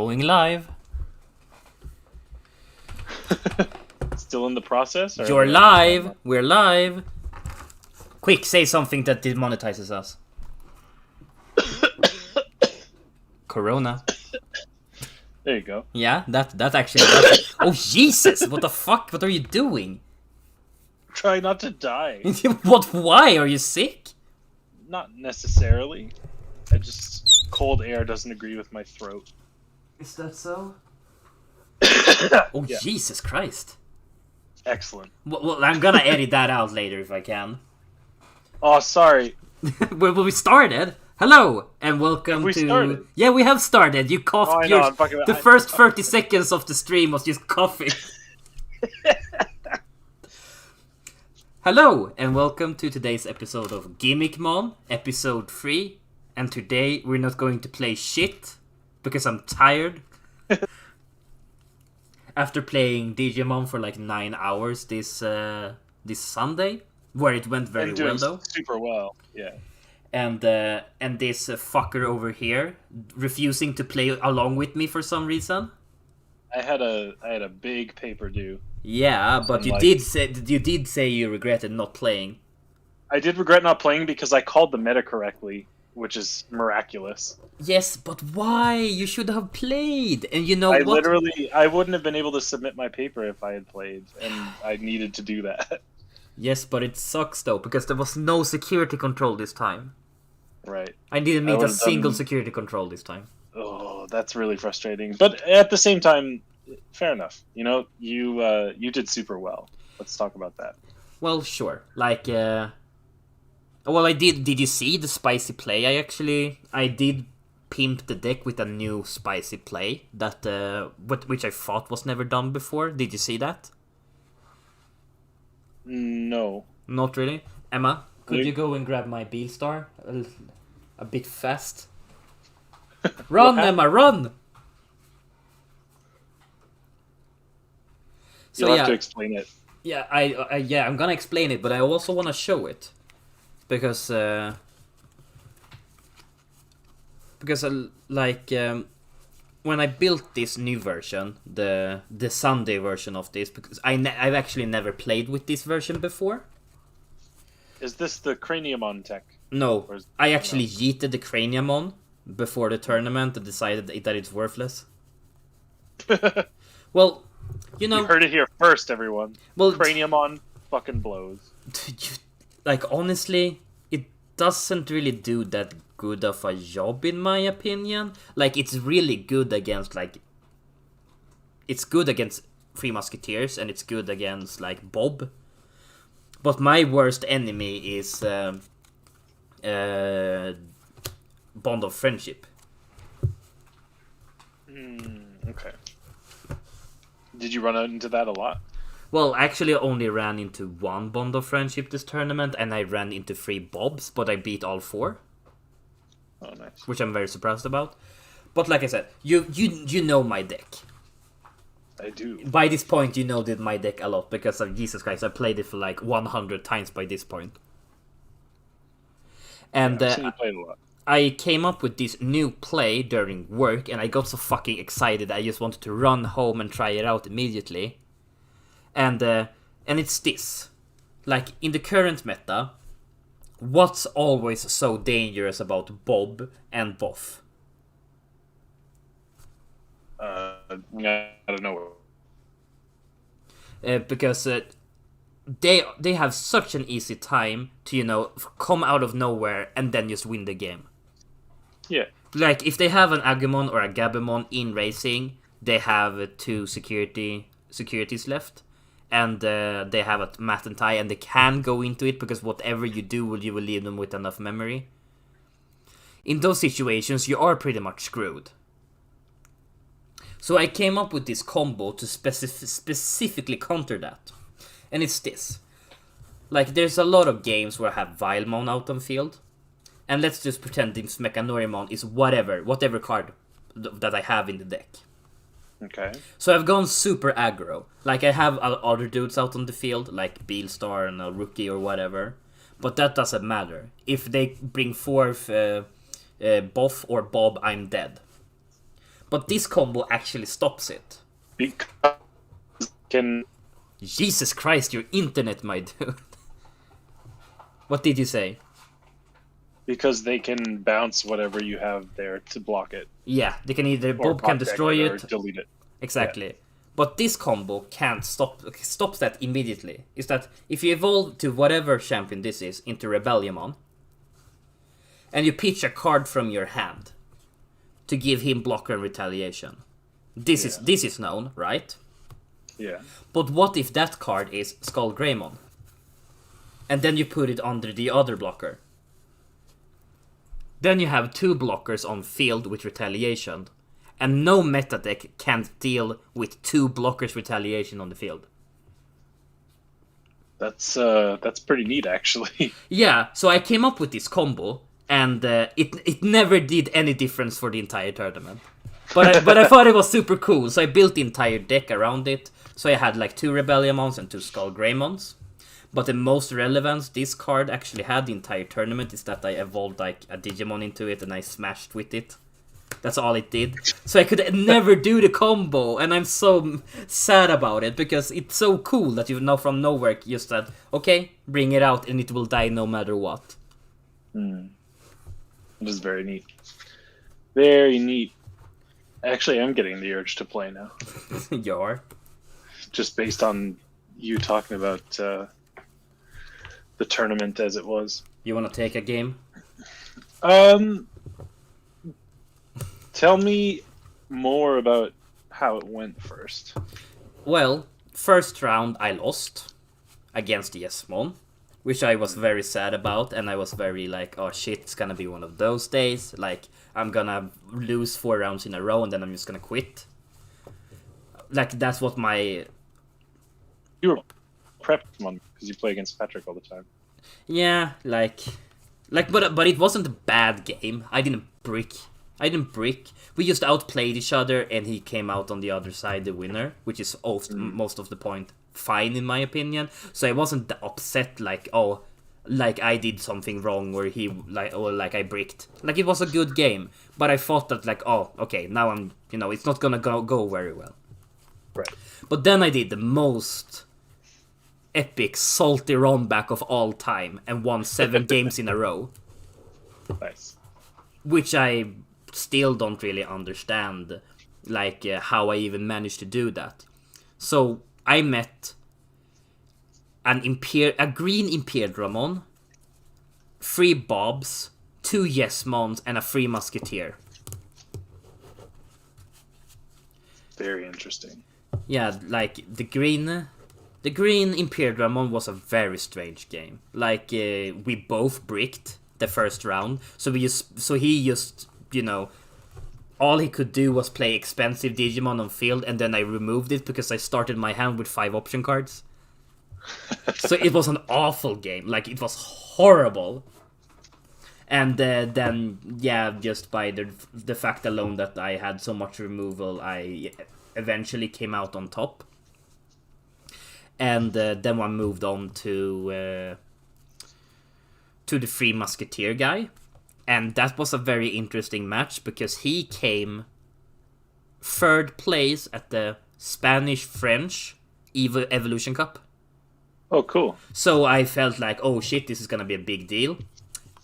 Going live. Still in the process? You're live. We're live. Quick, say something that demonetizes us. Corona. There you go. Yeah, that actually does. Oh Jesus! What the fuck? What are you doing? Try not to die. What? Why? Are you sick? Not necessarily. Cold air doesn't agree with my throat. Is that so? Oh Yeah. Jesus Christ! Excellent. Well, I'm gonna edit that out later if I can. Oh, sorry. Well, we started. Hello and welcome we to. Started? Yeah, we have started. You coughed. Oh, I know, I'm fucking... The first 30 seconds of the stream was just coughing. Hello and welcome to today's episode of Gimmickmon, episode 3. And today we're not going to play shit because I'm tired. After playing Digimon for like 9 hours this Sunday, where it went very well though. Super well, yeah. And this fucker over here refusing to play along with me for some reason. I had a big paper due. Yeah, but you did say you regretted not playing. I did regret not playing because I called the meta correctly, which is miraculous. Yes, but why? You should have played. And you know I what? I wouldn't have been able to submit my paper if I had played, and I needed to do that. Yes, but it sucks though, because there was no security control this time. Right. I didn't meet a single security control this time. Oh, that's really frustrating. But at the same time, fair enough. You know, you did super well. Let's talk about that. Well, sure. Like, well, I did. Did you see the spicy play? I did pimp the deck with a new spicy play that which I thought was never done before. Did you see that? No. Not really. Emma, could you go and grab my Beelstar a bit fast? Run, Emma, run! So You'll have to explain it. Yeah, I'm gonna explain it, but I also want to show it because when I built this new version, the Sunday version of this, because I've actually never played with this version before. Is this the Craniumon tech? No, I actually yeeted the Craniumon before the tournament and decided that it's worthless. Well, you know... You heard it here first, everyone. Well, Craniumon fucking blows. Like, honestly, it doesn't really do that good of a job, in my opinion. Like, it's really good against, like... It's good against Three Musketeers, and it's good against, like, Bob. But my worst enemy is Bond of Friendship. Okay. Did you run out into that a lot? Well, actually, I only ran into one Bond of Friendship this tournament, and I ran into 3 Bobs, but I beat all 4. Oh, nice. Which I'm very surprised about. But like I said, you know my deck. I do. By this point, you know my deck a lot, because of Jesus Christ, I played it for like 100 times by this point. And I've seen you play it a lot. I came up with this new play during work, and I got so fucking excited I just wanted to run home and try it out immediately. And it's this. Like, in the current meta, what's always so dangerous about Bob and Boff? I don't know. Because they have such an easy time to, you know, come out of nowhere and then just win the game. Yeah. Like, if they have an Agumon or a Gabumon in racing, they have 2 securities left. And they have a Mat and Tai, and they can go into it, because whatever you do, you will leave them with enough memory. In those situations, you are pretty much screwed. So I came up with this combo to specifically counter that. And it's this. Like, there's a lot of games where I have Vilemon out on field. And let's just pretend this Mechanorimon is whatever card that I have in the deck. Okay. So I've gone super aggro. Like, I have other dudes out on the field, like Beelstar and a Rookie or whatever. But that doesn't matter. If they bring forth Boff or Bob, I'm dead. But this combo actually stops it. Because can Jesus Christ, your internet, my dude. What did you say? because they can bounce whatever you have there to block it. Yeah, they can either Or Bob can pop deck destroy or it. delete it. Exactly. But this combo can't stops that immediately. Is that if you evolve to whatever champion this is into Rebellion, and you pitch a card from your hand to give him blocker and retaliation. This is known, right? Yeah. But what if that card is Skull Greymon? And then you put it under the other blocker. Then you have 2 blockers on field with retaliation. And no meta deck can deal with 2 blockers retaliation on the field. That's pretty neat, actually. Yeah, so I came up with this combo, and it never did any difference for the entire tournament. But I thought it was super cool, so I built the entire deck around it. So I had like 2 Rebelliomons and 2 Skull Greymons. But the most relevance this card actually had the entire tournament is that I evolved like a Digimon into it and I smashed with it. That's all it did. So I could never do the combo, and I'm so sad about it because it's so cool that you now from nowhere just said, okay, bring it out and it will die no matter what. It is very neat. Very neat. Actually, I'm getting the urge to play now. You are? Just based on you talking about the tournament as it was. You want to take a game? Tell me more about how it went first. Well, first round I lost against Gimmickmon, which I was very sad about, and I was very like, oh shit, it's gonna be one of those days. Like, I'm gonna lose 4 rounds in a row and then I'm just gonna quit. Like, that's what my... You were prepped one because you play against Patrick all the time. Yeah, but it wasn't a bad game. I didn't brick. We just outplayed each other, and he came out on the other side the winner, which is most of the point fine in my opinion. So I wasn't upset like, oh, like I did something wrong or I bricked. Like, it was a good game, but I thought that like, oh, okay, now I'm, it's not gonna go very well. Right. But then I did the most epic salty run back of all time and won 7 games in a row. Nice. Which I still don't really understand, like how I even managed to do that. So I met a green Imperialmon, 3 Bobs, 2 Yesmons, and a 3 Musketeer. Very interesting. Yeah, like the green Imperialmon was a very strange game. Like we both bricked the first round, so he just all he could do was play expensive Digimon on field, and then I removed it because I started my hand with 5 option cards. So it was an awful game. Like, it was horrible. And then, yeah, just by the fact alone that I had so much removal, I eventually came out on top. And then I moved on to the 3 Musketeer guy. And that was a very interesting match because he came 3rd place at the Spanish-French Evolution Cup. Oh, cool. So I felt like, oh shit, this is gonna be a big deal.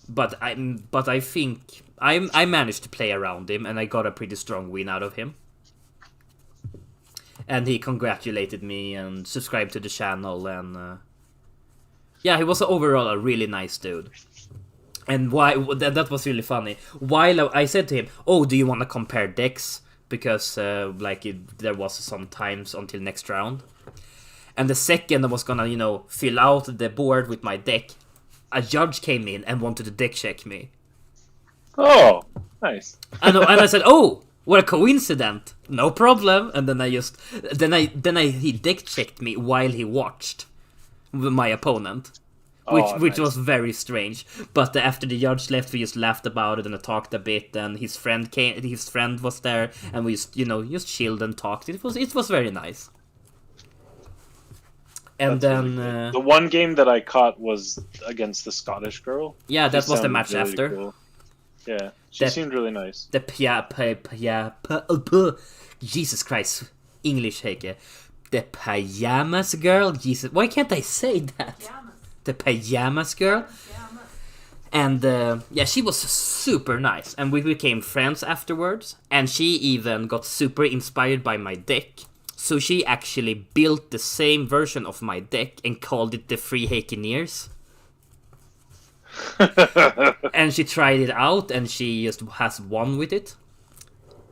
But I think I managed to play around him, and I got a pretty strong win out of him. And he congratulated me and subscribed to the channel, and yeah, he was overall a really nice dude. And that was really funny. While I said to him, "Oh, do you want to compare decks?" Because there was some times until next round. And the second I was gonna, fill out the board with my deck, a judge came in and wanted to deck check me. Oh, nice. And I said, "Oh, what a coincidence! No problem." And then he deck checked me while he watched my opponent. Which Nice. was very strange. But after the judge left, we just laughed about it and I talked a bit. And his friend was there, and we just chilled and talked. It was very nice. And That's then really good. The one game that I caught was against the Scottish girl. yeah, that She was the sounded match really after. cool. Yeah. She seemed really nice. Jesus Christ, English Heike. The pajamas girl. Jesus, why can't I say that? Pajamas. The pajamas girl. Pajamas. And yeah, she was super nice, and we became friends afterwards. And she even got super inspired by my deck. So she actually built the same version of my deck and called it the Free Hakeneers. And she tried it out, and she just has won with it.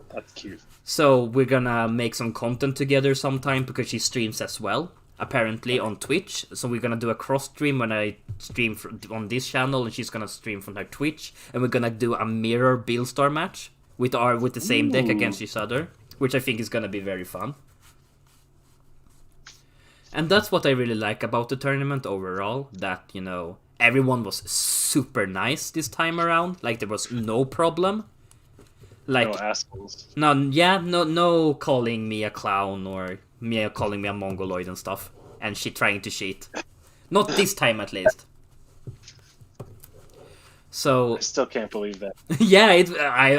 That's cute. So we're gonna make some content together sometime, because she streams as well, apparently, on Twitch. So we're gonna do a cross stream when I stream on this channel, and she's gonna stream from her Twitch, and we're gonna do a mirror Billstar match with the same deck against each other, which I think is gonna be very fun. And that's what I really like about the tournament overall, that, you know, everyone was super nice this time around. Like, there was no problem. Like, no assholes. No calling me a clown or me calling me a mongoloid and stuff, and she trying to cheat. Not this time, at least. So I still can't believe that. yeah,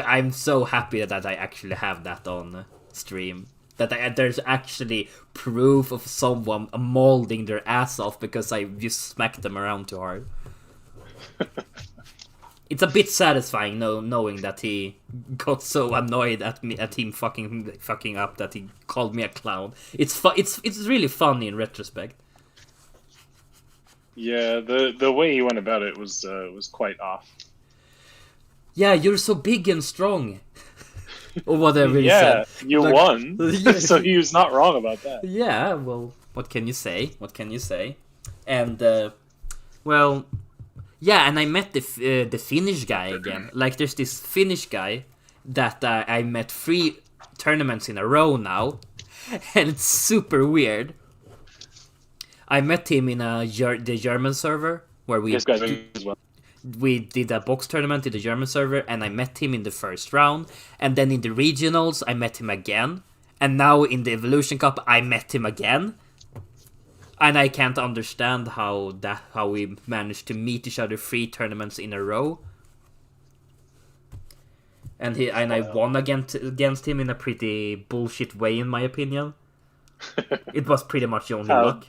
I'm so happy that I actually have that on stream. That there's actually proof of someone molding their ass off because I just smacked them around too hard. It's a bit satisfying knowing that he got so annoyed at me, at him fucking up, that he called me a clown. It's really funny in retrospect. Yeah, the way he went about it was quite off. Yeah, you're so big and strong. Or whatever he Yeah, said. you Like, won, so he was not wrong about that. Yeah, well, what can you say? And, well, yeah, and I met the Finnish guy again. Like, there's this Finnish guy that I met 3 tournaments in a row now, and it's super weird. I met him in the German server, where This guy's as well. we did a box tournament in the German server, and I met him in the first round. And then in the regionals, I met him again. And now in the Evolution Cup, I met him again. And I can't understand how we managed to meet each other 3 tournaments in a row. And I won against him in a pretty bullshit way, in my opinion. It was pretty much the only luck.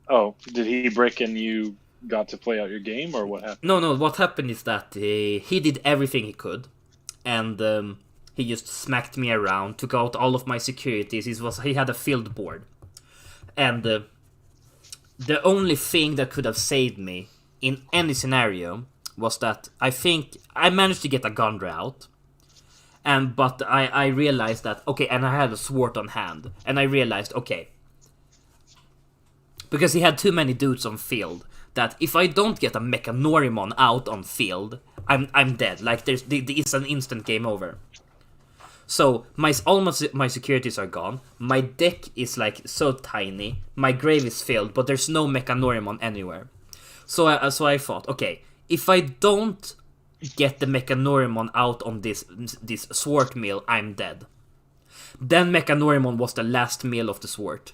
Oh, did he brick and you got to play out your game, or what happened? No, what happened is that he did everything he could, and he just smacked me around, took out all of my securities. He had a field board, and the only thing that could have saved me in any scenario was that I think I managed to get a Gundra out, but I realized that, okay, and I had a sword on hand, and I realized, okay, because he had too many dudes on field, that if I don't get a Mechanorimon out on field, I'm dead. Like, it's an instant game over. So almost my securities are gone. My deck is like so tiny. My grave is filled, but there's no Mechanorimon anywhere. So I thought, okay, if I don't get the Mechanorimon out on this sword mill, I'm dead. Then Mechanorimon was the last mill of the sword.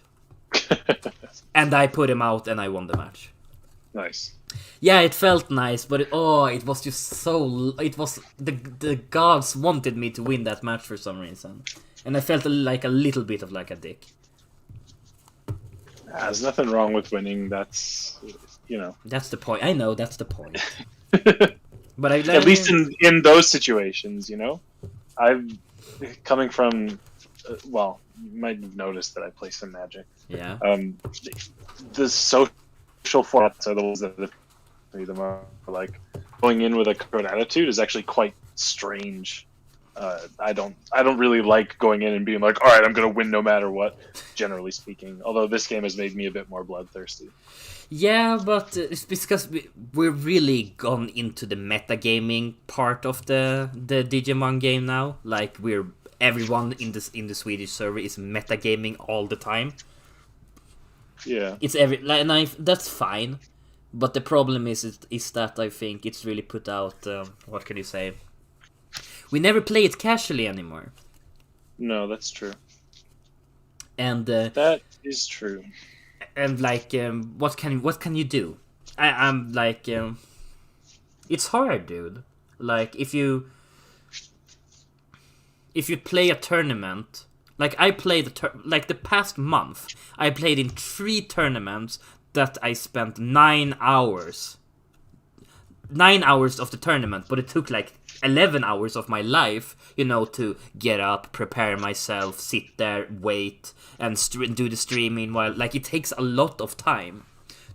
And I put him out, and I won the match. Nice. Yeah, it felt nice, but it was just so... It was... The gods wanted me to win that match for some reason. And I felt like a little bit of like a dick. There's nothing wrong with winning. That's, you know... That's the point. I know, that's the point. But at least in those situations, you know? Coming from... well, you might have noticed that I play some Magic. Yeah. The social formats are the ones that the more like going in with a crowd attitude is actually quite strange. I don't really like going in and being like, all right, I'm gonna win no matter what. Generally speaking, although this game has made me a bit more bloodthirsty. Yeah, but it's because we're really gone into the metagaming part of the Digimon game now. Like, everyone in the Swedish server is metagaming all the time. Yeah, it's that's fine, but the problem is that I think it's really put out. What can you say? We never play it casually anymore. No, that's true. And that is true. And like, what can you do? I'm like, it's hard, dude. Like if you play a tournament, like I played like the past month, I played in 3 tournaments that I spent 9 hours. 9 hours of the tournament, but it took like 11 hours of my life, to get up, prepare myself, sit there, wait, and do the streaming while, like, it takes a lot of time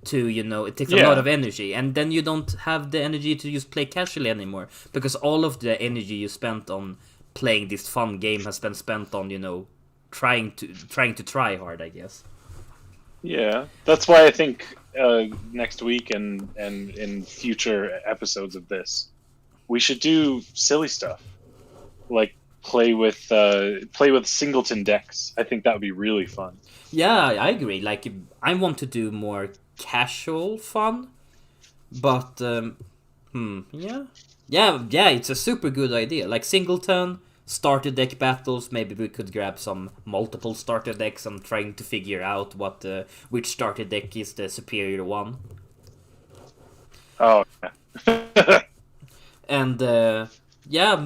to, it takes a lot of energy, and then you don't have the energy to just play casually anymore, because all of the energy you spent on playing this fun game has been spent on, trying to try hard, I guess. Yeah, that's why I think next week and in future episodes of this, we should do silly stuff, like play with singleton decks. I think that would be really fun. Yeah, I agree. Like, I want to do more casual fun, but yeah, it's a super good idea. Like singleton starter deck battles. Maybe we could grab some multiple starter decks and trying to figure out which starter deck is the superior one. Oh, yeah. And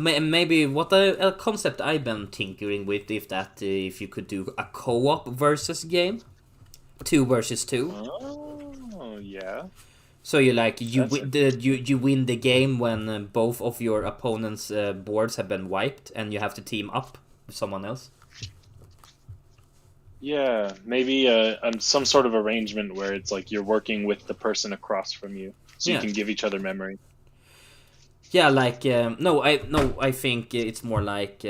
maybe what a concept I've been tinkering with, if you could do a co-op versus game, 2 versus 2. Oh, yeah. So you win the game when both of your opponent's boards have been wiped, and you have to team up with someone else. Yeah, maybe some sort of arrangement where it's like you're working with the person across from you, so you can give each other memory. Yeah, like I think it's more like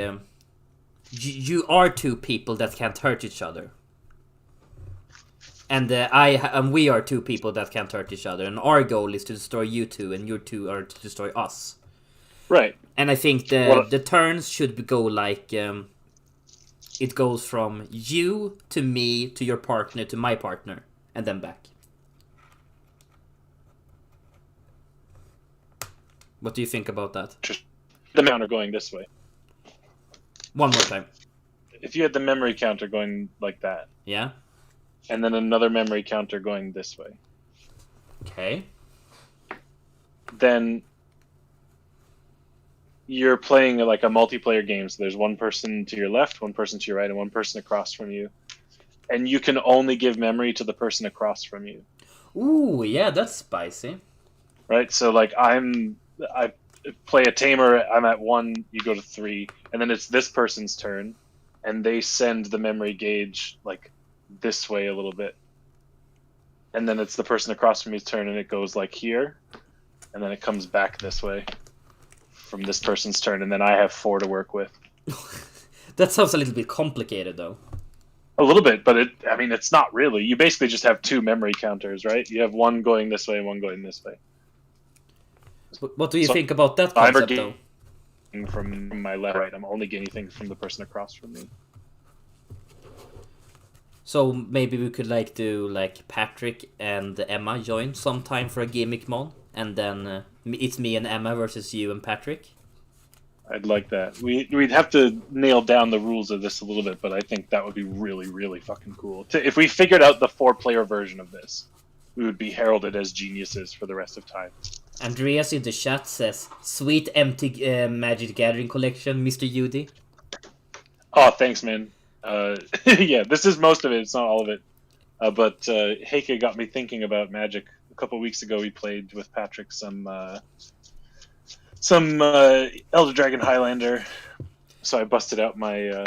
you are 2 people that can't hurt each other. And we are 2 people that can't hurt each other, and our goal is to destroy you 2, and you 2 are to destroy us. Right. And I think the turns should go like it goes from you to me to your partner to my partner, and then back. What do you think about that? The counter going this way. One more time. If you had the memory counter going like that. Yeah. And then another memory counter going this way. Okay. Then you're playing like a multiplayer game. So there's one person to your left, one person to your right, and one person across from you. And you can only give memory to the person across from you. Ooh, yeah, that's spicy. Right? So like I play a tamer, I'm at 1, you go to 3, and then it's this person's turn, and they send the memory gauge like this way a little bit, and then it's the person across from me's turn, and it goes like here, and then it comes back this way from this person's turn, and then I have 4 to work with. That sounds a little bit complicated, though. A little bit, but it's not really. You basically just have 2 memory counters, right? You have one going this way and one going this way. What do you think about that concept, though? From my left, right, I'm only getting things from the person across from me. So maybe we could do Patrick and Emma join sometime for a Gimmickmon, and then it's me and Emma versus you and Patrick. I'd like that. We'd have to nail down the rules of this a little bit, but I think that would be really, really fucking cool. If we figured out the 4-player version of this, we would be heralded as geniuses for the rest of time. Andreas in the chat says, "Sweet empty Magic Gathering collection, Mr. Yudi." Oh, thanks, man. Yeah, this is most of it. It's not all of it. But Heike got me thinking about Magic. A couple weeks ago, we played with Patrick some Elder Dragon Highlander. So I busted out my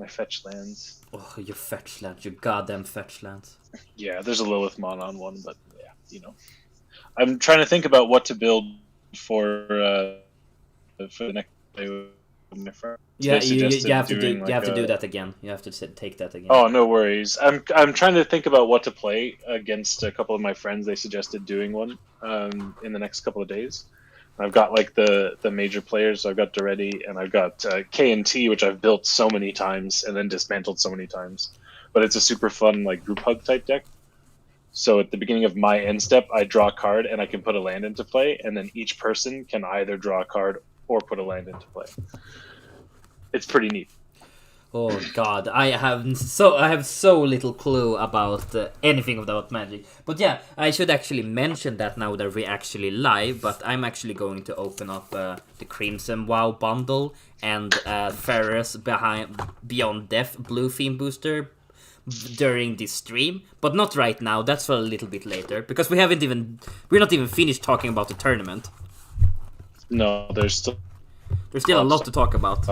fetch lands. Oh, your fetch lands. Your goddamn fetch lands. Yeah, there's a Lilithmon on one, but yeah, I'm trying to think about what to build for the next day. Yeah, you have to do that again. You have to take that again. Oh, no worries. I'm trying to think about what to play against a couple of my friends. They suggested doing one in the next couple of days. I've got the major players. So I've got Doretti and I've got K&T, which I've built so many times and then dismantled so many times. But it's a super fun group hug type deck. So at the beginning of my end step, I draw a card and I can put a land into play, and then each person can either draw a card or put a land into play. It's pretty neat. Oh God, I have so little clue about anything about Magic. But yeah, I should actually mention that now that we're actually live. But I'm actually going to open up the Crimson WoW bundle and Ferris Beyond Death Blue Theme Booster during this stream, but not right now. That's for a little bit later because we're not even finished talking about the tournament. No, there's still a lot to talk about.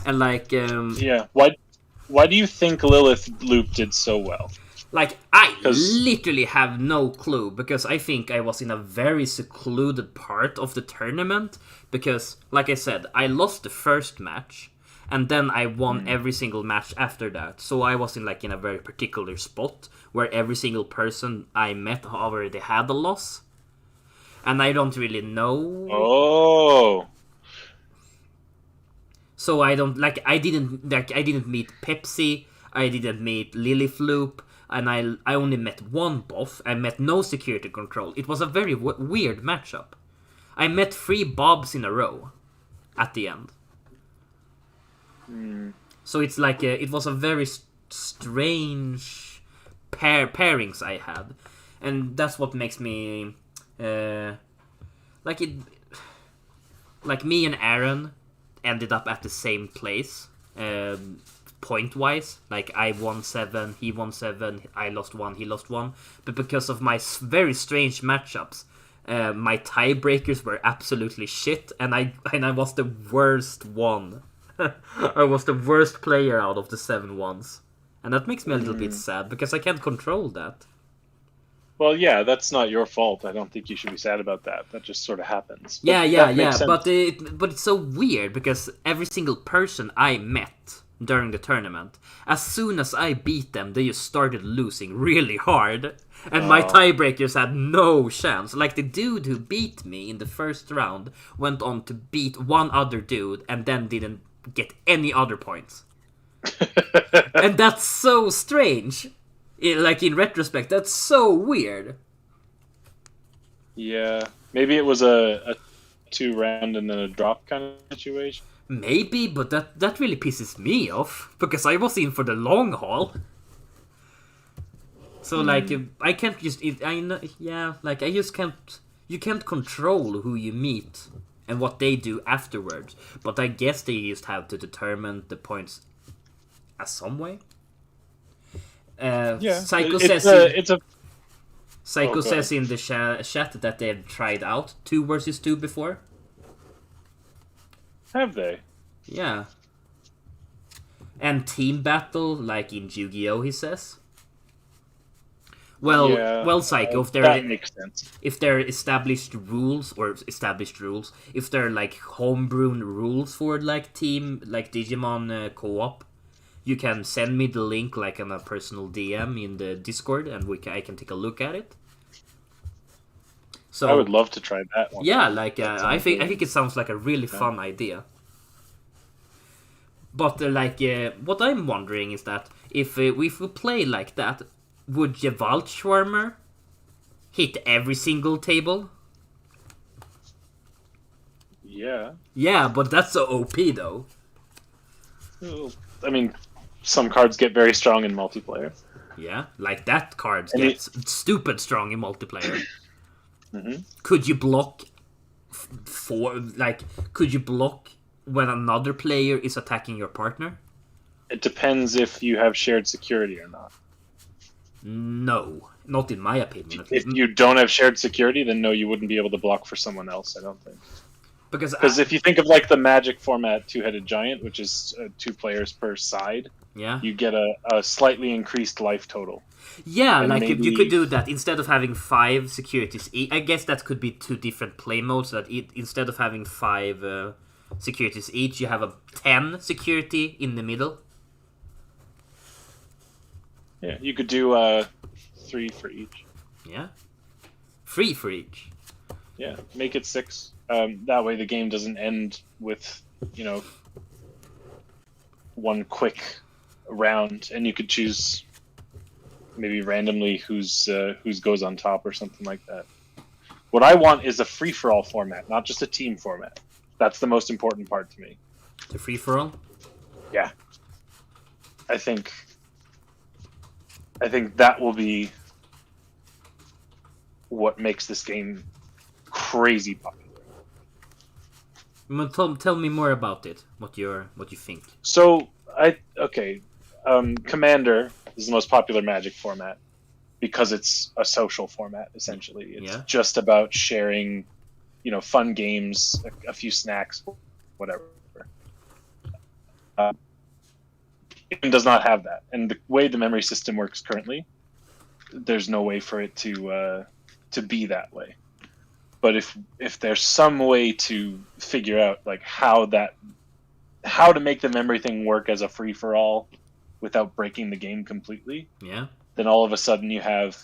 And like, yeah, why do you think Lilith Loop did so well? Like, I literally have no clue because I think I was in a very secluded part of the tournament because, like I said, I lost the first match and then I won every single match after that. So I was in a very particular spot where every single person I met already had a loss. And I don't really know. Oh. So I didn't meet Pepsi, I didn't meet Lilithloop, and I only met one boss. I met no security control. It was a very weird matchup. I met 3 Bobs in a row at the end. So it's like it was a very strange pairings I had, and that's what makes me like me and Aaron ended up at the same place point wise. Like I won 7, he won 7, I lost 1, he lost 1. But because of my very strange matchups, my tiebreakers were absolutely shit, and I was the worst one. I was the worst player out of the 7 ones, and that makes me a little bit sad because I can't control that. Well, yeah, that's not your fault. I don't think you should be sad about that. That just sort of happens. Yeah. But it's so weird because every single person I met during the tournament, as soon as I beat them, they just started losing really hard, and my tiebreakers had no chance. Like the dude who beat me in the first round went on to beat one other dude and then didn't get any other points. And that's so strange. In retrospect, that's so weird. Yeah, maybe it was a 2-round and then a drop kind of situation. Maybe, but that really pisses me off because I was in for the long haul. So I can't just I just can't. You can't control who you meet and what they do afterwards. But I guess they just have to determine the points as some way. Psycho says in the chat that they have tried out 2 versus 2 before. Have they? Yeah. And team battle, like in Yu-Gi-Oh, he says. Well, Psycho, that makes sense. If they're established rules, if they're like homebrewn rules for like team, like Digimon co-op, you can send me the link like on a personal DM in the Discord, and I can take a look at it. So I would love to try that one. Yeah, I think it sounds like a really fun idea. But what I'm wondering is that if we play like that, would Gewaltschwarmer hit every single table? Yeah. Yeah, but that's so OP though. I mean, some cards get very strong in multiplayer. Yeah, like that card gets stupid strong in multiplayer. Could you block could you block when another player is attacking your partner? It depends if you have shared security or not. No, not in my opinion. If you don't have shared security, then no, you wouldn't be able to block for someone else, I don't think. Because if you think of like the Magic format 2-headed giant, which is 2 players per side, you get a slightly increased life total. Yeah, and like you could do that instead of having 5 securities. I guess that could be 2 different play modes. That instead of having 5 securities each, you have a 10 security in the middle. Yeah, you could do 3 for each. Yeah, 3 for each. Yeah, make it 6. That way the game doesn't end with, one quick round, and you could choose maybe randomly whose goes on top or something like that. What I want is a free-for-all format, not just a team format. That's the most important part to me. The free-for-all? yeah, I think that will be what makes this game crazy popular. Tell me more about it. What you think? So Commander is the most popular Magic format because it's a social format. Essentially, it's Yeah. just about sharing, fun games, a few snacks, whatever. It does not have that, and the way the memory system works currently, there's no way for it to be that way. But if there's some way to figure out like how to make the memory thing work as a free for all without breaking the game completely, Yeah. then all of a sudden you have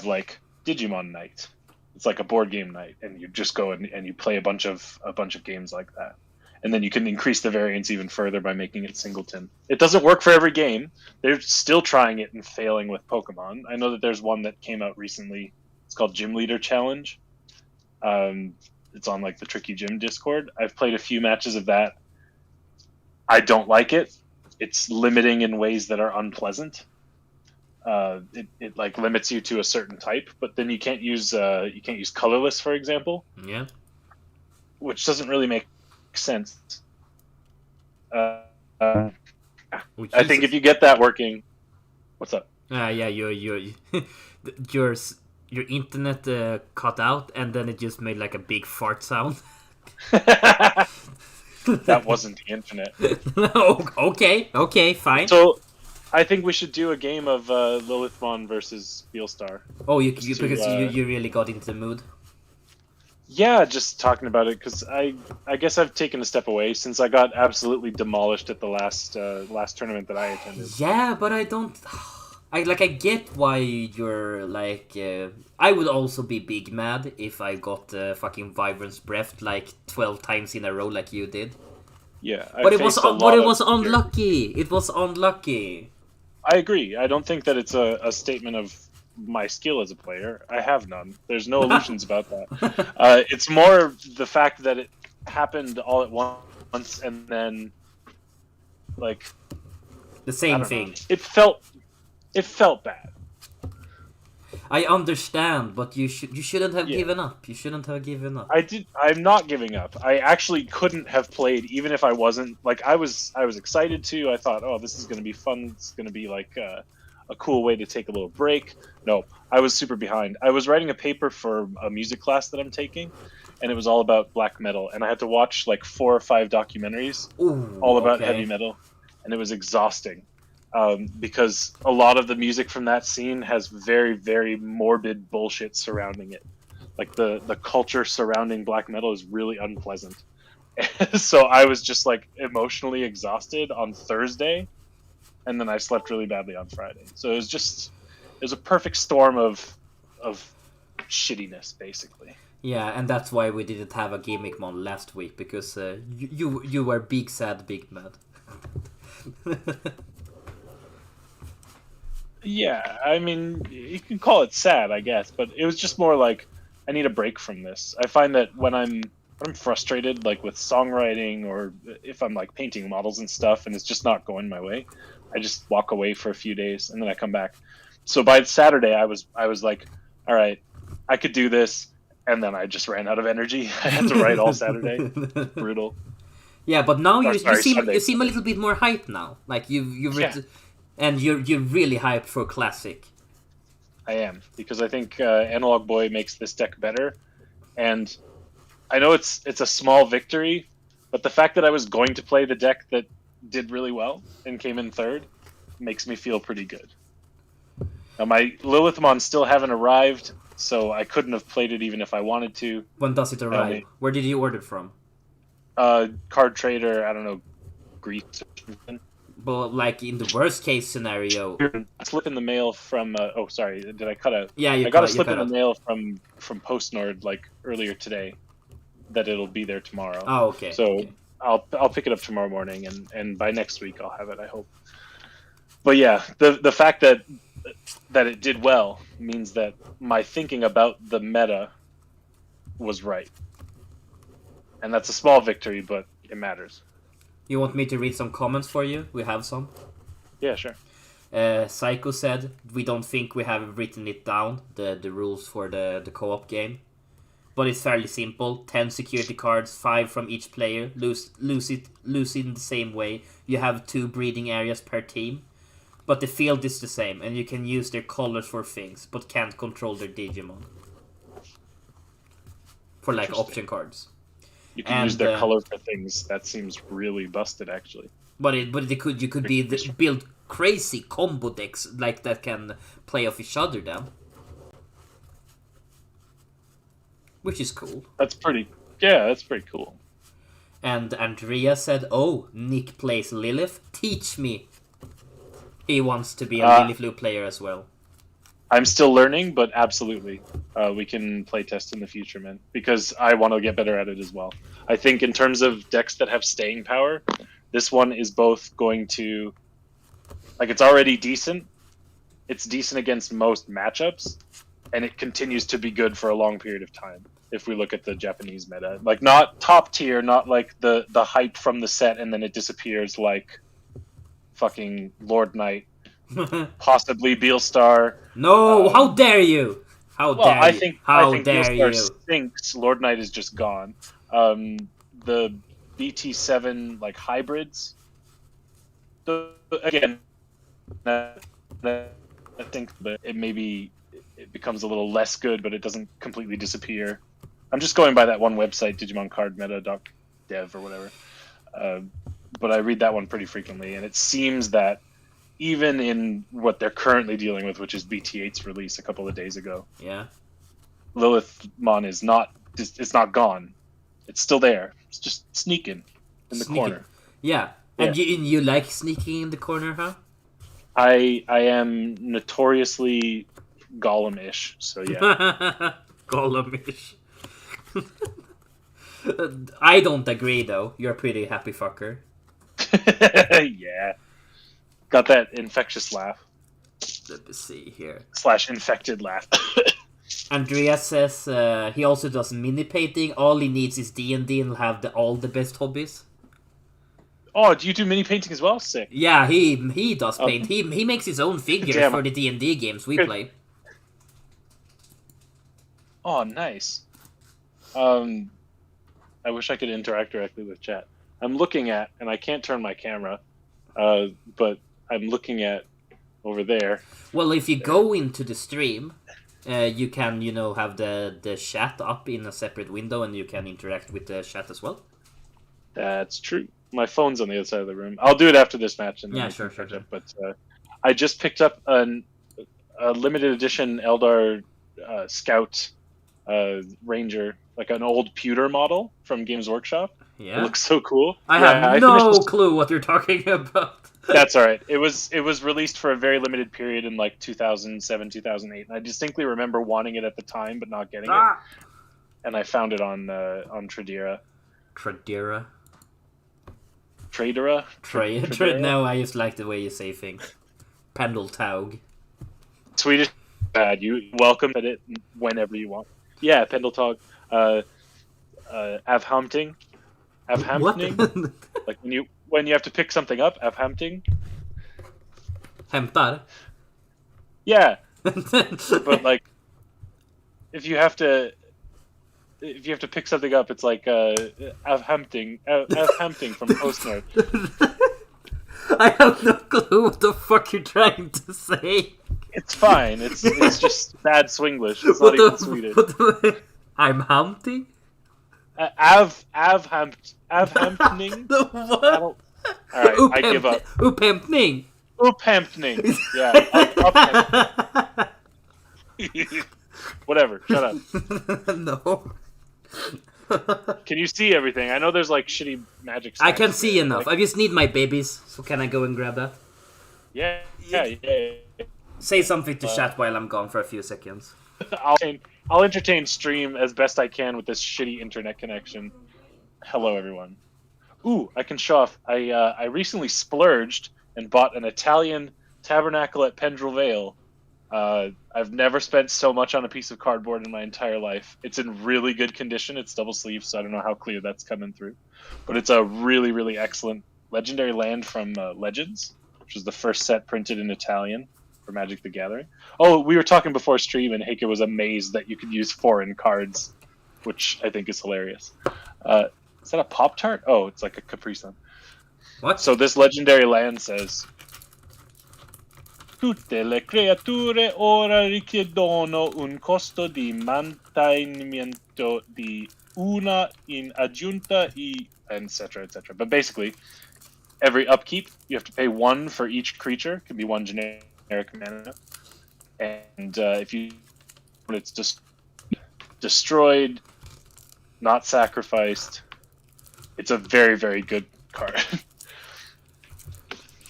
like Digimon night. It's like a board game night, and you just go and you play a bunch of games like that. And then you can increase the variance even further by making it singleton. It doesn't work for every game. They're still trying it and failing with Pokemon. I know that there's one that came out recently. It's called Gym Leader Challenge. It's on like the Tricky Gym Discord. I've played a few matches of that. I don't like it. It's limiting in ways that are unpleasant. It like limits you to a certain type, but then you can't use colorless, for example. Yeah. Which doesn't really make sense. I think if you get that working, what's up? Yeah, your your internet cut out, and then it just made like a big fart sound. That wasn't the internet. Okay, fine. So, I think we should do a game of Lilithmon versus Beelstar. Oh, because you really got into the mood. Yeah, just talking about it because I guess I've taken a step away since I got absolutely demolished at the last tournament that I attended. Yeah, but I don't. I get why you're like. I would also be big mad if I got fucking Vibrance Breath like 12 times in a row like you did. Yeah, but it was unlucky. It was unlucky. I agree. I don't think that it's a statement of my skill as a player. I have none. There's no illusions about that. It's more the fact that it happened all at once and then, like, the same thing. Know. It felt bad. I understand, but you shouldn't have given up. You shouldn't have given up. I'm not giving up. I actually couldn't have played even if I wasn't like I was excited to. I thought, oh, this is going to be fun. It's going to be like a cool way to take a little break. No, I was super behind. I was writing a paper for a music class that I'm taking, and it was all about black metal, and I had to watch like 4 or 5 documentaries all about heavy metal, and it was exhausting. Because a lot of the music from that scene has very, very morbid bullshit surrounding it. Like the culture surrounding black metal is really unpleasant. So I was just like emotionally exhausted on Thursday, and then I slept really badly on Friday. So it was a perfect storm of shittiness, basically. Yeah, and that's why we didn't have a Gimmickmon last week, because you were big sad, big mad. Yeah, I mean, you can call it sad, I guess, but it was just more like I need a break from this. I find that when I'm frustrated, like with songwriting or if I'm like painting models and stuff, and it's just not going my way, I just walk away for a few days and then I come back. So by Saturday, I was like, all right, I could do this, and then I just ran out of energy. I had to write all Saturday. Brutal. Yeah, but now you seem a little bit more hyped now. Like you've written. And you're really hyped for Classic. I am, because I think Analog Boy makes this deck better, and I know it's a small victory, but the fact that I was going to play the deck that did really well and came in third makes me feel pretty good. Now my Lilithmon still haven't arrived, so I couldn't have played it even if I wanted to. When does it arrive? Where did you order it from? Card Trader, I don't know, Greece or something. But like in the worst case scenario, a slip in the mail from oh sorry, did I cut out? Yeah, I got a slip in the mail from PostNord like earlier today that it'll be there tomorrow. Oh, okay. So okay. I'll pick it up tomorrow morning, and by next week I'll have it, I hope. But yeah, the fact that it did well means that my thinking about the meta was right, and that's a small victory, but it matters. You want me to read some comments for you? We have some. Yeah, sure. Psycho said, we don't think we have written it down, the rules for the co-op game. But it's fairly simple. 10 security cards, 5 from each player. Lose it in the same way. You have 2 breeding areas per team. But the field is the same, and you can use their colors for things, but can't control their Digimon. For like option cards. You can use their color for things. That seems really busted, actually. But you could build crazy combo decks like that can play off each other then. Which is cool. That's pretty cool. And Andrea said, "Oh, Nick plays Lilith. Teach me." He wants to be a Lilith player as well. I'm still learning, but absolutely, we can play test in the future, man. Because I want to get better at it as well. I think in terms of decks that have staying power, this one is both going to, like, it's already decent. It's decent against most matchups, and it continues to be good for a long period of time. If we look at the Japanese meta, like not top tier, not like the hype from the set and then it disappears like fucking Lord Knight, possibly Beelstar. No, how dare you! I think Beelstar stinks. Lord Knight is just gone. The BT7 like hybrids. Again, I think that it becomes a little less good, but it doesn't completely disappear. I'm just going by that one website, DigimonCardMeta.dev or whatever. But I read that one pretty frequently, and it seems that even in what they're currently dealing with, which is BT8's release a couple of days ago, Lilithmon is not gone. It's still there. It's just sneaking in the corner. Yeah. And you like sneaking in the corner, huh? I am notoriously Gollum-ish, so yeah. Gollum-ish. I don't agree, though. You're a pretty happy fucker. Yeah. Got that infectious laugh. Let me see here. / infected laugh. Andreas says he also does mini painting. All he needs is D&D and he'll have all the best hobbies. Oh, do you do mini painting as well? Sick. Yeah, he does paint. He makes his own figures for the D&D games we play. Oh, nice. I wish I could interact directly with chat. I'm looking at, and I can't turn my camera, but I'm looking at over there. Well, if you go into the stream, you can, have the chat up in a separate window, and you can interact with the chat as well. That's true. My phone's on the other side of the room. I'll do it after this match. And then sure. But I just picked up a limited edition Eldar Scout Ranger, like an old pewter model from Games Workshop. Yeah, it looks so cool. I have no clue what you're talking about. That's all right. It was released for a very limited period in like 2007, 2008, and I distinctly remember wanting it at the time but not getting it. And I found it on Tradera. Tradera. No, I just like the way you say things. Pendeltaug. Swedish bad. You welcome at it whenever you want. Yeah, Pendeltaug. Avhamting. Avhamting. Like when you have to pick something up, Avhamting. Hämtar. Yeah. But like if you have to pick something up, it's like Avhamting from Postnord. I have no clue what the fuck you're trying to say. It's fine. It's just bad Swinglish. It's not even Swedish. I'm hunting? Avhampning? The what? Alright, I give up. Upphämtning. Yeah. Whatever, shut up. No. Can you see everything? I know there's like shitty magic stuff. I can see enough. I just need my babies. So can I go and grab that? Yeah. Say something to chat while I'm gone for a few seconds. I'll entertain stream as best I can with this shitty internet connection. Hello, everyone. Ooh, I can show off. I recently splurged and bought an Italian tabernacle at Pendrell Vale. I've never spent so much on a piece of cardboard in my entire life. It's in really good condition. It's double sleeved, so I don't know how clear that's coming through. But it's a really, really excellent legendary land from Legends, which was the first set printed in Italian for Magic the Gathering. Oh, we were talking before stream, and Heike was amazed that you could use foreign cards, which I think is hilarious. Is that a Pop-Tart? Oh, it's like a Capri Sun. What? So this legendary land says, tutte le creature ora richiedono un costo di mantenimento di una in aggiunta e etc. etc. But basically, every upkeep you have to pay 1 for each creature. It can be 1 generic mana, and if it's destroyed, not sacrificed, it's a very, very good card.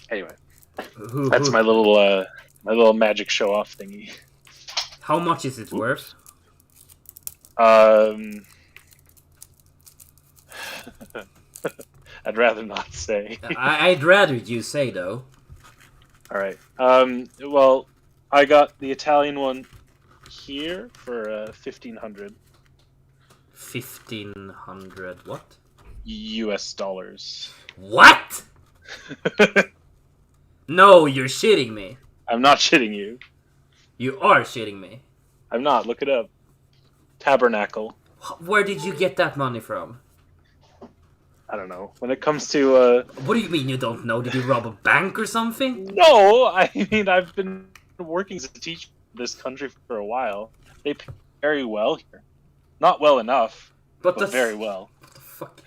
Anyway, that's my little magic show off thingy. How much is it worth? I'd rather not say. I'd rather you say though. All right. Well, I got the Italian one here for 1,500. 1,500 what? US dollars. What? No, you're shitting me. I'm not shitting you. You are shitting me. I'm not. Look it up. Tabernacle. Where did you get that money from? I don't know. When it comes to What do you mean you don't know? Did you rob a bank or something? No, I mean I've been working as a teacher in this country for a while. They pay very well here. Not well enough, but very well. What the fuck?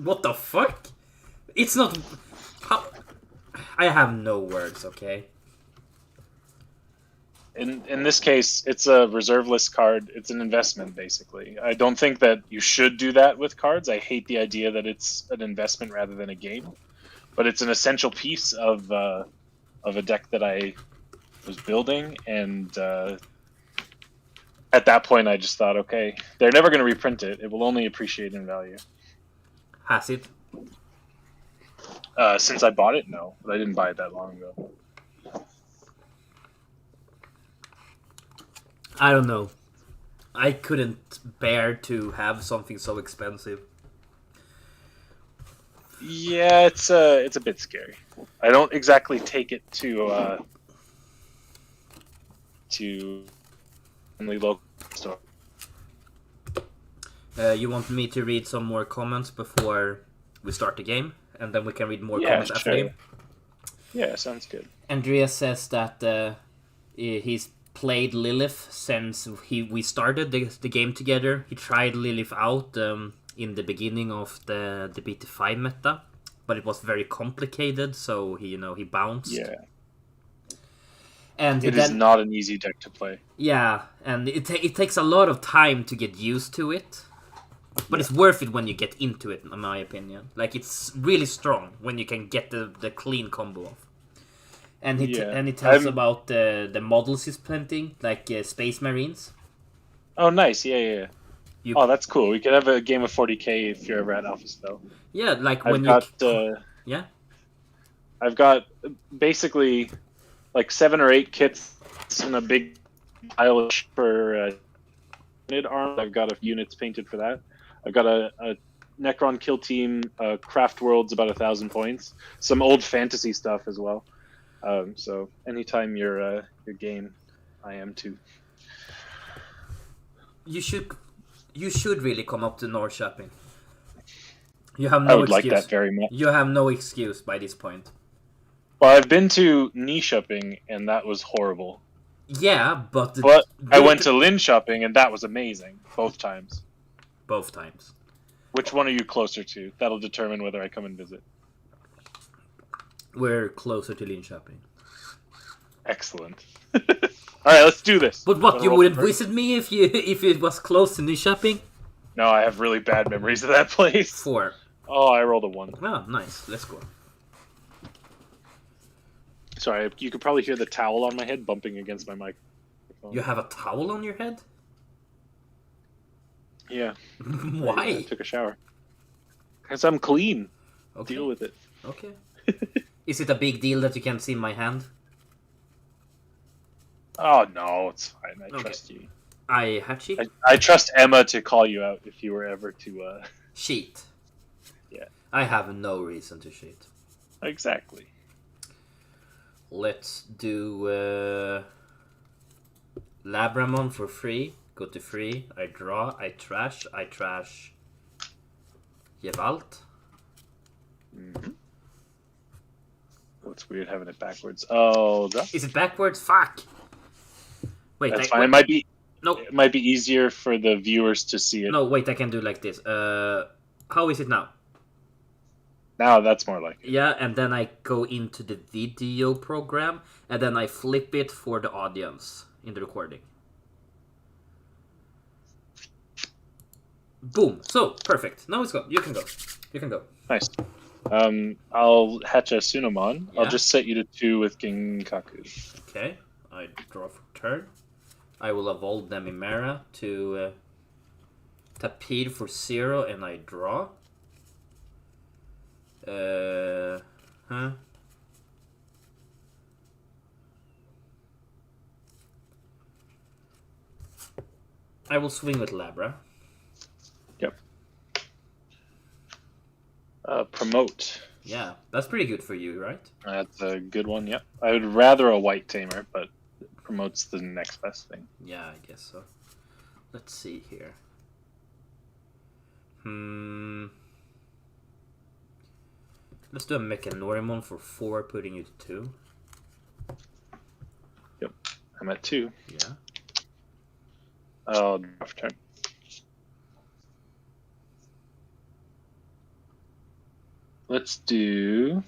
What the fuck? It's not... How... I have no words, okay? In this case, it's a reserve list card. It's an investment, basically. I don't think that you should do that with cards. I hate the idea that it's an investment rather than a game. But it's an essential piece of a deck that I was building, and at that point I just thought, okay, they're never going to reprint it. It will only appreciate in value. Has it? Since I bought it, no. But I didn't buy it that long ago. I don't know. I couldn't bear to have something so expensive. Yeah, it's a bit scary. I don't exactly take it to only local store. You want me to read some more comments before we start the game? And then we can read more comments after the game? Yeah, sounds good. Andreas says that he's played Lilith since we started the game together. He tried Lilith out in the beginning of the BT5 meta, but it was very complicated, so he bounced. Yeah. And it is not an easy deck to play. Yeah, and it takes a lot of time to get used to it. But it's worth it when you get into it, in my opinion. Like, it's really strong when you can get the clean combo off. And he tells about the models he's printing, like Space Marines. Oh, nice. Yeah. Oh, that's cool. We could have a game of 40k if you're ever at Alpha Spell. Yeah, like I've got basically like 7 or 8 kits in a big pile for unit arm. I've got a units painted for that. I've got a Necron kill team, Craft Worlds about 1,000 points, some old fantasy stuff as well. So anytime you're game, I am too. You should really come up to Norrköping. You have no I would excuse. like that very much. You have no excuse by this point. Well, I've been to Nyköping and that was horrible. Yeah, but I went to Linköping and that was amazing both times. Both times. Which one are you closer to? That'll determine whether I come and visit. We're closer to Linköping. Excellent. All right, let's do this. But what, you wouldn't visit me if it was close to Nyköping? No, I have really bad memories of that place. 4. Oh, I rolled a 1. Oh, nice. Let's go. Sorry, you could probably hear the towel on my head bumping against my microphone. You have a towel on your head? Yeah. Why? I took a shower. Because I'm clean. Okay. Deal with it. Okay. Is it a big deal that you can't see my hand? Oh, no, it's fine. I trust you. I trust Emma to call you out if you were ever to... cheat. Yeah. I have no reason to cheat. Exactly. Let's do Labramon for free. Go to free. I draw. I trash. Gewalt. Mm-hmm. It's weird having it backwards. Oh, draw. Is it backwards? Fuck. Wait, That's fine. It might be. No. It might be easier for the viewers to see it. No, wait. I can do like this. How is it now? Now that's more like it. Yeah, and then I go into the video program, and then I flip it for the audience in the recording. Boom. So, perfect. Now it's go. You can go. You can go. Nice. I'll hatch a Sunomon. Yeah. I'll just set you to 2 with Ginkaku. Okay. I draw for turn. I will evolve them in Mara to Tapir for 0, and I draw. I will swing with Labra. Yep. Promote. Yeah, that's pretty good for you, right? That's a good one, yep. I would rather a white tamer, but promote's the next best thing. Yeah, I guess so. Let's see here. Let's do a Mechanorimon for 4, putting you to 2. Yep. I'm at 2. Yeah. I'll draw for turn. Let's do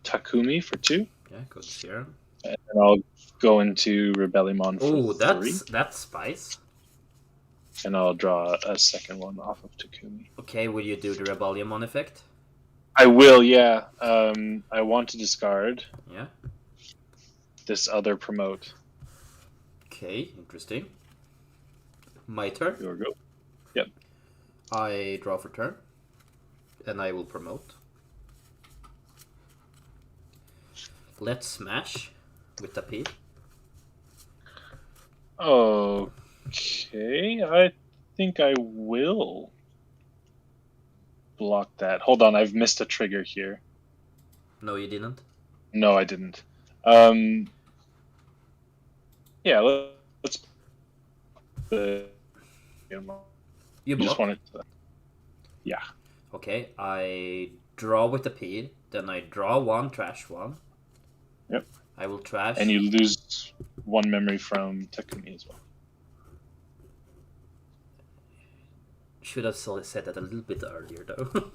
Takumi for 2. Yeah, go to 0. And I'll go into Rebellimon for 3. That's spice. And I'll draw a second one off of Takumi. Okay, will you do the Rebellion effect? I will, yeah. I want to discard Yeah. this other promote. Okay, interesting. My turn. Your go. Yep. I draw for turn. And I will promote. Let's smash with the P. Okay, I think I will block that. Hold on, I've missed a trigger here. No, you didn't? No, I didn't. Yeah, let's. You just block? wanted to. Yeah. Okay, I draw with the P. Then I draw 1, trash 1. Yep. I will trash. And you lose 1 memory from Takumi as well. Should have said that a little bit earlier, though.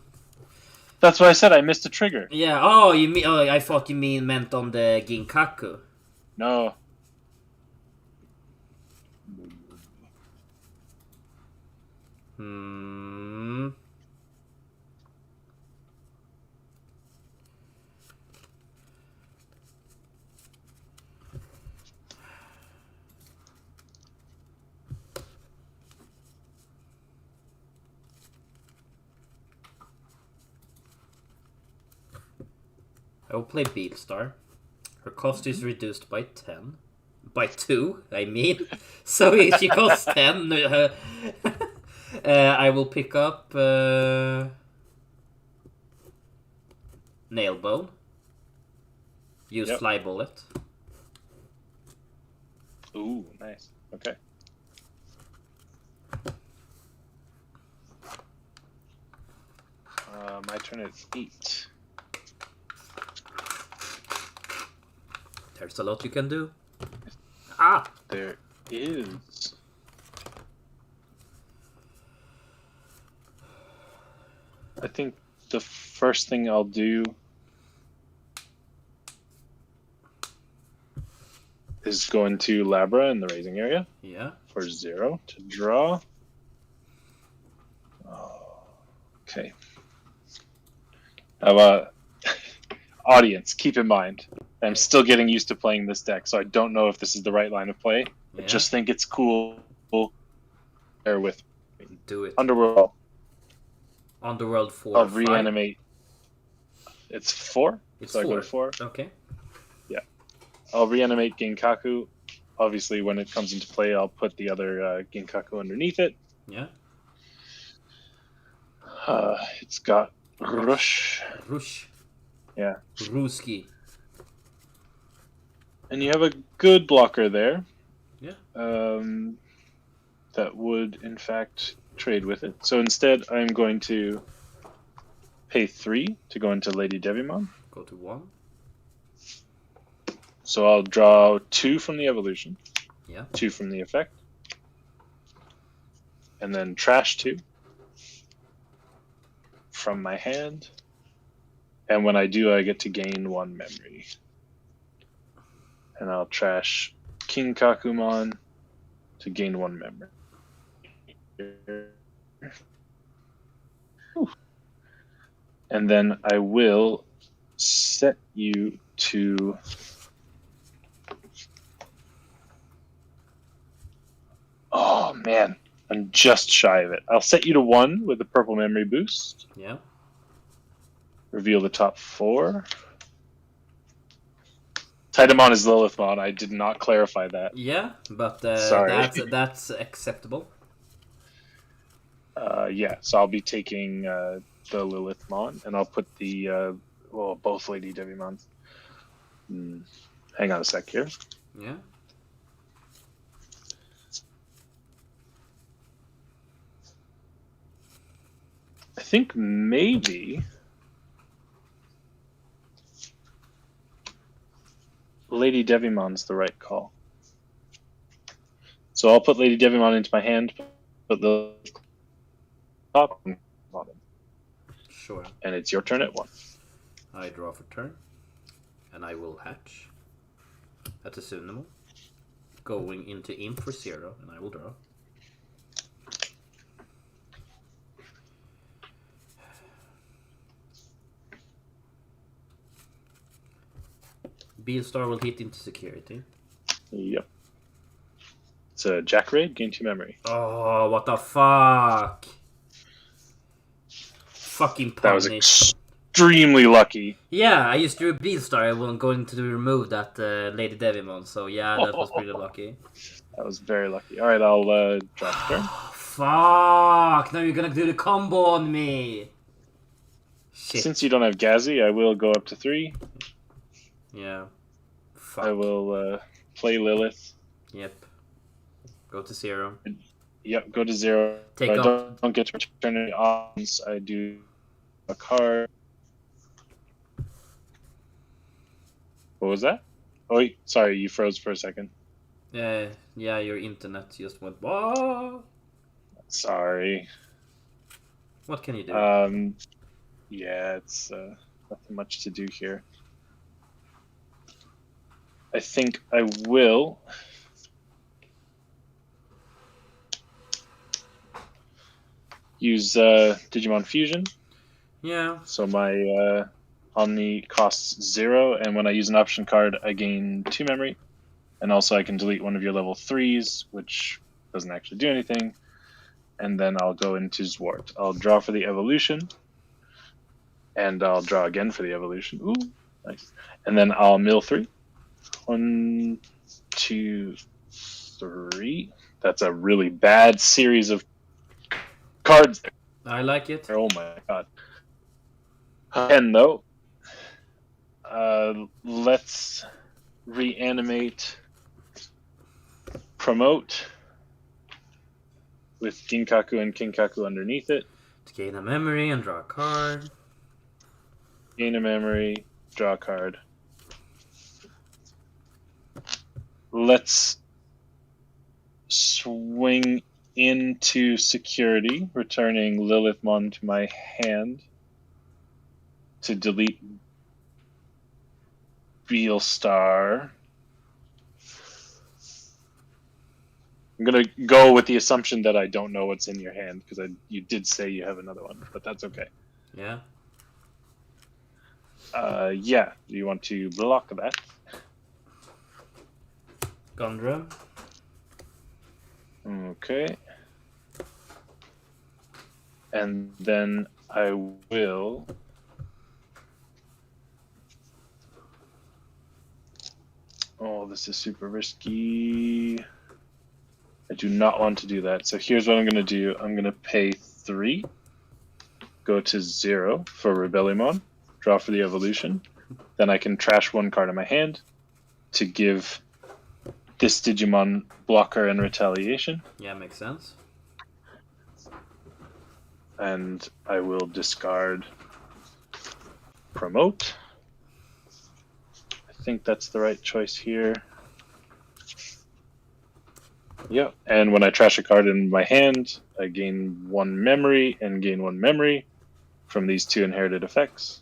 That's what I said. I missed a trigger. Yeah. Oh, you mean? Oh, I thought you meant on the Ginkaku. No. I will play Beatstar. Her cost is reduced by 10. By 2, I mean. So she costs 10. I will pick up Nailbone. Use Fly Bullet. Ooh, nice. Okay. My turn is 8. There's a lot you can do. Ah! There is. I think the first thing I'll do is go into Labra in the raising area. Yeah. For 0 to draw. Okay. Now, audience, keep in mind, I'm still getting used to playing this deck, so I don't know if this is the right line of play. Yeah. I just think it's cool. Bear with me. Do it. Underworld. Underworld 4. I'll reanimate. It's 4? It's so 4. I go to 4. Okay. Yeah. I'll reanimate Ginkaku. Obviously, when it comes into play, I'll put the other Ginkaku underneath it. Yeah. It's got Rush. Rush. Yeah. Ruski. And you have a good blocker there. Yeah. That would, in fact, trade with it. So instead, I'm going to pay 3 to go into Lady Devimon. Go to 1. So I'll draw 2 from the evolution. Yeah. 2 from the effect. And then trash 2 from my hand. And when I do, I get to gain 1 memory. And I'll trash King Kakumon to gain 1 memory. And then I will set you to... Oh, man. I'm just shy of it. I'll set you to 1 with the purple memory boost. Yeah. Reveal the top 4. Titamon is Lilithmon. I did not clarify that. Yeah, but Sorry. that's acceptable. Yeah, so I'll be taking the Lilithmon, and I'll put the both Lady Devimons. Hang on a sec here. Yeah. I think maybe Lady Devimon's the right call. So I'll put Lady Devimon into my hand, put the top on it. Sure. And it's your turn at 1. I draw for turn, and I will hatch. That's a Sunimo. Going into Imp for 0, and I will draw. Beelstar will hit into security. Yep. It's a Jack Raid, gain 2 memory. Oh, what the fuck! Fucking punish. That was extremely lucky. Yeah, I just drew Beelstar. I wasn't going to remove that Lady Devimon, so yeah, that was pretty lucky. That was very lucky. Alright, I'll drop turn. Fuck! Now you're gonna do the combo on me! Shit. Since you don't have Gazi, I will go up to 3. Yeah. Fuck. I will play Lilith. Yep. Go to 0. Yep, go to 0. Take I off. don't get to return any options. I do a card. What was that? Oh, wait, sorry, you froze for a second. Yeah, your internet just went. Whoa! Sorry. What can you do? Yeah, it's nothing much to do here. I think I will use Digimon Fusion. Yeah. So my Omni costs 0, and when I use an option card, I gain 2 memory. And also I can delete one of your level 3s, which doesn't actually do anything. And then I'll go into Zwart. I'll draw for the evolution. And I'll draw again for the evolution. Ooh, nice. And then I'll mill 3. 1, 2, 3. That's a really bad series of cards. I like it. Oh my god. And though, let's reanimate, promote with Ginkaku and Kinkaku underneath it. To gain a memory and draw a card. Gain a memory, draw a card. Let's swing into security, returning Lilithmon to my hand to delete Beelstar. I'm gonna go with the assumption that I don't know what's in your hand because you did say you have another one, but that's okay. Yeah. Yeah. Do you want to block that? Gundra. Okay. And then I will oh, this is super risky. I do not want to do that. So here's what I'm going to do. I'm going to pay 3. go to 0 for Rebellion, draw for the evolution. Then I can trash one card in my hand to give this Digimon blocker and retaliation. Yeah, makes sense. And I will discard Promote. I think that's the right choice here. Yep. And when I trash a card in my hand, I gain 1 memory and gain 1 memory from these 2 inherited effects.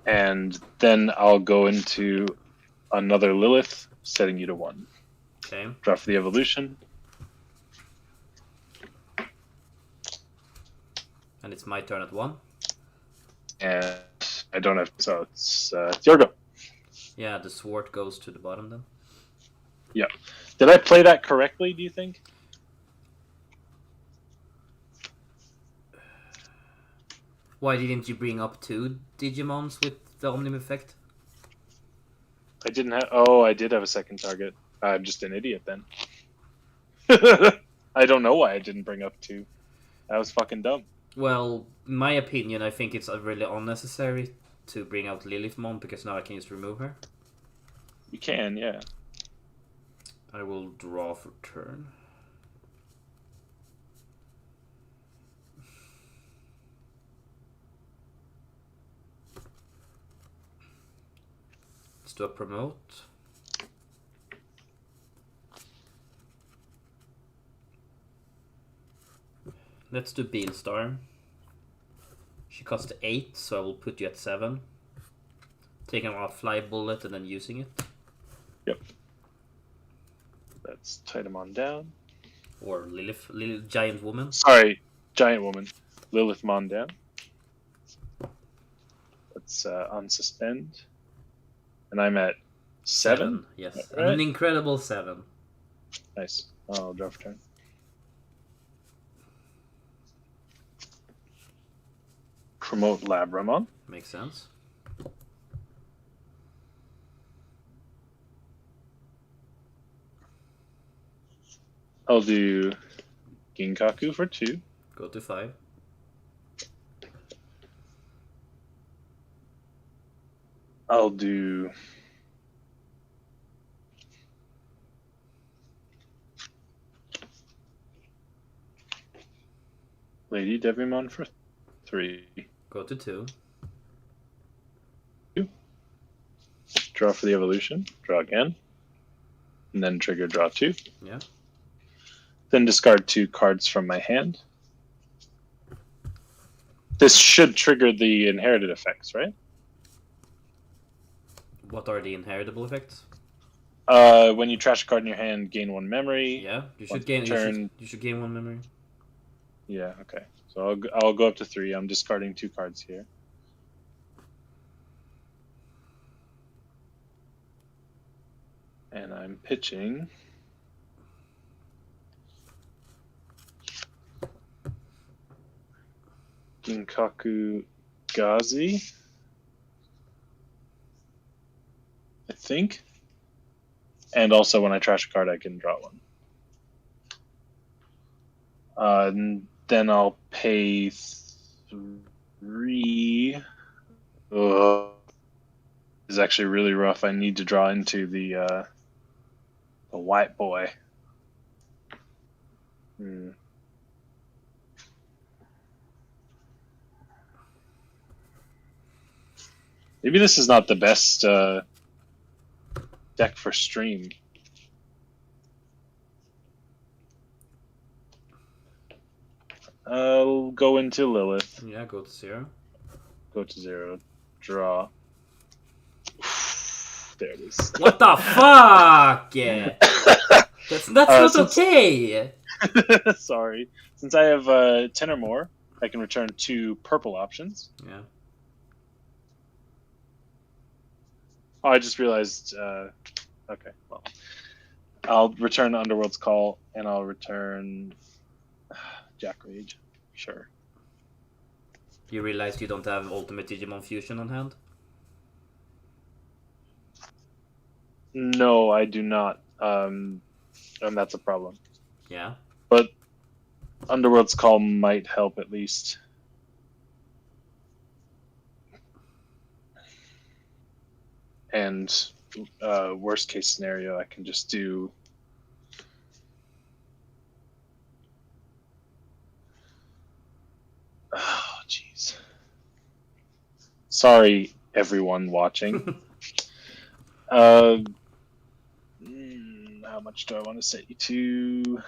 And then I'll go into another Lilith, setting you to 1. Okay. Draw for the evolution. And it's my turn at 1. And I don't have, so it's your go. Yeah, the sword goes to the bottom then. Yeah. Did I play that correctly, do you think? Why didn't you bring up 2 Digimons with the Omnium effect? I didn't have, I did have a second target. I'm just an idiot then. I don't know why I didn't bring up 2. That was fucking dumb. Well, in my opinion, I think it's really unnecessary to bring out Lilithmon, because now I can just remove her. You can, yeah. I will draw for turn. Let's do a promote. Let's do Beelstar. She costs 8, so I will put you at 7. Taking out Fly Bullet and then using it. Yep. Let's Titamon down. Or Lilith Giant Woman. Sorry, Giant Woman. Lilithmon down. Let's unsuspend. And I'm at 7? Yes. Right. An incredible 7. Nice. I'll draw for turn. Promote Labramon. Makes sense. I'll do Ginkaku for 2. Go to 5. I'll do Lady Devimon for 3. Go to 2. Draw for the evolution. Draw again. And then trigger draw 2. Yeah. Then discard 2 cards from my hand. This should trigger the inherited effects, right? What are the inheritable effects? When you trash a card in your hand, gain 1 memory. Yeah, you should Once gain. turn- You should gain 1 memory. Yeah, okay. So I'll go up to 3. I'm discarding 2 cards here. And I'm pitching Ginkaku Gazi, I think. And also when I trash a card, I can draw 1. And then I'll pay 3. Ugh. This is actually really rough. I need to draw into the white boy. Maybe this is not the best deck for stream. I'll go into Lilith. Yeah, go to 0. Go to 0. Draw. There it is. What the fuck? That's not okay. Sorry. Since I have 10 or more, I can return 2 purple options. Yeah. Oh, I just realized. Okay, well, I'll return Underworld's Call, and I'll return Jack Rage. Sure. You realize you don't have Ultimate Digimon Fusion on hand? No, I do not. And that's a problem. Yeah. But Underworld's Call might help at least. And worst case scenario, I can just do. Oh, jeez. Sorry, everyone watching. How much do I want to set you to?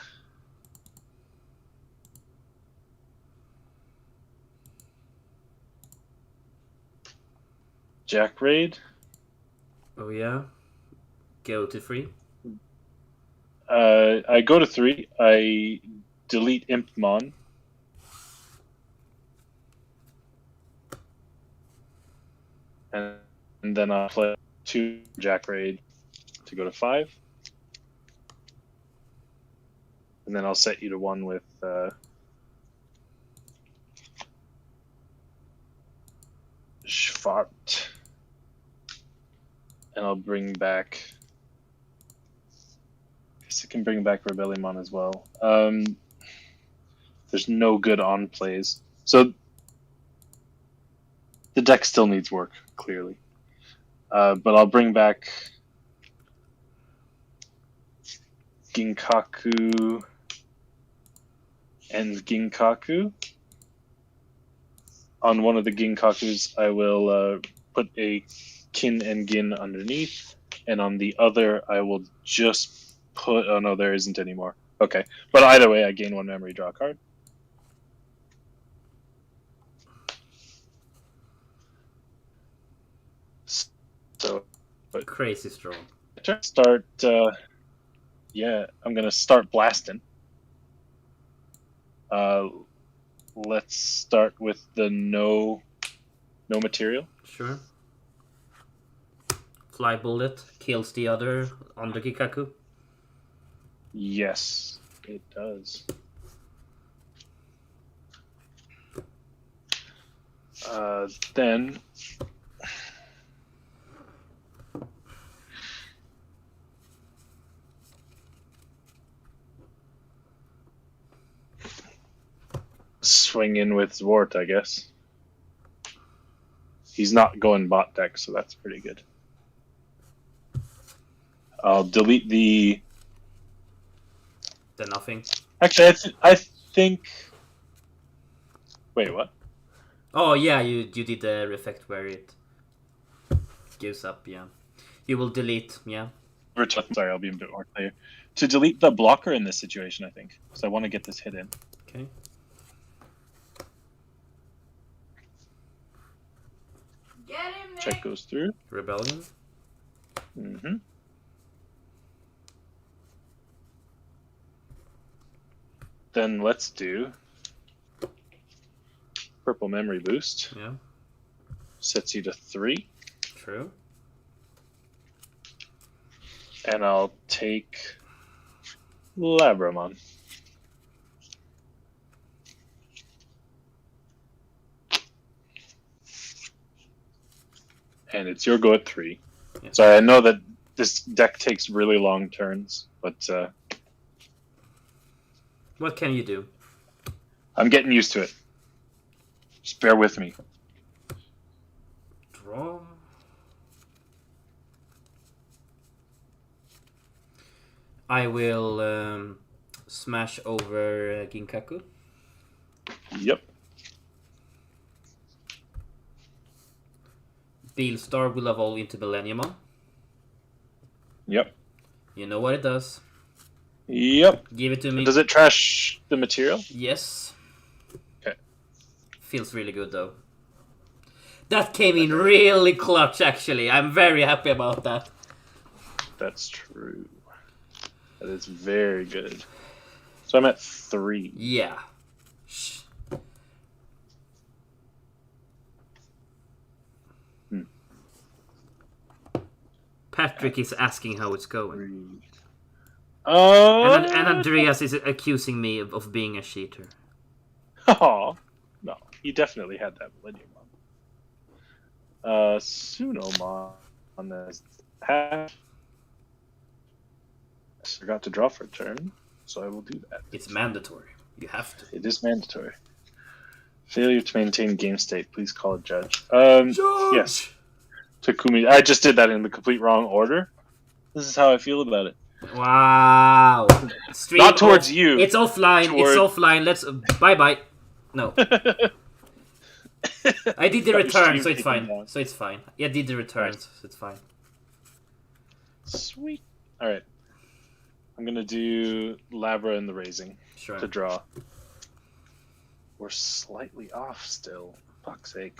Jack Raid. Oh yeah. Go to 3. I go to 3. I delete Impmon. And then I'll play 2 Jack Raid to go to 5. And then I'll set you to 1 with Schwart. And I'll bring back. I guess I can bring back Rebellion as well. There's no good on plays. So the deck still needs work, clearly. But I'll bring back Ginkaku and Ginkaku. On one of the Ginkakus, I will put a Kin and Gin underneath, and on the other, I will just put. Oh no, there isn't anymore. Okay, but either way, I gain 1 memory, draw a card. So, Crazy strong. Start. Yeah, I'm gonna start blasting. Let's start with the no material. Sure. Fly bullet kills the other on the Kikaku. Yes, it does. Then swing in with Zwart, I guess. He's not going bot deck, so that's pretty good. I'll delete the nothing. Actually, I think. Wait, what? Oh yeah, you did the effect where it gives up. Yeah, you will delete. Yeah. Sorry, I'll be a bit more clear. To delete the blocker in this situation, I think, because I want to get this hit in. Okay. Get him, Nick. Check goes through. Rebellion. Mm-hmm. Then let's do purple memory boost. Yeah. Sets you to 3. True. And I'll take Labramon. And it's your go at 3. Yeah. So I know that this deck takes really long turns, but What can you do? I'm getting used to it. Just bear with me. Draw. I will smash over Ginkaku. Yep. Beelstar will evolve into Millenniumon. Yep. You know what it does. Yep. Give it to me. Does it trash the material? Yes. Okay. Feels really good though. That came in really clutch actually. I'm very happy about that. That's true. That is very good. So I'm at 3. Yeah. Shh. Patrick is asking how it's going. And Andreas is accusing me of being a cheater. Oh, no. You definitely had that Millennium on. Sunomon on this half. I forgot to draw for a turn, so I will do that. It's mandatory. You have to. It is mandatory. Failure to maintain game state. Please call a judge. Judge! Yes. Takumi. I just did that in the complete wrong order. This is how I feel about it. Wow. Stream Not towards off. you. It's offline. It's offline. Let's bye. No. I did the Got your return, stream so it's taken fine. down. So it's fine. Yeah, I did the return, Right. so it's fine. Sweet. All right. I'm gonna do Labra and the Raising Sure. to draw. We're slightly off still. Fuck's sake.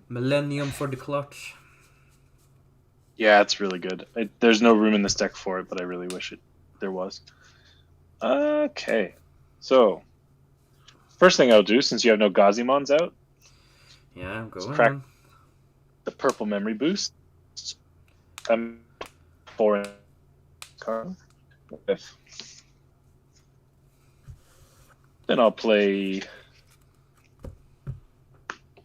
Millennium for the clutch. Yeah, it's really good. There's no room in this deck for it, but I really wish there was. Okay. So, first thing I'll do, since you have no Gazimons out, Yeah, I'm going. crack the purple memory boost. I'm 4 card. Then I'll play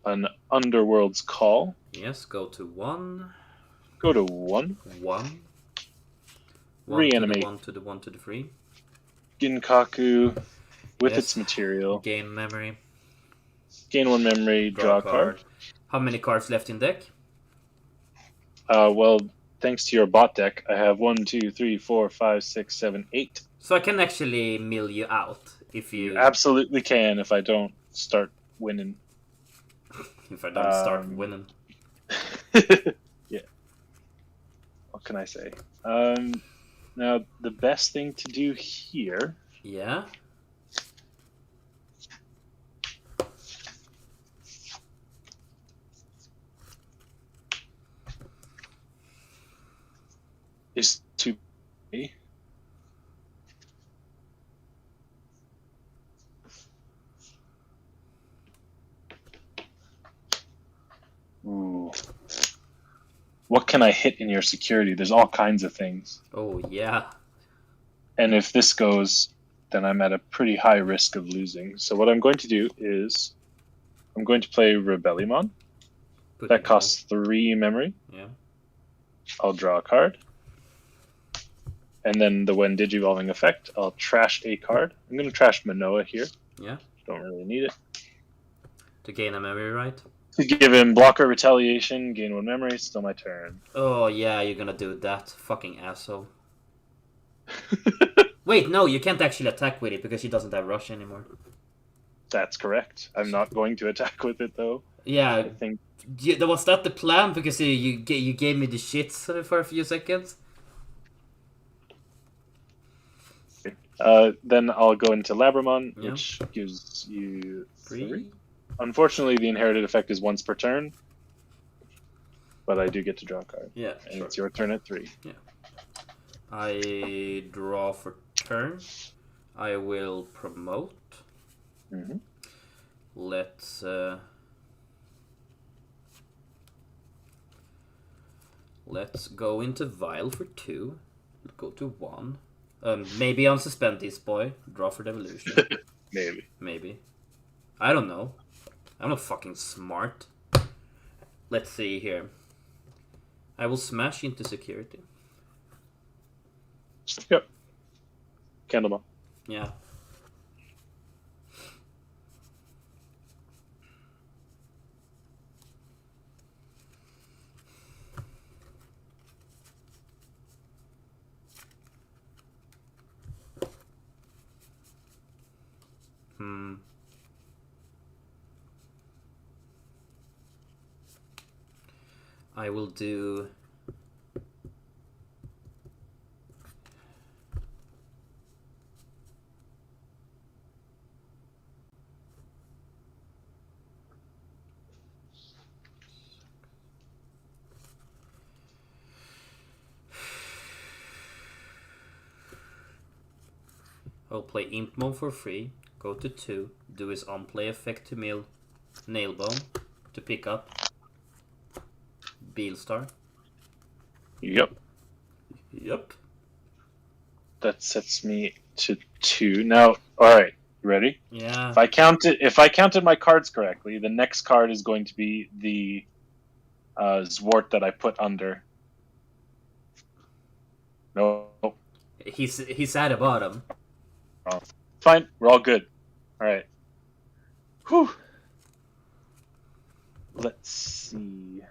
an Underworld's Call. Yes, go to 1. Go to 1. 1. Reanimate. 1 to the 1 to the 3. Ginkaku with Yes. its material. Gain memory. Gain 1 memory, draw a card. How many cards left in deck? Well, thanks to your bot deck, I have 1, 2, 3, 4, 5, 6, 7, 8. So I can actually mill you out if you... You absolutely can if I don't start winning. If I don't start winning. Yeah. What can I say? Now, the best thing to do here Yeah? is to Ooh. What can I hit in your security? There's all kinds of things. Oh, yeah. And if this goes, then I'm at a pretty high risk of losing. So what I'm going to do is I'm going to play Rebellion. That costs 3 memory. Yeah. I'll draw a card. And then the when Digivolving effect, I'll trash a card. I'm going to trash Manoa here. Yeah. Don't really need it. To gain a memory, right? To give him blocker retaliation, gain 1 memory, still my turn. Oh, yeah, you're gonna do that. Fucking asshole. Wait, no, you can't actually attack with it because he doesn't have rush anymore. That's correct. I'm not going to attack with it though. Yeah, I think was that the plan? Because you gave me the shits for a few seconds. then I'll go into Labramon, Yeah. which gives you 3. 3. Unfortunately, the inherited effect is once per turn, but I do get to draw a card. Yeah, And sure. it's your turn at 3. I draw for turn. I will promote. Mm-hmm. Let's go into Vile for 2. Go to 1. Maybe unsuspend this boy. Draw for Devolution. Maybe. I don't know. I'm not fucking smart. Let's see here. I will smash into security. Yep. Candlemon. Yeah. I will do... I'll play Impmon for free, go to 2, do his on-play effect to mill Nailbone to pick up Beelstar. Yep. Yep. That sets me to 2. Now, alright, ready? Yeah. If I counted my cards correctly, the next card is going to be the Zwart that I put under. No. He's at the bottom. Fine, we're all good. Alright. Whew. Let's see.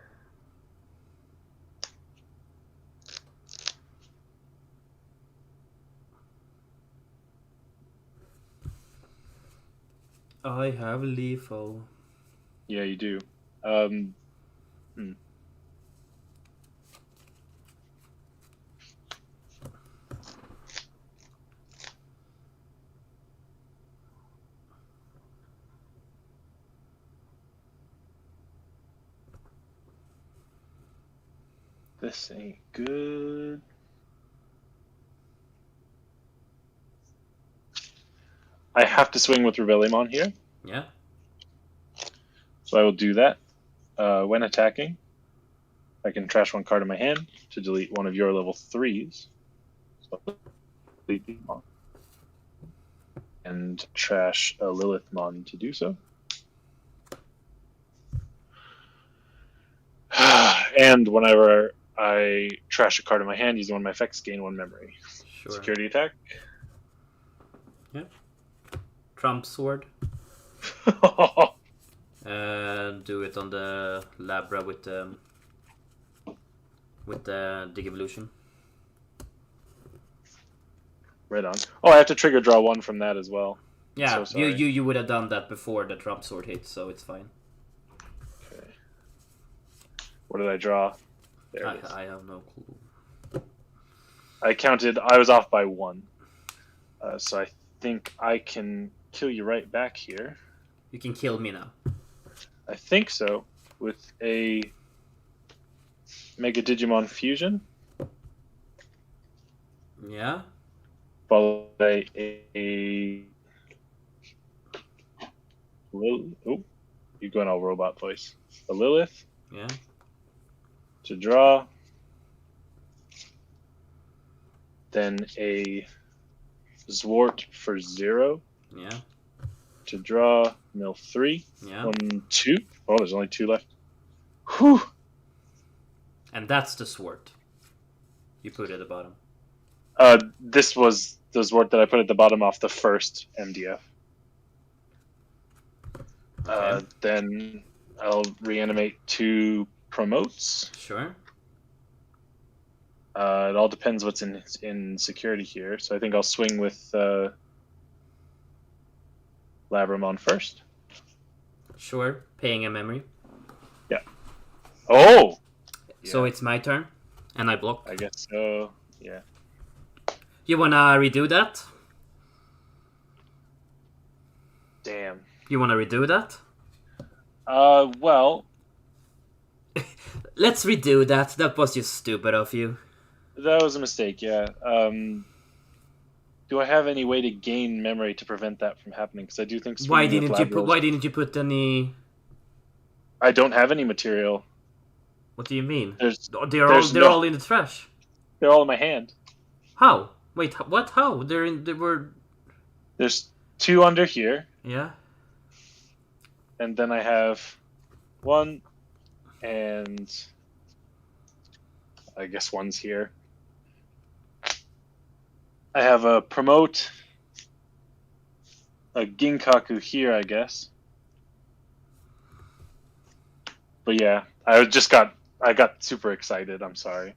I have lethal. Yeah, you do. This ain't good. I have to swing with Rebellion here, Yeah. so I will do that. When attacking, I can trash one card in my hand to delete one of your level 3s. So I'll delete Digimon. And trash a Lilithmon to do so. And whenever I trash a card in my hand using one of my effects, gain 1 memory. Sure. Security attack. Yeah. Trump sword. Do it on the Labra with the Dig Evolution. Right on. Oh, I have to trigger draw 1 from that as well. Yeah, So you would have done that before the Trump sword hit, so it's fine. Okay. What did I draw? There it is. I have no clue. I counted. I was off by 1. So I think I can kill you right back here. You can kill me now. I think so. With a Mega Digimon Fusion. Yeah. Followed by a oh, you're going all robot voice. A Lilith. Yeah. To draw. Then a Zwart for 0. Yeah. To draw. Mill 3. Yeah. 1, 2. Oh, there's only 2 left. Whew. And that's the sword. You put it at the bottom. This was the Zwart that I put at the bottom off the first MDF. Okay. Then I'll reanimate 2 promotes. Sure. It all depends what's in security here. So I think I'll swing with Labramon first. Sure. Paying a memory. Yeah. Oh! So Yeah. it's my turn. And I block. I guess so. Yeah. You wanna redo that? Damn. You wanna redo that? Well, Let's redo that. That was just stupid of you. that was a mistake, yeah. Do I have any way to gain memory to prevent that from happening? Because I do think Why swinging with didn't you put any? I don't have any material. What do you mean? There's They're no- all in the trash. They're all in my hand. How? Wait, what? How? They were. There's 2 under here, Yeah. and then I have 1, and I guess 1's here. I have a promote, a Ginkaku here, I guess. But yeah, I got super excited. I'm sorry.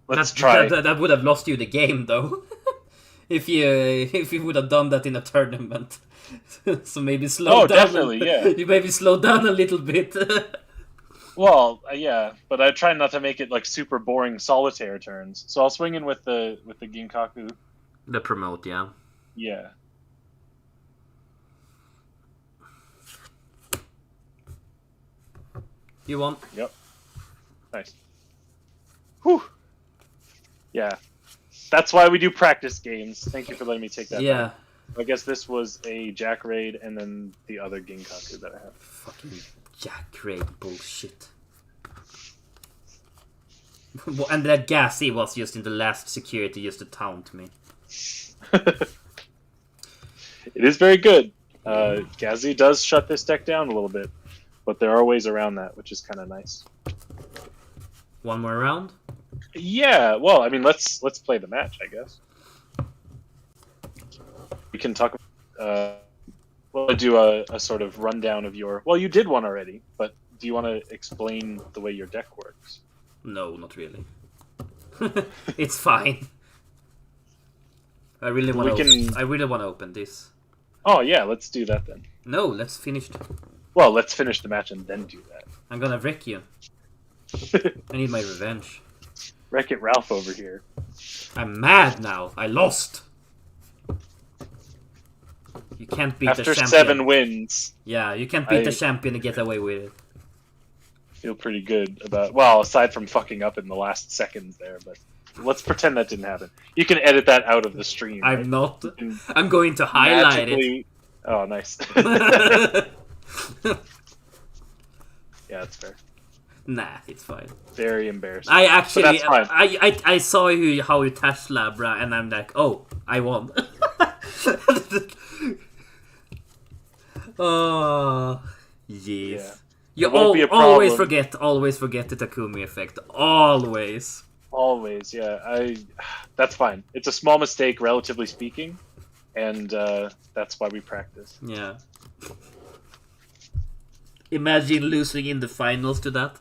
Let's try. That would have lost you the game though. if you would have done that in a tournament. So maybe slow down. Definitely, yeah. You maybe slow down a little bit. Well, yeah, but I try not to make it like super boring solitaire turns. So I'll swing in with the Ginkaku. The promote, yeah. Yeah. You won. Yep. Nice. Whew. Yeah. That's why we do practice games. Thank you for letting me take that. Yeah. I guess this was a Jack Raid and then the other Ginkaku that I have. Fucking Jack Raid bullshit. And that Gassy was just in the last security just to taunt me. It is very good. Gazi does shut this deck down a little bit, but there are ways around that, which is kind of nice. One more round? Yeah, well, I mean, let's play the match, I guess. We can talk. We'll do a sort of rundown of your. Well, you did one already, but do you want to explain the way your deck works? No, not really. It's fine. I really want to. I really want to open this. Oh yeah, let's do that then. No, let's finish. Well, let's finish the match and then do that. I'm gonna wreck you. I need my revenge. Wreck-It Ralph over here. I'm mad now. I lost. You can't beat the After champion. 7 wins, Yeah, you can't beat the champion and get away with it. feel pretty good about. Well, aside from fucking up in the last seconds there, but let's pretend that didn't happen. You can edit that out of the stream. I'm right? not. I'm going to highlight Magically... Oh, nice. it. Yeah, that's fair. Nah, it's fine. Very embarrassing. I actually, But that's fine. I saw how you touched Labra, and I'm like, oh, I won. Oh, yes. Yeah. You It won't be a always problem. always forget the Takumi effect. Always. Always, yeah. That's fine. It's a small mistake, relatively speaking, and that's why we practice. Yeah. Imagine losing in the finals to that.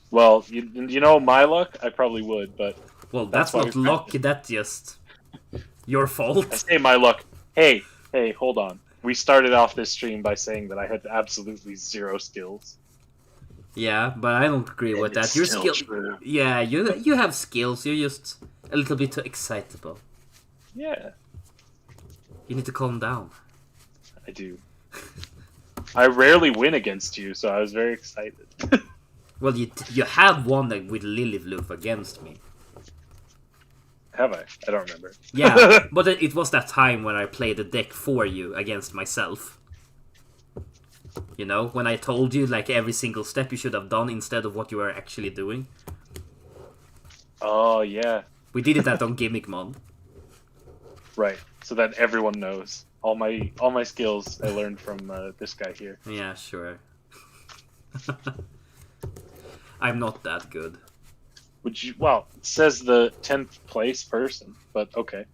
Well, you know my luck, I probably would, but Well, that's why not we luck. practice. That's just your I fault. say my luck. Hey, hold on. We started off this stream by saying that I had absolutely 0 skills. Yeah, but I don't agree with that. Your skill. True. Yeah, you have skills. You're just a little bit too excitable. Yeah, You need to calm down. I do. I rarely win against you, so I was very excited. Well, you have won with Lilith against me. Have I? I don't remember. Yeah, but it was that time when I played the deck for you against myself. You know, when I told you like every single step you should have done instead of what you were actually doing. Oh, yeah. We did it on Gimmickmon. Right, so that everyone knows. All my skills I learned from this guy here. Yeah, sure. I'm not that good. Would you? Well, it says the 10th place person, but okay.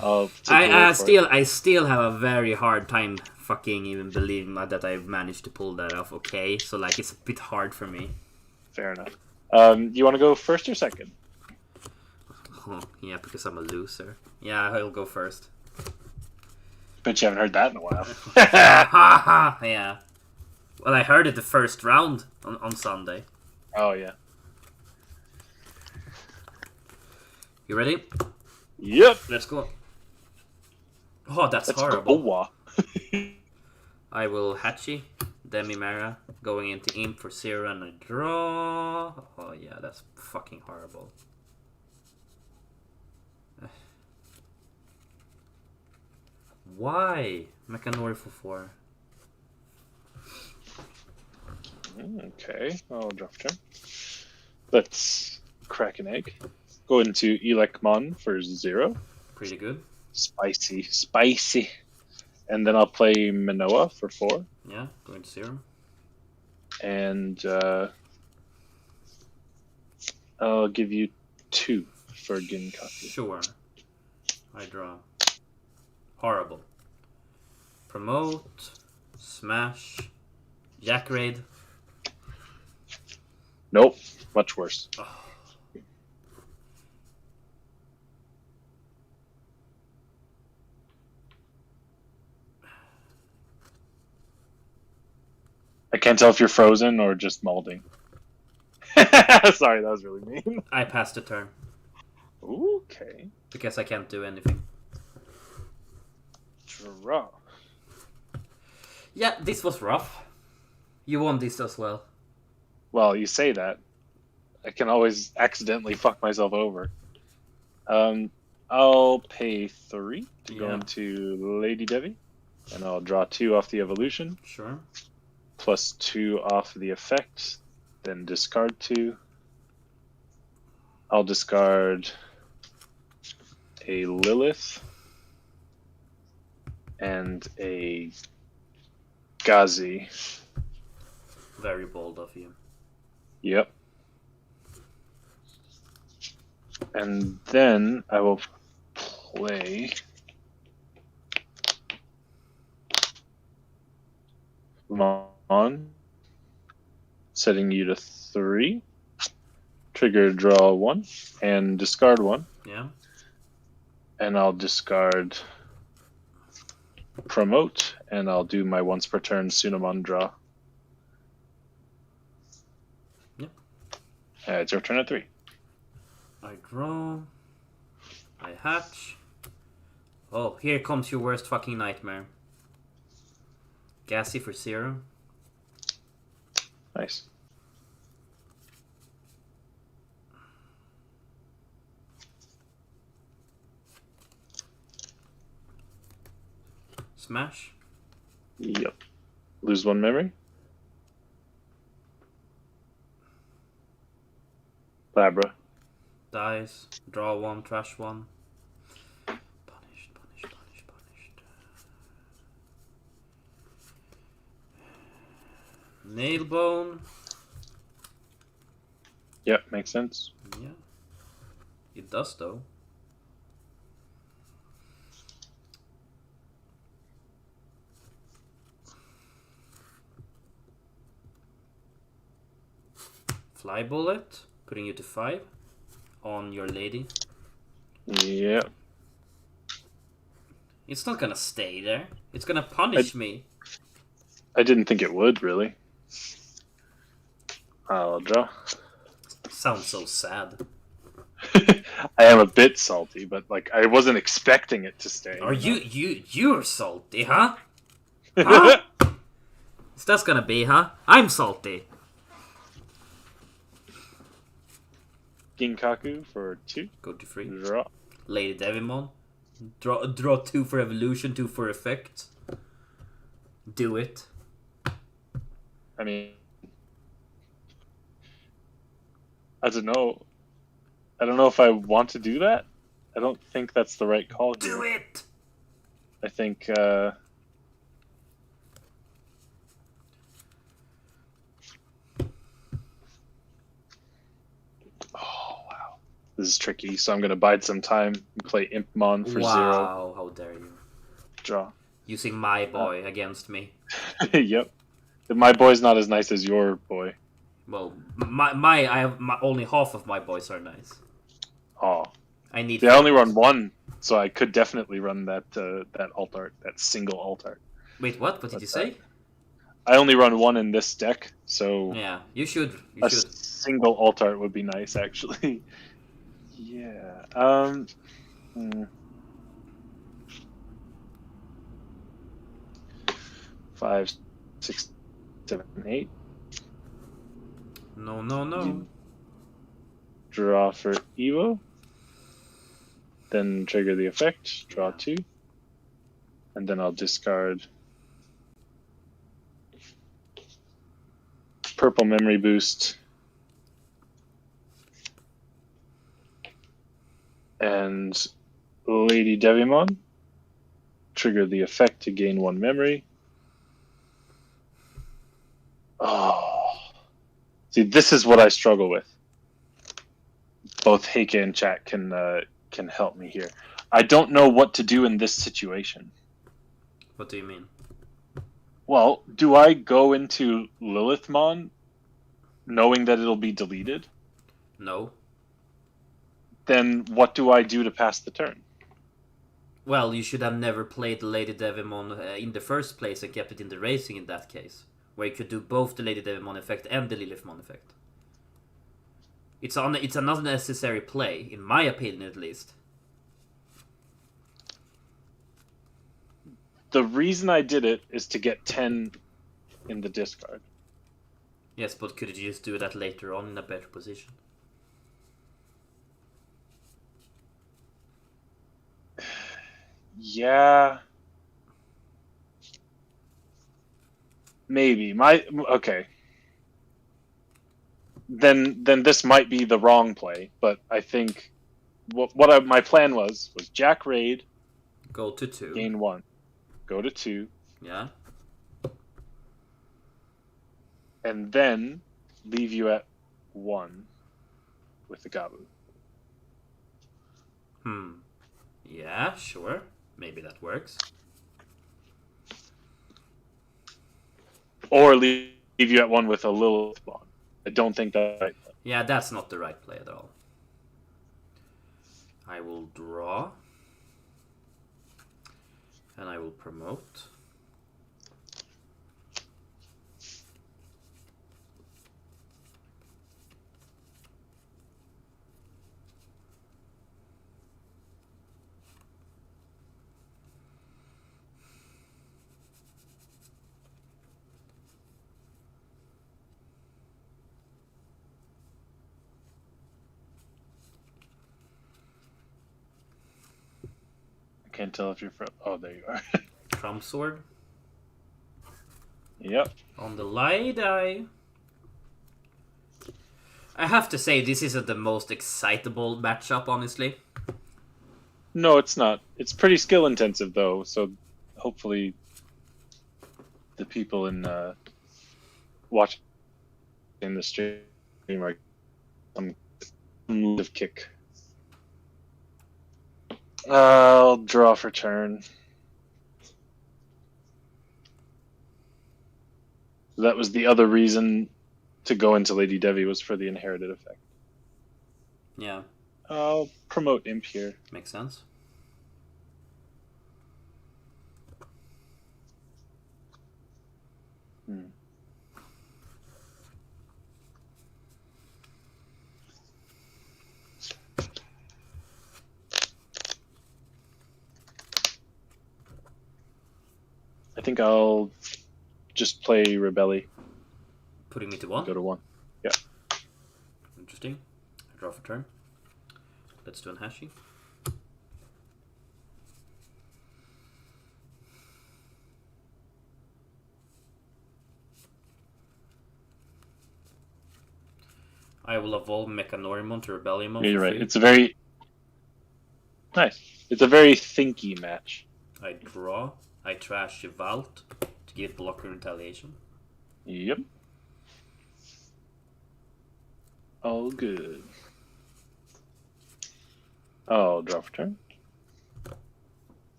I'll take your word for it. I still have a very hard time fucking even believing that I've managed to pull that off. Okay, so like it's a bit hard for me. Fair enough. You want to go first or second? Oh, yeah, because I'm a loser. Yeah, I'll go first. Bet you haven't heard that in a while. Ha ha! Yeah. Well, I heard it the first round on Sunday. Oh yeah. You ready? Yep. Let's go. Oh, that's Let's horrible. go. I will Hachi, Demimera, going into Imp for 0 and a draw. Oh yeah, that's fucking horrible. Why? Mechanori for 4. Okay, I'll drop turn. Let's crack an egg. Go into Gimmickmon for 0. Pretty good. Spicy. And then I'll play Manoa for 4. Yeah, going to 0. And I'll give you 2 for Ginkaku. Sure. I draw. Horrible. Promote. Smash. Jack Raid. Nope, much worse. Oh. I can't tell if you're frozen or just molding. Sorry, that was really mean. I passed the turn. Okay. Because I can't do anything. Draw. Yeah, this was rough. You won this as well. Well, you say that. I can always accidentally fuck myself over. I'll pay 3 to go Yeah. into Lady Devi. And I'll draw 2 off the evolution. Sure. Plus 2 off the effect. Then discard 2. I'll discard a Lilith. And a Gazi. Very bold of you. Yep. And then I will play Mon, setting you to 3. Trigger draw 1 and discard 1. Yeah. And I'll discard promote, and I'll do my once per turn Sunamon draw. Yep. It's your turn at 3. I draw. I hatch. Oh, here comes your worst fucking nightmare. Gassy for 0. Nice. Smash. Yep. Lose 1 memory. Labra. Dies. Draw 1, trash 1. Punished, punished, punished, punished. Nailbone. Yep, makes sense. Yeah. It does though. Fly bullet, putting you to 5 on your lady. Yeah. It's not gonna stay there. It's gonna punish me. I didn't think it would, really. I'll draw. Sounds so sad. I am a bit salty, but like I wasn't expecting it to stay. Are you're salty, huh? Huh? So that's gonna be, huh? I'm salty. Ginkaku for 2. Go to 3. Draw. Lady Digimon. Draw 2 for evolution, 2 for effect. Do it. I mean, I don't know. I don't know if I want to do that. I don't think that's the right call here. Do it! I think oh wow. This is tricky, so I'm gonna bide some time and play Impmon for 0. Wow, how dare you. Draw. Using my boy against me. Yep. My boy's not as nice as your boy. Well, only half of my boys are nice. Oh. I need. See, I only run 1, so I could definitely run that that alt art, that single alt art. Wait, what? What did you say? I only run 1 in this deck, so Yeah, you should. a single alt art would be nice, actually. Yeah. 5, 6, 7, 8. No. Draw for Evo. Then trigger the effect. Draw 2. And then I'll discard purple memory boost. And Lady Digimon. Trigger the effect to gain 1 memory. Oh. See, this is what I struggle with. Both Heike and chat can help me here. I don't know what to do in this situation. What do you mean? Well, do I go into Lilithmon knowing that it'll be deleted? No. Then what do I do to pass the turn? Well, you should have never played the Lady Digimon in the first place and kept it in the racing in that case, where you could do both the Lady Digimon effect and the Lilithmon effect. It's an unnecessary play, in my opinion at least. The reason I did it is to get 10 in the discard. Yes, but could you just do that later on in a better position? Yeah. Maybe. Okay. Then this might be the wrong play, but I think my plan was Jack Raid, Go to 2. gain 1, go to 2, Yeah. and then leave you at 1 with the Gabu. Yeah, sure. Maybe that works. Or leave you at 1 with a Lilithmon. I don't think that's right. Yeah, that's not the right play at all. I will draw. And I will promote. Can't tell if you're from. Oh, there you are. Trump sword. Yep. On the light, I have to say this isn't the most excitable matchup, honestly. No, it's not. It's pretty skill intensive though, so hopefully the people in watching the stream are some live kick. I'll draw for turn. That was the other reason to go into Lady Devi, was for the inherited effect. Yeah. I'll promote Imp here. Makes sense. I think I'll just play Rebelli. Putting me to 1. Go to 1. Yeah. Interesting. I draw for turn. Let's do an hashing. I will evolve Mechanorimon to Rebellion. Yeah, you're right. It's a very nice. It's a very thinky match. I draw. I trash Vault to give blocker retaliation. Yep. All good. I'll draw for turn.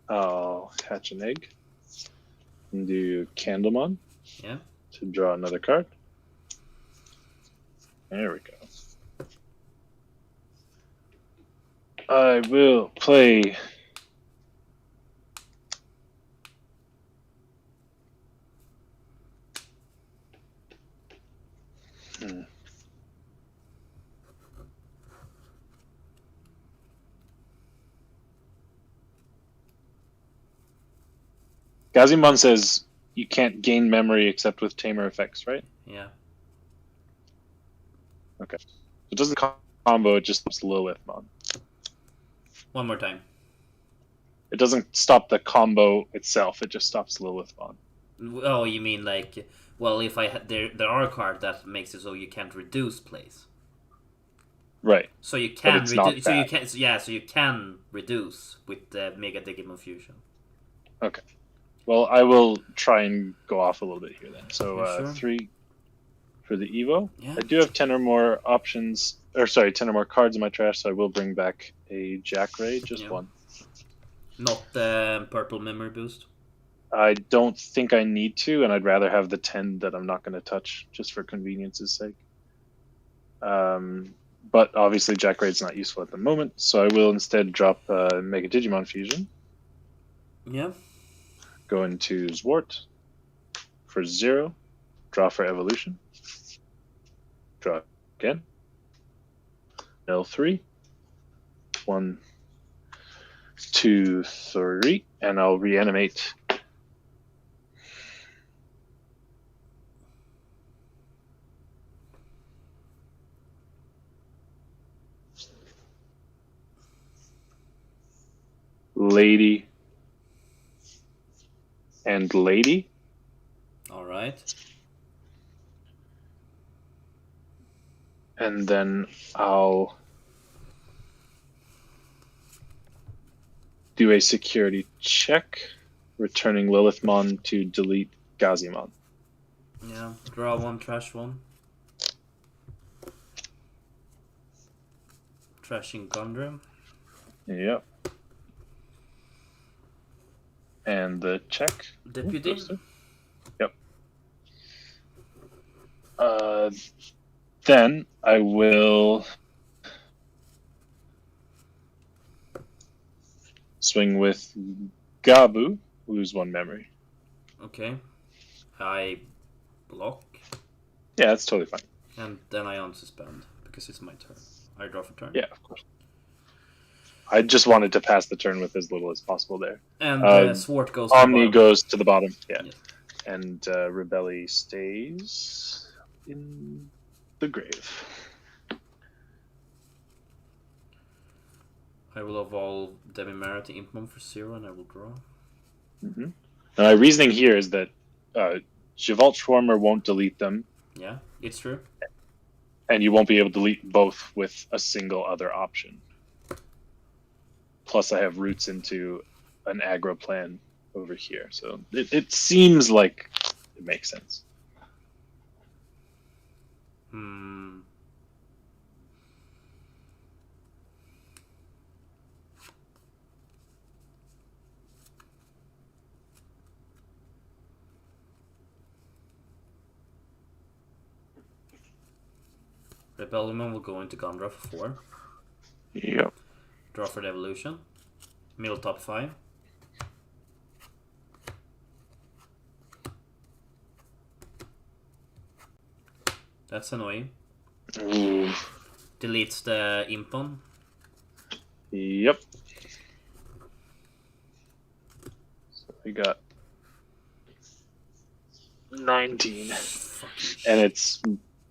I'll hatch an egg. And do Candlemon. Yeah. To draw another card. There we go. I will play Gazimon says you can't gain memory except with tamer effects, right? Yeah. Okay. It doesn't combo, it just stops Lilithmon. One more time. It doesn't stop the combo itself, it just stops Lilithmon. Oh, you mean like, well, if there are a card that makes it so you can't reduce plays. Right. So you can reduce. So bad. you can. Yeah. So you can reduce with the Mega Digimon Fusion. Okay. Well, I will try and go off a little bit here then. So Sure. 3 for the Evo. Yeah. I do have 10 or more options, or sorry, 10 or more cards in my trash, so I will bring back a Jack Ray, just one. Not the purple memory boost. I don't think I need to, and I'd rather have the 10 that I'm not going to touch, just for convenience's sake. But obviously Jack Ray's not useful at the moment, so I will instead drop Mega Digimon Fusion. Yeah. Go into Zwart for 0. Draw for Evolution. Draw again. L3. 1, 2, 3. And I'll reanimate. Lady. And Lady. Alright. And then I'll do a security check, returning Lilithmon to delete Gazimon. Yeah. Draw 1, trash 1. Trashing Gundram. Yep. And the check. Deputy. Yep. Then I will swing with Gabu, lose 1 memory. Okay. I block, Yeah, that's totally fine. and then I unsuspend because it's my turn. I draw for turn. Yeah, of course. I just wanted to pass the turn with as little as possible there. And Swart goes to the Omni bottom. goes to the bottom. Yeah. Yes. And Rebelli stays in the grave. I will evolve Demimera to Impmon for 0, and I will draw. Mm-hmm. My reasoning here is that Givalt Schwarmer won't delete them, Yeah, it's true. and you won't be able to delete both with a single other option. Plus, I have roots into an aggro plan over here, so it seems like it makes sense. Hmm. Rebellion will go into Gundra for 4. Yep. Draw for the evolution. Middle top 5. That's annoying. Ooh. Deletes the Impon. Yep. So we got 19. And it's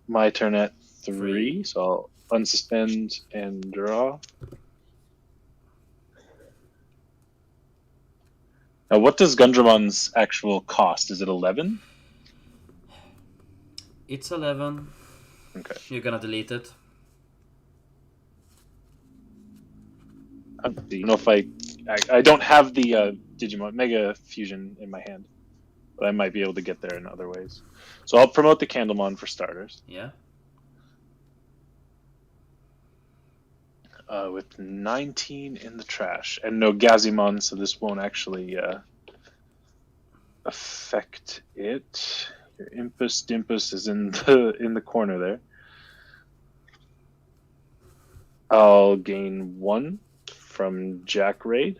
my turn at 3, so I'll unsuspend and draw. Now, what does Gundramon's actual cost? Is it 11? It's 11. Okay. You're gonna delete it. I don't know if I don't have the Digimon Mega Fusion in my hand, but I might be able to get there in other ways. So I'll promote the Candlemon for starters. Yeah. With 19 in the trash and no Gazimon, so this won't actually affect it. Your Impus Dimpus is in the corner there. I'll gain 1 from Jack Raid.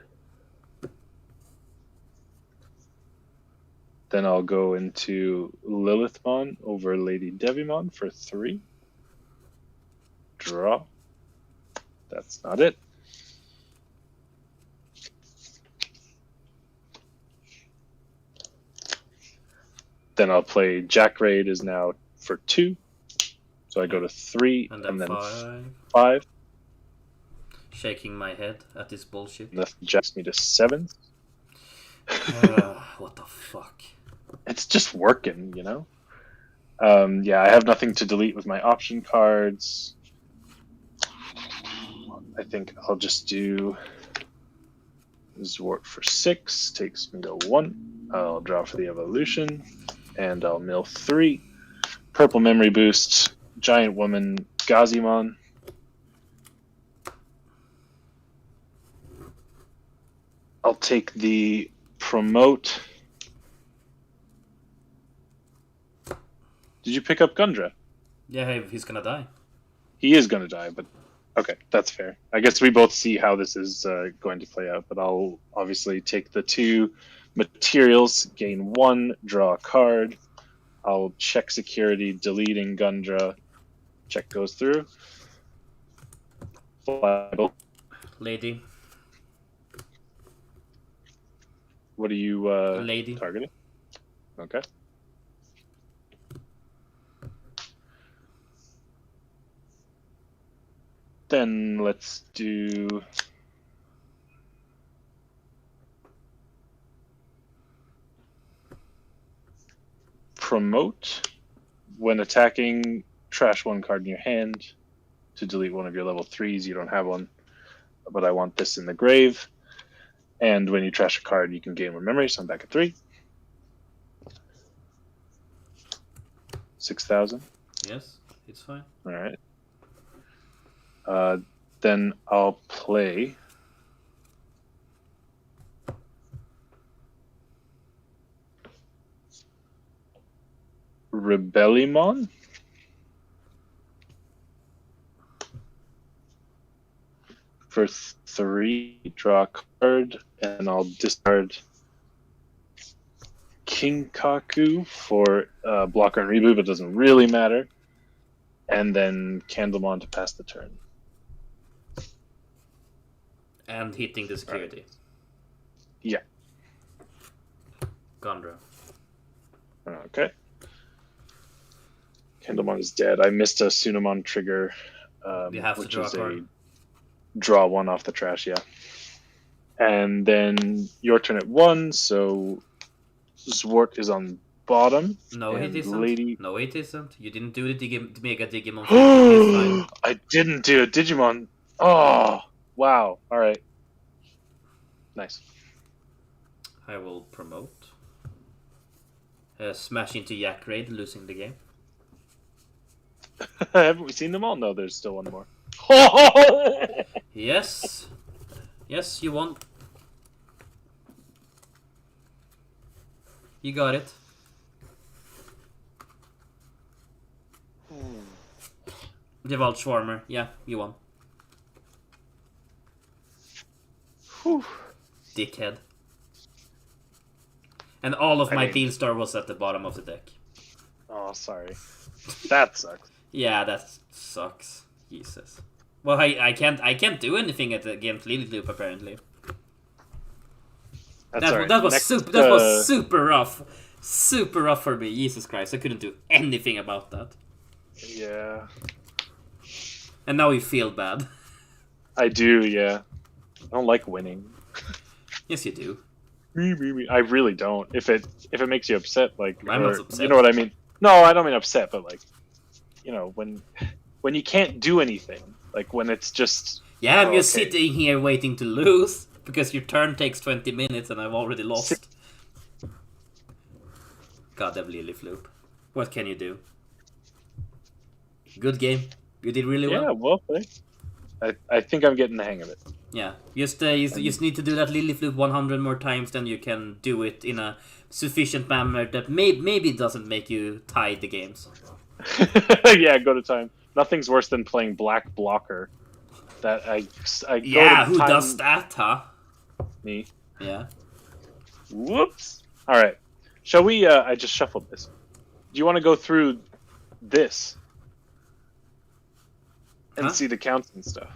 Then I'll go into Lilithmon over Lady Devimon for 3. Draw. That's not it. Then I'll play Jack Raid is now for 2. So I go to 3 And then 5. Shaking my head at this bullshit. That jacks me to 7. What the fuck? It's just working, you know? Yeah, I have nothing to delete with my option cards. I think I'll just do Zwart for 6, takes me to 1. I'll draw for the evolution, and I'll mill 3. Purple memory boost, Giant Woman, Gazimon. I'll take the promote. Did you pick up Gundra? Yeah, hey, he's gonna die. He is going to die, but okay, that's fair. I guess we both see how this is going to play out, but I'll obviously take the 2 materials, gain 1, draw a card. I'll check security, deleting Gundra. Check goes through. Lady. What are you Lady. targeting? Okay. Then let's do promote. When attacking, trash 1 card in your hand to delete one of your level 3s. You don't have one, but I want this in the grave. And when you trash a card, you can gain 1 memory, so I'm back at 3. 6,000. Yes, it's fine. All right. Then I'll play Rebellimon. For 3, draw a card, and I'll discard Kinkaku for blocker and reboot, but it doesn't really matter. And then Candlemon to pass the turn. And hitting the security. Yeah. Gondra. Okay. Candlemon is dead. I missed a Sunamon trigger, You have to which draw is a card. draw 1 off the trash, yeah. And then your turn at 1, so Zwart is on bottom. No, it isn't. Lady... No, it isn't. You didn't do the Mega Digimon Fusion this time. I didn't do a Digimon. Oh, wow. All right. Nice. I will promote. Smash into Yak Raid, losing the game. Haven't we seen them all? No, there's still one more. Yes. Yes, you won. You got it. Devout Schwarmer. Yeah, you won. Whew. Dickhead. And all of I my mean- Beelstar was at the bottom of the deck. Oh, sorry. That sucks. Yeah, that sucks. Jesus. Well, I can't do anything against Lilithloop apparently. That's That, all right. that was Next, super rough. Super rough for me. Jesus Christ, I couldn't do anything about that. Yeah, And now you feel bad. I do. Yeah, I don't like winning. Yes, you do. Me. I really don't. If it makes you upset, like, I'm or- not upset. You know what I mean? No, I don't mean upset, but like, you know, when you can't do anything, like when it's just Yeah, I'm Oh, just okay. sitting here waiting to lose because your turn takes 20 minutes and I've already lost. Goddamn Lilithloop. What can you do? Good game. You did really yeah, well. well played. I think I'm getting the hang of it. Yeah. You just need to do that Lilithloop 100 more times, then you can do it in a sufficient manner that maybe doesn't make you tie the games. Yeah, go to time. Nothing's worse than playing black blocker. That I Yeah, go to who time does that, huh? me. Yeah. Whoops. All right. Shall we? I just shuffled this. Do you want to go through this and Huh? see the counts and stuff?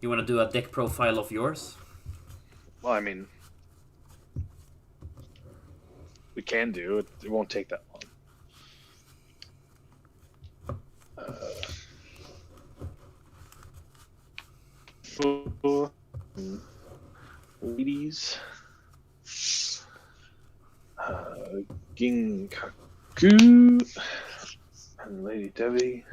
You want to do a deck profile of yours? Well, I mean, we can do it. It won't take that long. Ladies. Ginkaku and Lady Debbie.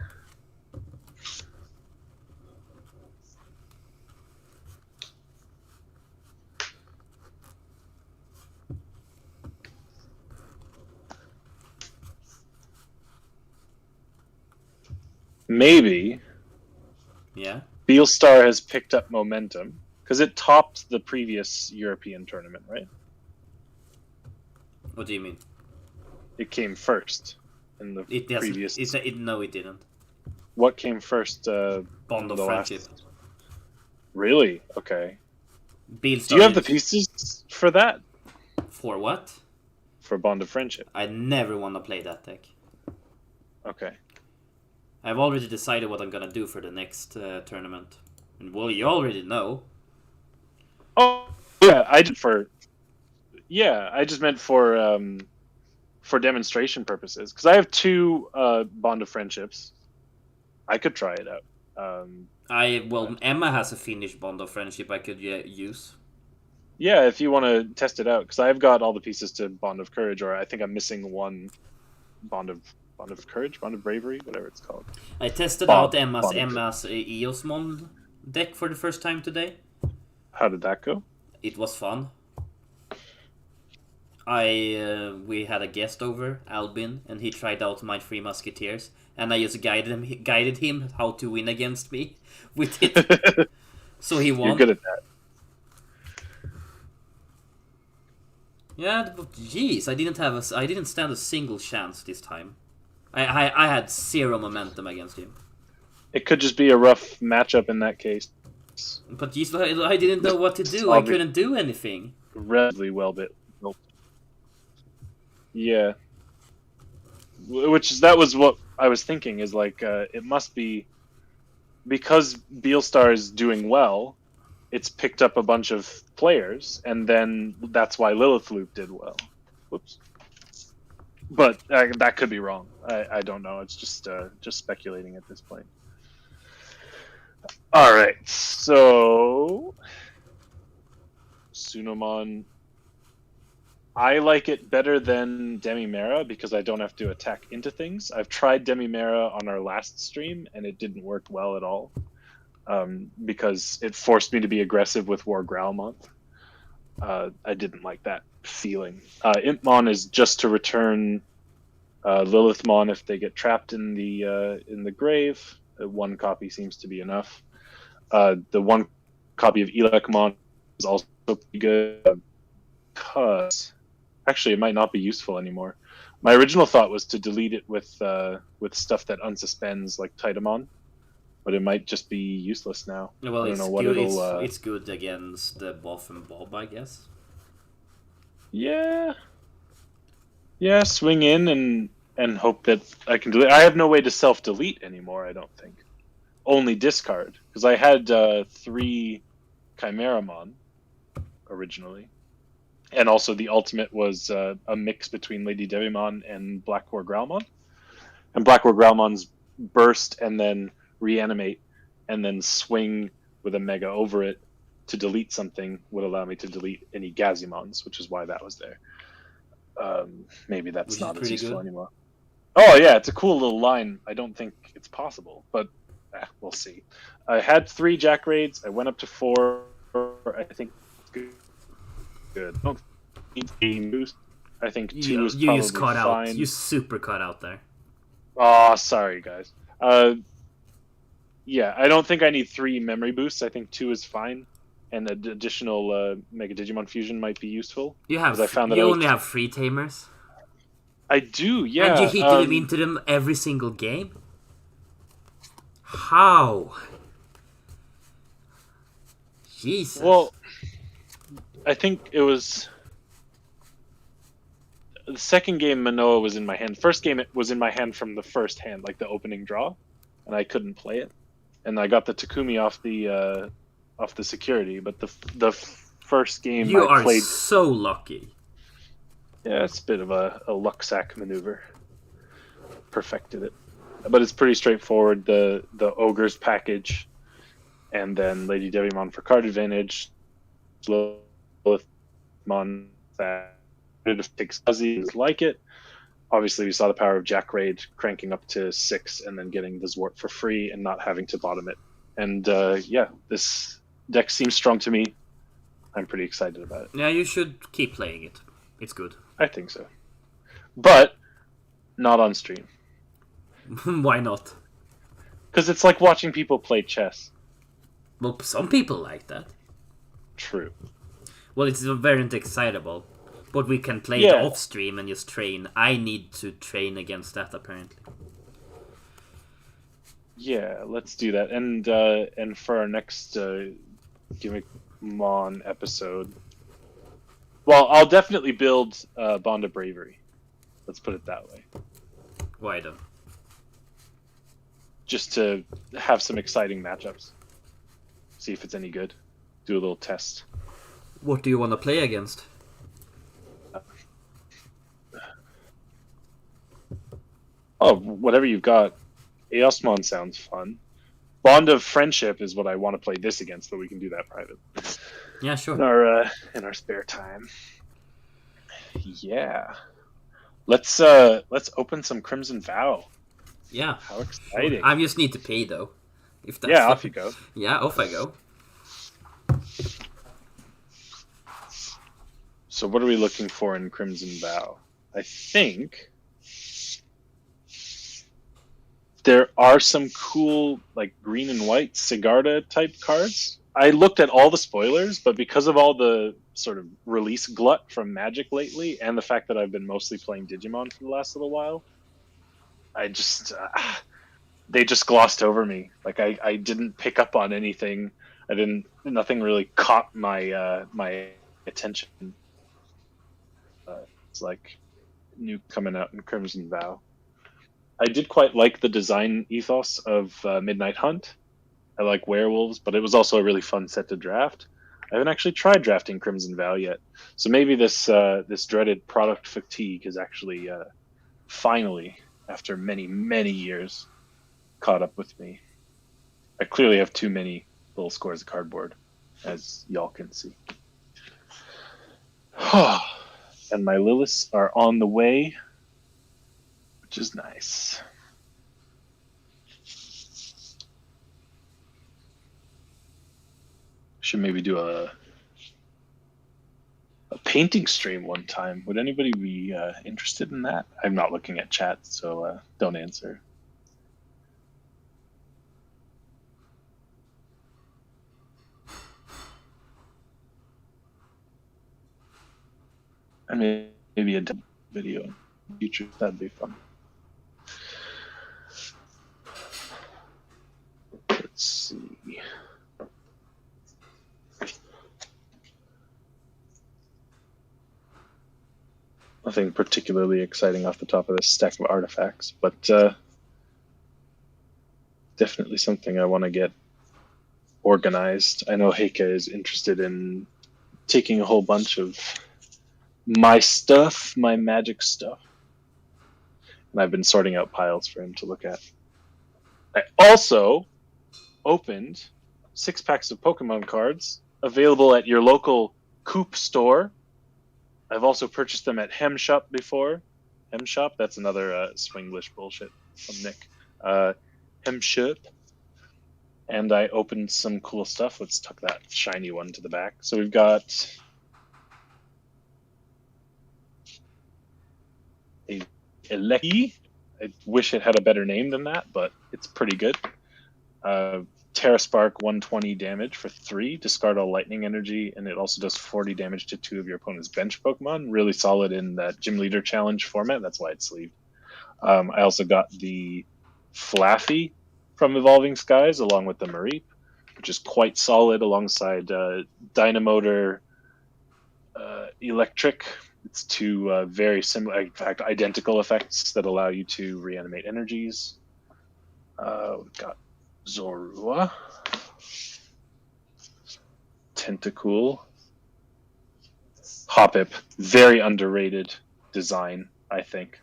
Maybe Yeah. Beelstar has picked up momentum because it topped the previous European tournament, right? What do you mean? It came first in the It doesn't. previous. No, it didn't. What came first? Bond of the last- Friendship. Really? Okay. Beelstar Do you have the is- pieces for that? For what? For Bond of Friendship. I never want to play that deck. Okay. I've already decided what I'm gonna do for the next tournament. And well, you already know. Oh yeah, I did for. Yeah, I just meant for demonstration purposes because I have 2 Bond of Friendships. I could try it out. Emma has a finished Bond of Friendship I could use. Yeah, if you want to test it out, because I've got all the pieces to Bond of Courage, or I think I'm missing one Bond of Courage, Bond of Bravery, whatever it's called. I tested Bond- out Emma's Bond of Eosmon deck for the first time today. How did that go? It was fun. We had a guest over, Albin, and he tried out my 3 Musketeers, and I just guided him how to win against me with it. So he won. You're good at that. Yeah, but jeez, I didn't stand a single chance this time. I had 0 momentum against him. It could just be a rough matchup in that case. But I didn't know what to do. I couldn't do anything. Relatively well built. Yeah. That was what I was thinking, is like, it must be because Beelstar is doing well, it's picked up a bunch of players, and then that's why Lilith Loop did well. Whoops. But that could be wrong. I don't know. It's just speculating at this point. All right, so Sunomon. I like it better than Demimera because I don't have to attack into things. I've tried Demimera on our last stream, and it didn't work well at all. Because it forced me to be aggressive with War Growlmon. I didn't like that feeling. Impmon is just to return Lilithmon if they get trapped in the grave. One copy seems to be enough. The one copy of Elecmon is also pretty good because actually it might not be useful anymore. My original thought was to delete it with stuff that unsuspends like Titamon. But it might just be useless now. Well, it's good against the Boff and Bob, I guess. Yeah. Yeah, swing in and hope that I can delete. I have no way to self-delete anymore, I don't think. Only discard. Because I had 3 Chimeramon originally. And also the ultimate was a mix between Lady Devimon and Black War Growlmon. And Black War Growlmon's burst and then reanimate and then swing with a mega over it to delete something would allow me to delete any Gazimons, which is why that was there. Maybe that's not as useful anymore. Oh yeah, it's a cool little line. I don't think it's possible, but we'll see. I had 3 Jack Raids. I went up to 4. I think good. I don't need a boost. I think 2 is probably just caught fine. Out. You super caught out there. Oh, sorry guys. Yeah, I don't think I need 3 memory boosts. I think 2 is fine, and an additional Mega Digimon Fusion might be useful. You only have 3 tamers. I do, yeah. And you hit them into them every single game. How? Jesus. Well, I think it was the second game. Manoa was in my hand. First game, it was in my hand from the first hand, like the opening draw, and I couldn't play it. And I got the Takumi off the security, but the first game you I played. You are so lucky. Yeah, it's a bit of a luck sack maneuver. Perfected it, but it's pretty straightforward. The Ogre's package, and then Lady Devimon for card advantage. Lilithmon that takes fuzzies like it. Obviously, we saw the power of Jack Raid cranking up to 6 and then getting the Zwart for free and not having to bottom it. And yeah, this deck seems strong to me. I'm pretty excited about it. Yeah, you should keep playing it. It's good. I think so. But not on stream. Why not? Because it's like watching people play chess. Well, some people like that. True. Well, it's very excitable. But we can play it off stream and just train. I need to train against that apparently. Yeah, let's do that. And for our next Gimmickmon episode, well, I'll definitely build Bond of Bravery. Let's put it that way. Why though? Just to have some exciting matchups. See if it's any good. Do a little test. What do you want to play against? Oh, whatever you've got. Eosmon sounds fun. Bond of Friendship is what I want to play this against, but we can do that private. Yeah, sure. In our spare time. Yeah. Let's open some Crimson Vow. Yeah. How exciting. I just need to pay though. If that's off you go. Yeah, off I go. So what are we looking for in Crimson Vow? I think there are some cool, like, green and white Sigarda type cards. I looked at all the spoilers, but because of all the sort of release glut from Magic lately, and the fact that I've been mostly playing Digimon for the last little while, I just they just glossed over me. Like I didn't pick up on anything. Nothing really caught my my attention. It's like new coming out in Crimson Vow. I did quite like the design ethos of Midnight Hunt. I like werewolves, but it was also a really fun set to draft. I haven't actually tried drafting Crimson Vow yet, so maybe this this dreaded product fatigue is actually finally, after many years, caught up with me. I clearly have too many little squares of cardboard, as y'all can see. And my Liliths are on the way, which is nice. Should maybe do a painting stream one time. Would anybody be interested in that? I'm not looking at chat, so don't answer. And maybe a video in the future. That'd be fun. Let's see. Nothing particularly exciting off the top of this stack of artifacts, but definitely something I want to get organized. I know Heike is interested in taking a whole bunch of my stuff, my magic stuff, and I've been sorting out piles for him to look at. I also opened 6 packs of Pokemon cards available at your local Coop store. I've also purchased them at Hem Shop before. Hem Shop, that's another Swinglish bullshit from Nick. Hem Shop. And I opened some cool stuff. Let's tuck that shiny one to the back. So we've got a Eleki. I wish it had a better name than that, but it's pretty good. Terraspark 120 damage for 3, discard all lightning energy, and it also does 40 damage to 2 of your opponent's bench Pokemon. Really solid in that Gym Leader Challenge format, that's why it's sleeved. I also got the Flaffy from Evolving Skies along with the Mareep, which is quite solid alongside Dynamotor Electric. It's 2 very similar, in fact, identical effects that allow you to reanimate energies. We've got Zorua, Tentacool, Hoppip, very underrated design, I think.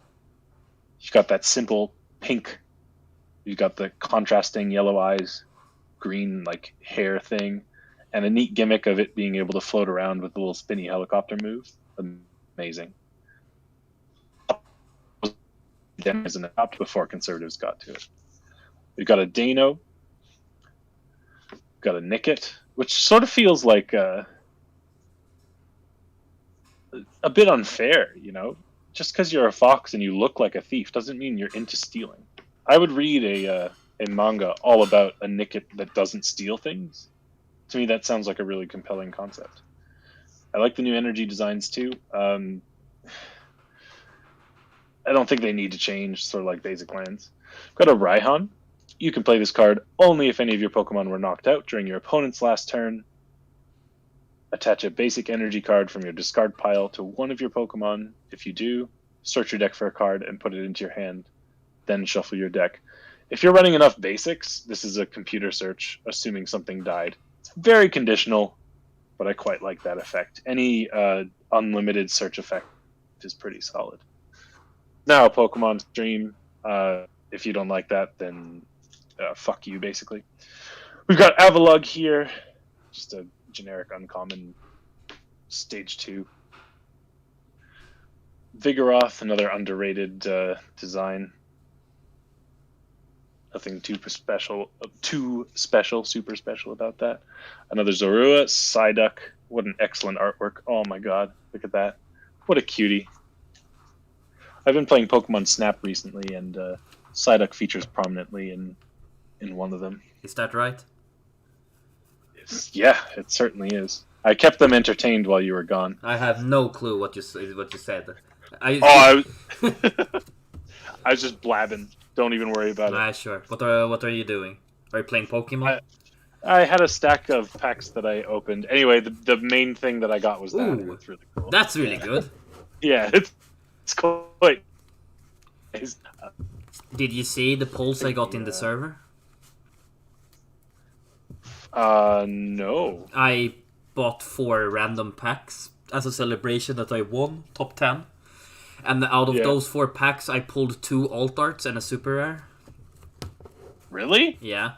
You've got that simple pink, you've got the contrasting yellow eyes, green like hair thing, and a neat gimmick of it being able to float around with the little spinny helicopter move. Amazing. As an adopt before conservatives got to it. We've got a Dano, got a Nickit, which sort of feels like a bit unfair, you know? Just because you're a fox and you look like a thief doesn't mean you're into stealing. I would read a manga all about a Nickit that doesn't steal things. To me, that sounds like a really compelling concept. I like the new energy designs too. I don't think they need to change, sort of like basic lands. Got a Raihan. You can play this card only if any of your Pokemon were knocked out during your opponent's last turn. Attach a basic energy card from your discard pile to one of your Pokemon. If you do, search your deck for a card and put it into your hand. Then shuffle your deck. If you're running enough basics, this is a computer search, assuming something died. It's very conditional, but I quite like that effect. Any unlimited search effect is pretty solid. Now, Pokemon stream. If you don't like that, then fuck you, basically. We've got Avalugg here, just a generic uncommon stage 2. Vigoroth, another underrated design. Nothing super special, super special about that. Another Zorua, Psyduck. What an excellent artwork. Oh my god, look at that. What a cutie. I've been playing Pokemon Snap recently, and Psyduck features prominently in one of them. Is that right? Yeah, it certainly is. I kept them entertained while you were gone. I have no clue what you said. I was just blabbing. Don't even worry about it. Sure. What are you doing? Are you playing Pokemon? I had a stack of packs that I opened. Anyway, the main thing that I got was that. Ooh, It's really cool. that's really good. Yeah, it's quite. Did you see the polls I got in the server? No. I bought 4 random packs as a celebration that I won top 10. And out of those 4 packs, I pulled 2 alt arts and a super rare. Really? Yeah.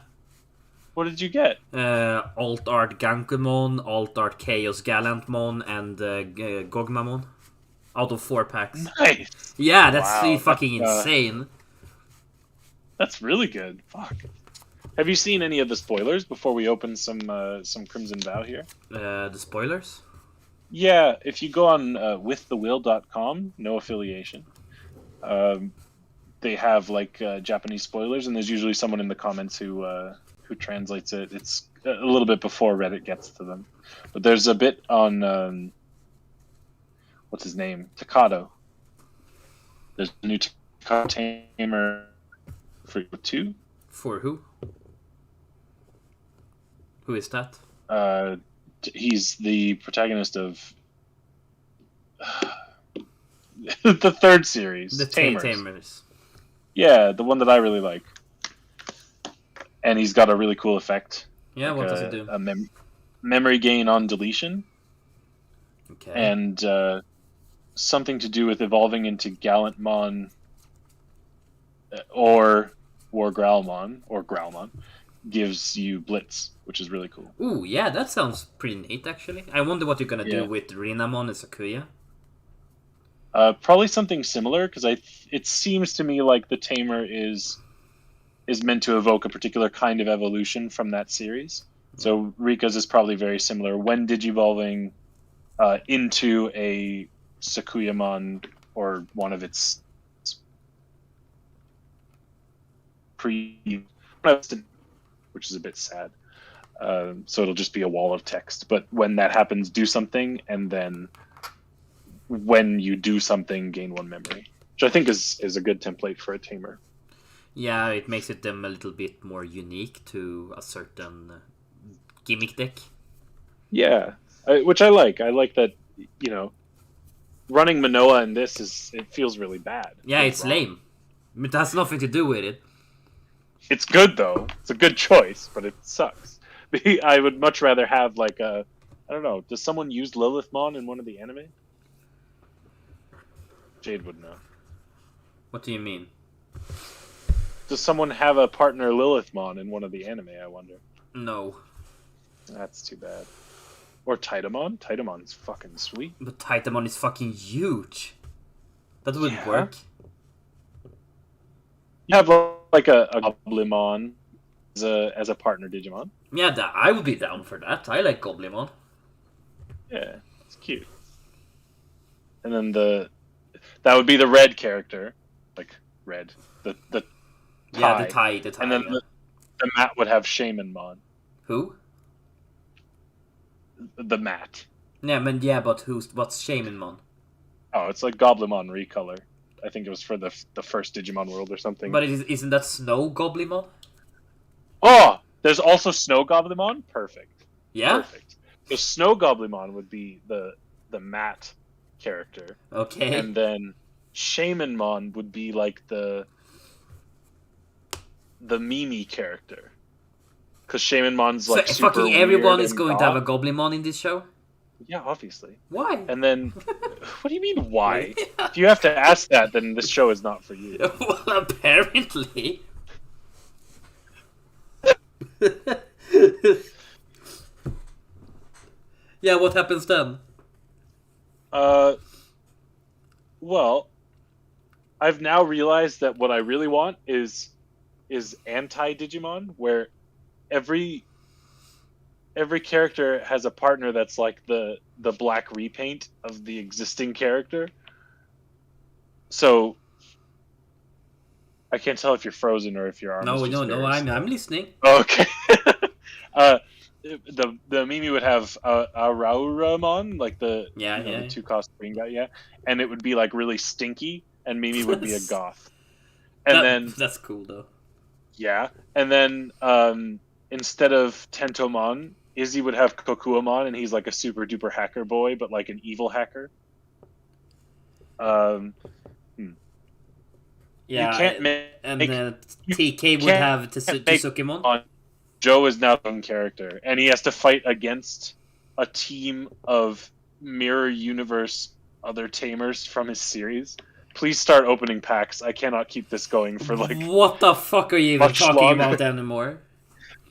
What did you get? Alt art Gimmickmon, alt art Chaos Gallantmon, and Gogmamon. Out of 4 packs. Nice. Yeah, that's fucking insane. That's really good. Fuck. Have you seen any of the spoilers before we open some Crimson Vow here? The spoilers? Yeah, if you go on withthewill.com, no affiliation, they have like Japanese spoilers, and there's usually someone in the comments who translates it. It's a little bit before Reddit gets to them, but there's a bit on what's his name, Takado. There's a new Takado tamer for 2. For who? Who is that? He's the protagonist of the 3rd series, The Tamers. Yeah, the one that I really like. And he's got a really cool effect. Yeah, like what does it do? A memory gain on deletion. Okay. And something to do with evolving into Gallantmon or Growlmon gives you Blitz, which is really cool. Ooh, yeah, that sounds pretty neat, actually. I wonder what you're gonna do with Rinamon and Sakuya. Probably something similar, because it seems to me like the Tamer is meant to evoke a particular kind of evolution from that series. So Rika's is probably very similar. When digivolving into a Sakuyamon or one of its which is a bit sad. So it'll just be a wall of text. But when that happens, do something, and then when you do something, gain 1 memory, which I think is a good template for a tamer. Yeah, it makes them a little bit more unique to a certain gimmick deck. Yeah, which I like. I like that, running Manoa in this it feels really bad. Yeah, it's lame. It has nothing to do with it. It's good, though. It's a good choice, but it sucks. I would much rather have, like, I don't know, does someone use Lilithmon in one of the anime? Jade would know. What do you mean? Does someone have a partner Lilithmon in one of the anime, I wonder? No. That's too bad. Or Titamon? Titamon's fucking sweet. But Titamon is fucking huge. That wouldn't work. You have like a Goblimon as a partner Digimon. Yeah, I would be down for that. I like Goblimon. Yeah, it's cute. And then that would be the red character, like red. The tie. The tie. And then the mat would have Shamanmon. Who? The mat. Yeah, but what's Shamanmon? Oh, it's like Goblimon recolor. I think it was for the first Digimon World or something. But isn't that Snow Goblimon? Oh, there's also Snow Goblimon? Perfect. Yeah? Perfect. So Snow Goblimon would be the mat character. Okay. And then Shamanmon would be like the Mimi character. Because Shamanmon's like so super fucking everyone weird is going to have a Goblimon in this show? Yeah, obviously. Why? And then, what do you mean, why? If you have to ask that, then this show is not for you. Well, apparently. Yeah, what happens then? Well, I've now realized that what I really want is anti-Digimon, where every character has a partner that's like the black repaint of the existing character. So I can't tell if you're frozen or if your arm. No, I'm listening. Okay. The Mimi would have Arauramon, like the two-cost green guy, and it would be like really stinky, and Mimi would be a goth. And then that's cool though. yeah, and then instead of Tentomon, Izzy would have Kokuamon, and he's like a super duper hacker boy, but like an evil hacker. You Yeah, can't make. and You TK would can't have make Tsukimon. on Joe is now his own character, and he has to fight against a team of mirror universe other tamers from his series. Please start opening packs. I cannot keep this going for like What the fuck are you even much talking longer. about anymore?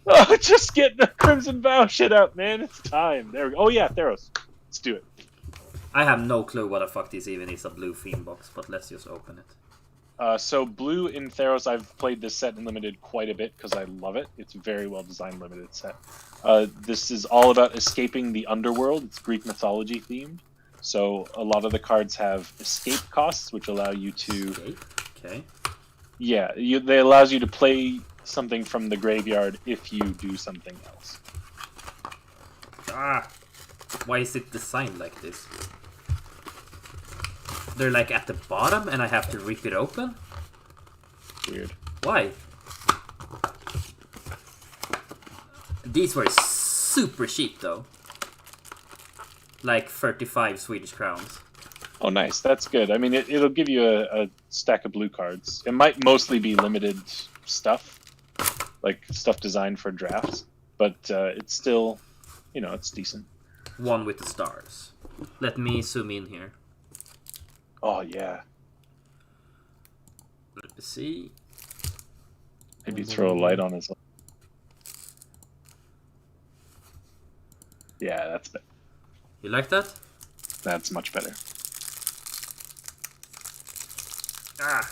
Oh, just get the Crimson Vow shit out, man. It's time. There we go. Oh yeah, Theros. Let's do it. I have no clue what the fuck this even is, a blue theme box, but let's just open it. So blue in Theros, I've played this set in limited quite a bit because I love it. It's a very well designed limited set. This is all about escaping the underworld. It's Greek mythology themed. So a lot of the cards have escape costs, which allow you to... Escape? Okay. Yeah, they allows you to play something from the graveyard if you do something else. Ah! Why is it designed like this? They're like at the bottom and I have to rip it open? Weird. Why? These were super cheap though. Like 35 Swedish crowns. Oh, nice. That's good. I mean, it'll give you a stack of blue cards. It might mostly be limited stuff, like stuff designed for drafts, but it's still, it's decent. One with the stars. Let me zoom in here. Oh, yeah. Let me see. Maybe throw a light on as well. Yeah, that's better. You like that? That's much better. Ah!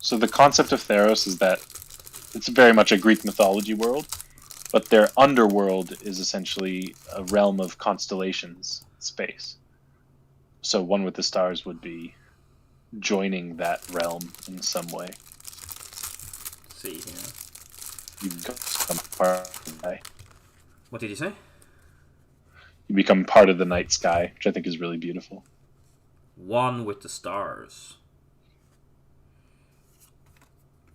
So the concept of Theros is that it's very much a Greek mythology world, but their underworld is essentially a realm of constellations, space. So one with the stars would be joining that realm in some way. Let's see here. You become part of the night. What did you say? You become part of the night sky, which I think is really beautiful. One with the stars.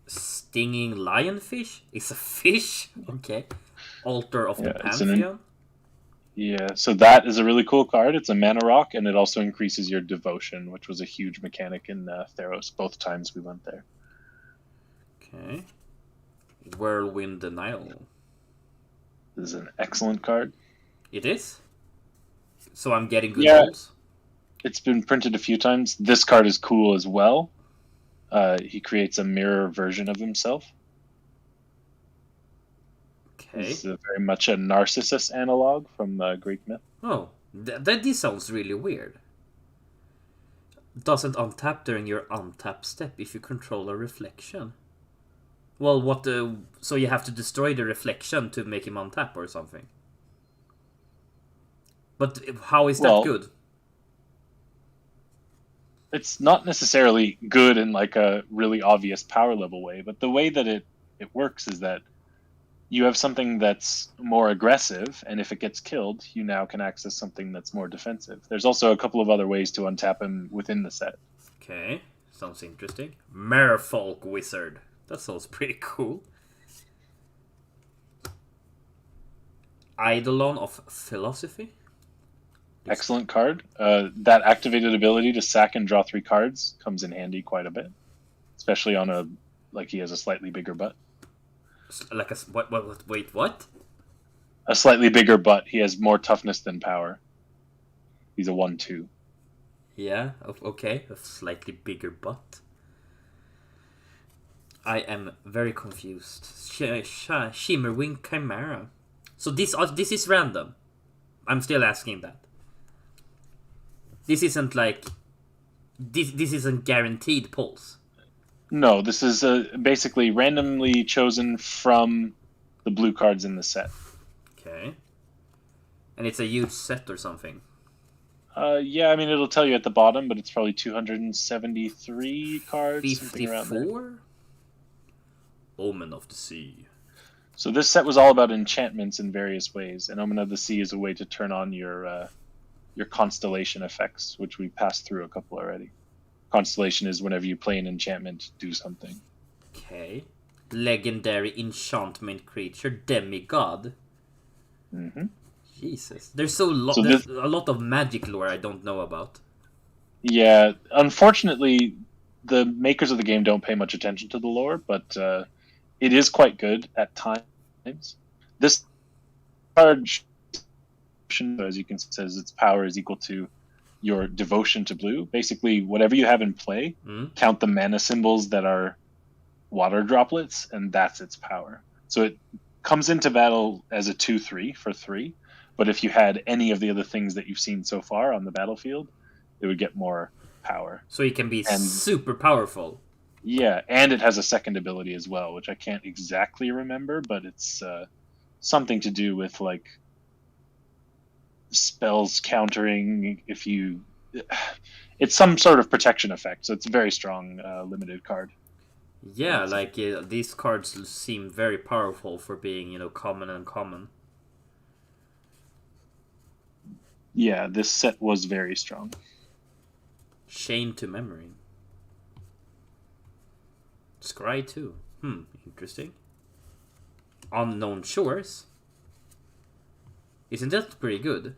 Stinging lionfish? It's a fish? Okay. Altar of the Pantheon? Yeah, so that is a really cool card. It's a mana rock, and it also increases your devotion, which was a huge mechanic in Theros both times we went there. Okay. Whirlwind Denial. This is an excellent card. It is? So I'm getting good Yeah. rolls? It's been printed a few times. This card is cool as well. He creates a mirror version of himself. Okay. He's very much a Narcissus analog from Greek myth. Oh, this sounds really weird. Doesn't untap during your untap step if you control a reflection. Well, so you have to destroy the reflection to make him untap or something. But how is that good? It's not necessarily good in like a really obvious power level way, but the way that it works is that you have something that's more aggressive, and if it gets killed, you now can access something that's more defensive. There's also a couple of other ways to untap him within the set. Okay, sounds interesting. Merfolk Wizard. That sounds pretty cool. Eidolon of Philosophy. Excellent card. That activated ability to sack and draw 3 cards comes in handy quite a bit, especially on he has a slightly bigger butt. Like wait, what? A slightly bigger butt. He has more toughness than power. He's a 1/2. Yeah, okay. A slightly bigger butt. I am very confused. Shimmerwing Chimera. So this is random. I'm still asking that. This isn't like... This isn't guaranteed pulls. No, this is basically randomly chosen from the blue cards in the set. Okay. And it's a huge set or something. Yeah, I mean, it'll tell you at the bottom, but it's probably 273 cards. 54? Omen of the Sea. So this set was all about enchantments in various ways, and Omen of the Sea is a way to turn on your constellation effects, which we passed through a couple already. Constellation is whenever you play an enchantment, do something. Okay. Legendary enchantment creature, demigod. Mm-hmm. Jesus. There's there's a lot of magic lore I don't know about. Yeah, unfortunately, the makers of the game don't pay much attention to the lore, but it is quite good at times. This card, as you can see, says its power is equal to your devotion to blue. Basically, whatever you have in play, count the mana symbols that are water droplets, and that's its power. So it comes into battle as a 2/3 for 3, but if you had any of the other things that you've seen so far on the battlefield, it would get more power. So it can be super powerful. Yeah, and it has a second ability as well, which I can't exactly remember, but it's something to do with like spells countering if you. It's some sort of protection effect, so it's a very strong limited card. Yeah, like these cards seem very powerful for being, common and uncommon. Yeah, this set was very strong. Chain to Memory. Scry 2. Interesting. Unknown Shores. Isn't that pretty good?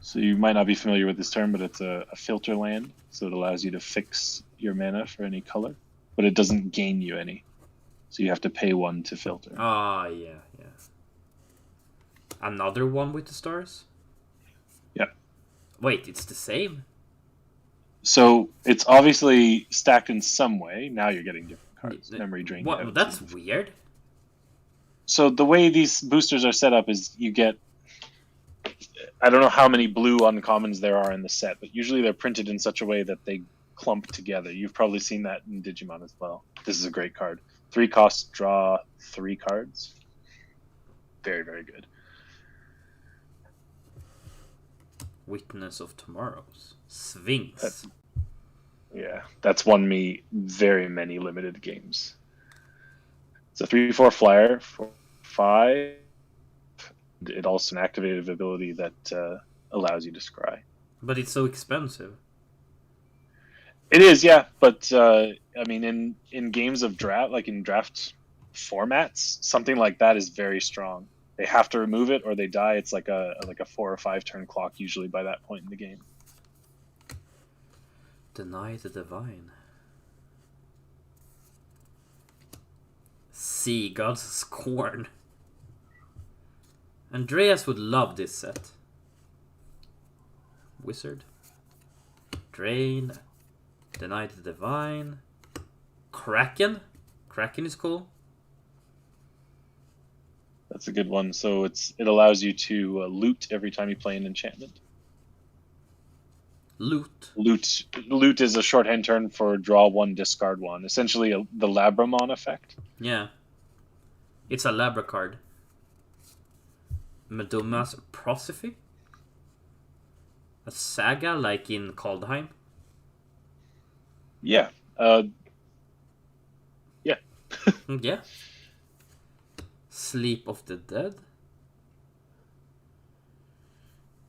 So you might not be familiar with this term, but it's a filter land, so it allows you to fix your mana for any color, but it doesn't gain you any. So you have to pay 1 to filter. Ah, yeah. Another one with the stars? Yeah. Wait, it's the same? So it's obviously stacked in some way. Now you're getting different cards. Memory drain. What? That's weird. So the way these boosters are set up is you get, I don't know how many blue uncommons there are in the set, but usually they're printed in such a way that they clump together. You've probably seen that in Digimon as well. This is a great card. 3 costs, draw 3 cards. Very, very good. Witness of Tomorrows. Sphinx. That's won me very many limited games. It's a 3/4 flyer for 5. It also an activated ability that allows you to scry. But it's so expensive. It is, yeah. But I mean, in games of draft, like in draft formats, something like that is very strong. They have to remove it or they die. It's like a 4 or 5 turn clock usually by that point in the game. Deny the Divine. Sea God's Scorn. Andreas would love this set. Wizard. Drain. Deny the Divine. Kraken. Kraken is cool. That's a good one. So it allows you to loot every time you play an enchantment. Loot is a shorthand term for draw 1, discard 1. Essentially the Labramon effect. Yeah. It's a Labra card. Meduma's Prosophy? A saga like in Kaldheim? Yeah. Yeah. Yeah. Sleep of the Dead?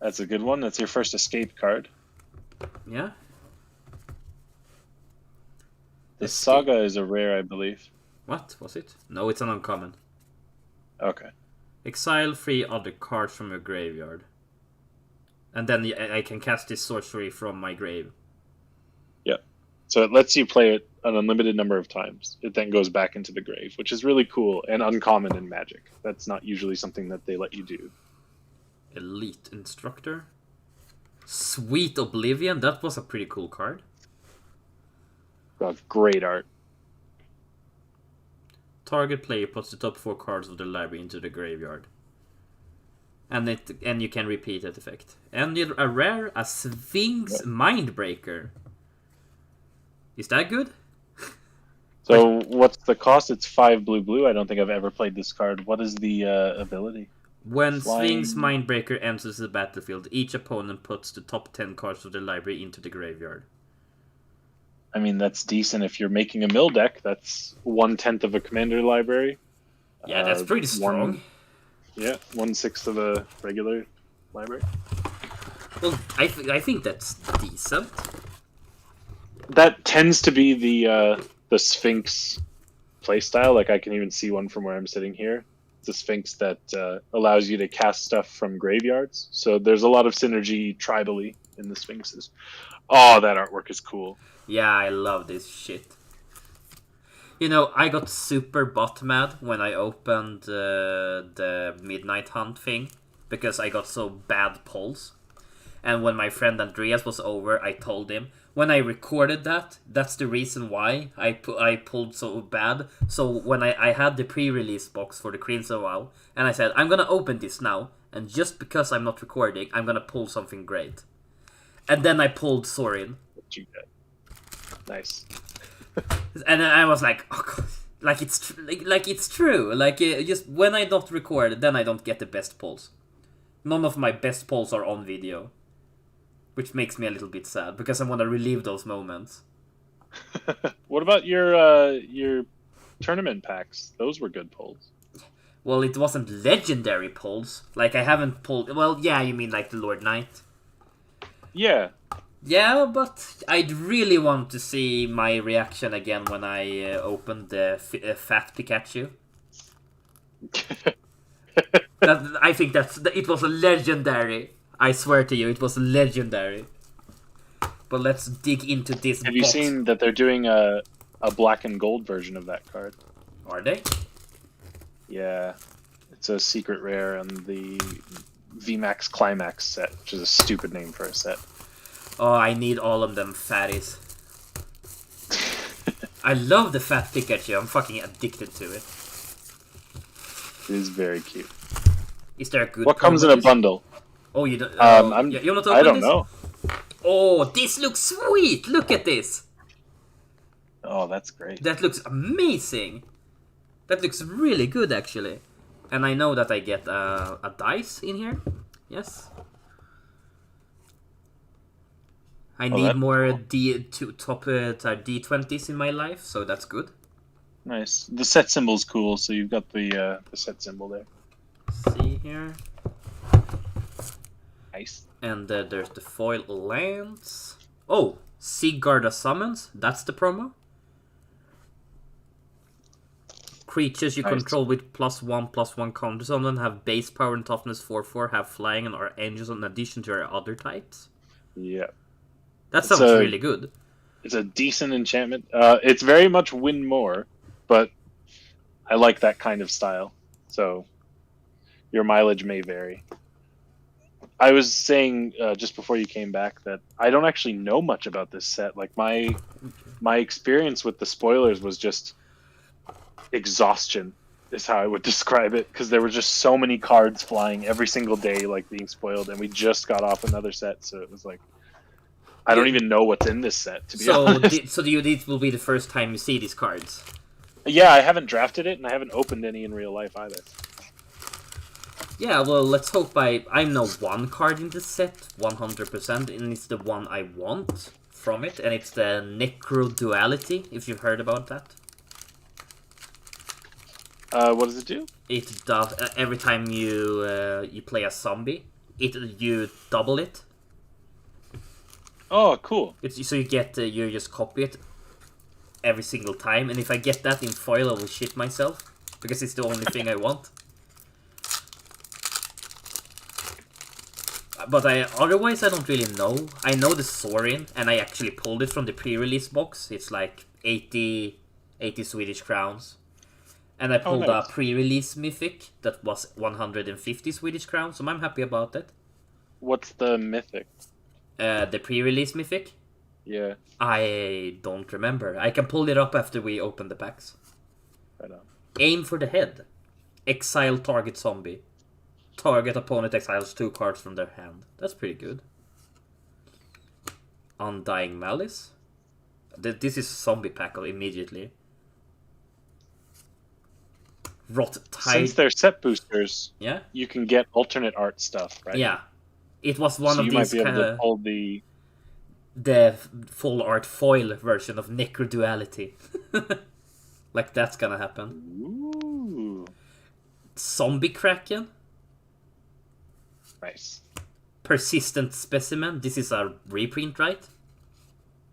That's a good one. That's your first escape card. Yeah. The Saga is a rare, I believe. What was it? No, it's an uncommon. Okay. Exile 3 other cards from your graveyard. And then I can cast this sorcery from my grave. Yeah. So it lets you play it an unlimited number of times. It then goes back into the grave, which is really cool and uncommon in Magic. That's not usually something that they let you do. Elite Instructor. Sweet Oblivion. That was a pretty cool card. Got great art. Target player puts the top 4 cards of their library into the graveyard. And you can repeat that effect. And a rare, a Sphinx Mindbreaker. Is that good? So what's the cost? It's 5 blue. I don't think I've ever played this card. What is the ability? When Sphinx Mindbreaker enters the battlefield, each opponent puts the top 10 cards of their library into the graveyard. I mean, that's decent. If you're making a mill deck, that's 1/10 of a commander library. Yeah, that's pretty strong. 1/6 of a regular library. Well, I think that's decent. That tends to be the Sphinx playstyle. Like I can even see one from where I'm sitting here. It's a Sphinx that allows you to cast stuff from graveyards. So there's a lot of synergy tribally in the Sphinxes. Oh, that artwork is cool. Yeah, I love this shit. You know, I got super bot mad when I opened the Midnight Hunt thing because I got so bad polls. And when my friend Andreas was over, I told him when I recorded that, that's the reason why I pulled so bad. So when I had the pre-release box for the Crimson WoW, and I said I'm gonna open this now, and just because I'm not recording, I'm gonna pull something great. And then I pulled Sorin. What you get? Nice. And then I was like, oh God, like it's true. Like just when I don't record, then I don't get the best polls. None of my best polls are on video, which makes me a little bit sad because I want to relive those moments. What about your tournament packs? Those were good pulls. Well, it wasn't legendary polls. Like I haven't pulled. Well, yeah, you mean like the Lord Knight? Yeah. Yeah, but I'd really want to see my reaction again when I opened the fat Pikachu. I think it was a legendary. I swear to you, it was legendary. But let's dig into this. Have you seen that they're doing a black and gold version of that card? Are they? Yeah, it's a secret rare on the VMAX Climax set, which is a stupid name for a set. Oh, I need all of them fatties. I love the fat Pikachu. I'm fucking addicted to it. It is very cute. Is there a good? What comes in a bundle? Oh, you don't. You're not I don't this? know. Oh, this looks sweet. Look at this. Oh, that's great. That looks amazing. That looks really good, actually. And I know that I get a dice in here. Yes. I need more top D20s in my life, so that's good. Nice. The set symbol's cool, so you've got the set symbol there. See here. Nice. And there's the foil lands. Oh, Siggarda summons. That's the promo. Creatures you control with +1/+1 counters on them have base power and toughness 4/4, have flying and are angels in addition to their other types. Yeah. That sounds really good. It's a decent enchantment. It's very much win more, but I like that kind of style. So your mileage may vary. I was saying just before you came back that I don't actually know much about this set. Like my experience with the spoilers was just exhaustion is how I would describe it, because there were just so many cards flying every single day, like being spoiled, and we just got off another set, so it was like I don't even know what's in this set, to be honest. So this will be the first time you see these cards? Yeah, I haven't drafted it, and I haven't opened any in real life either. Yeah, well, let's hope I know one card in this set, 100%, and it's the one I want from it, and it's the Necro Duality, if you've heard about that. What does it do? It does, every time you play a zombie, you double it. Oh, cool. So you get, you just copy it every single time, and if I get that in foil, I will shit myself, because it's the only thing I want. But otherwise, I don't really know. I know the Sorin, and I actually pulled it from the pre-release box. It's like 80 Swedish crowns. And I pulled a pre-release mythic that was 150 Swedish crowns, so I'm happy about that. What's the mythic? The pre-release mythic? Yeah. I don't remember. I can pull it up after we open the packs. Right on. Aim for the head. Exile target zombie. Target opponent exiles 2 cards from their hand. That's pretty good. Undying Malice. This is zombie pack immediately. Rot Tide. Since they're set boosters, yeah, you can get alternate art stuff, right? Yeah. It was one of these kind of pull the full art foil version of Necro Duality. Like that's gonna happen. Ooh. Zombie Kraken. Nice. Persistent Specimen. This is a reprint, right?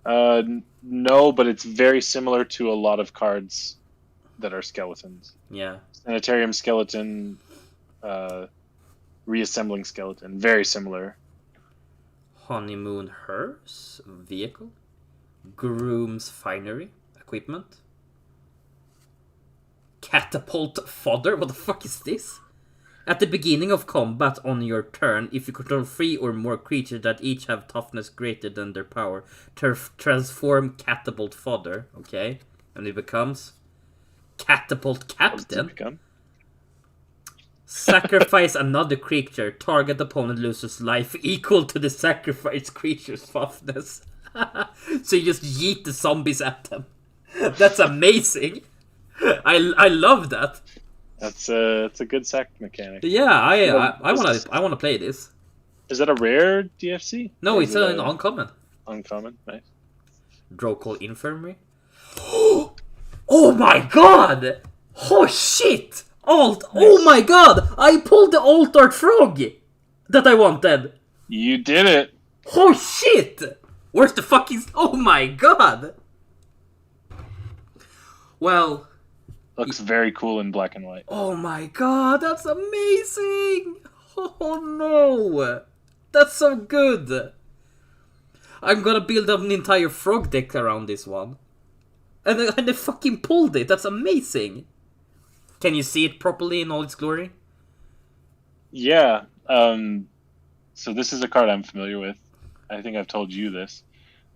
No, but it's very similar to a lot of cards that are skeletons. Yeah. Sanitarium skeleton, reassembling skeleton, very similar. Honeymoon Hearse vehicle. Groom's Finery equipment. Catapult Fodder. What the fuck is this? At the beginning of combat on your turn, if you control 3 or more creatures that each have toughness greater than their power, transform Catapult Fodder. Okay, and it becomes Catapult Captain. Sacrifice another creature. Target opponent loses life equal to the sacrificed creature's toughness. So you just yeet the zombies at them. That's amazing. I love that. It's a good sack mechanic. Yeah, I wanna play this. Is that a rare DFC? No, it's an uncommon. Uncommon, nice. Drocol Infirmary. Oh my god! Oh shit! Alt! Nice. Oh my god! I pulled the Alt Art Frog that I wanted. You did it. Oh shit! Where's the fucking? Oh my god! Well. Looks very cool in black and white. Oh my god, that's amazing! Oh no! That's so good! I'm gonna build up an entire frog deck around this one. And I fucking pulled it, that's amazing! Can you see it properly in all its glory? Yeah, so this is a card I'm familiar with. I think I've told you this.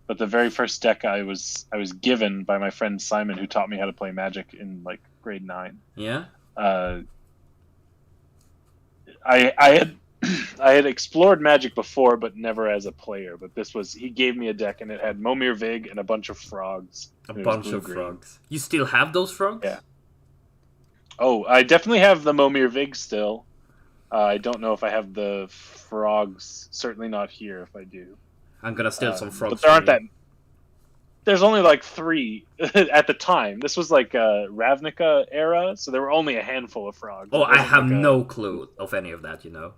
But the very first deck I was given by my friend Simon, who taught me how to play Magic in like grade 9. Yeah. I had I had explored Magic before, but never as a player. But he gave me a deck, and it had Momir Vig and a bunch of frogs. A bunch of frogs. You still have those frogs? Yeah. Oh, I definitely have the Momir Vig still. I don't know if I have the frogs. Certainly not here. If I do. I'm gonna steal some frogs. But there aren't that. There's only like 3 at the time. This was like Ravnica era, so there were only a handful of frogs. Oh, I have no clue of any of that, you know.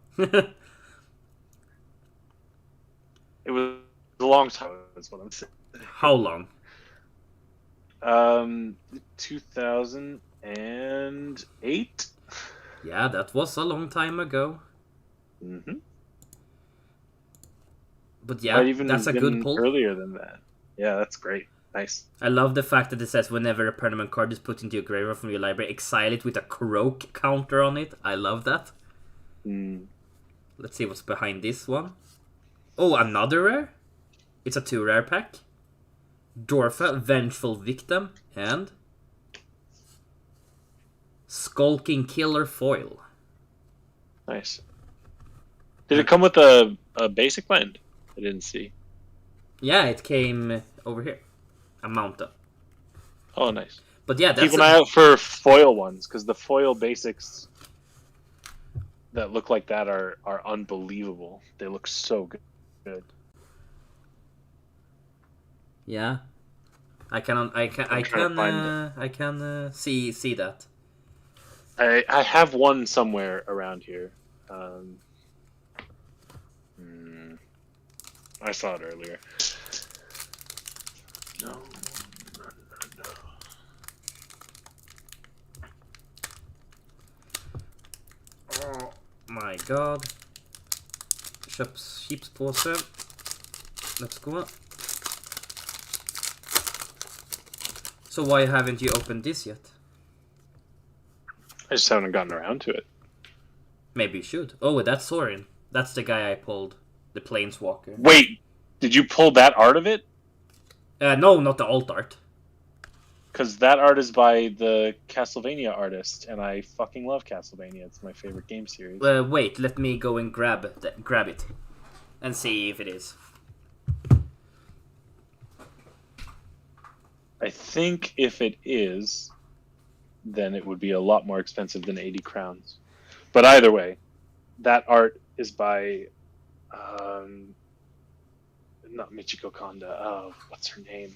It was a long time, is what I'm saying. How long? 2008. Yeah, that was a long time ago. Mm-hmm. But yeah, that's a good pull. Earlier than that. Yeah, that's great. Nice. I love the fact that it says whenever a permanent card is put into your graveyard from your library, exile it with a croak counter on it. I love that. Let's see what's behind this one. Oh, another rare? It's a 2 rare pack. Dorfa, Vengeful Victim, and Skulking Killer Foil. Nice. Did it come with a basic land? I didn't see. Yeah, it came over here. A mountain. Oh, nice. But yeah, keep an eye out for foil ones, because the foil basics that look like that are unbelievable. They look so good. Yeah, I can see that. I have one somewhere around here. I saw it earlier. No. Oh my god. Chipspåse. Let's go. So why haven't you opened this yet? I just haven't gotten around to it. Maybe you should. Oh, that's Sorin. That's the guy I pulled. The Planeswalker. Wait, did you pull that art of it? No, not the alt art. Because that art is by the Castlevania artist, and I fucking love Castlevania. It's my favorite game series. Wait, let me go and grab it, and see if it is. I think if it is, then it would be a lot more expensive than 80 crowns. But either way, that art is by, not Michiko Kanda. What's her name?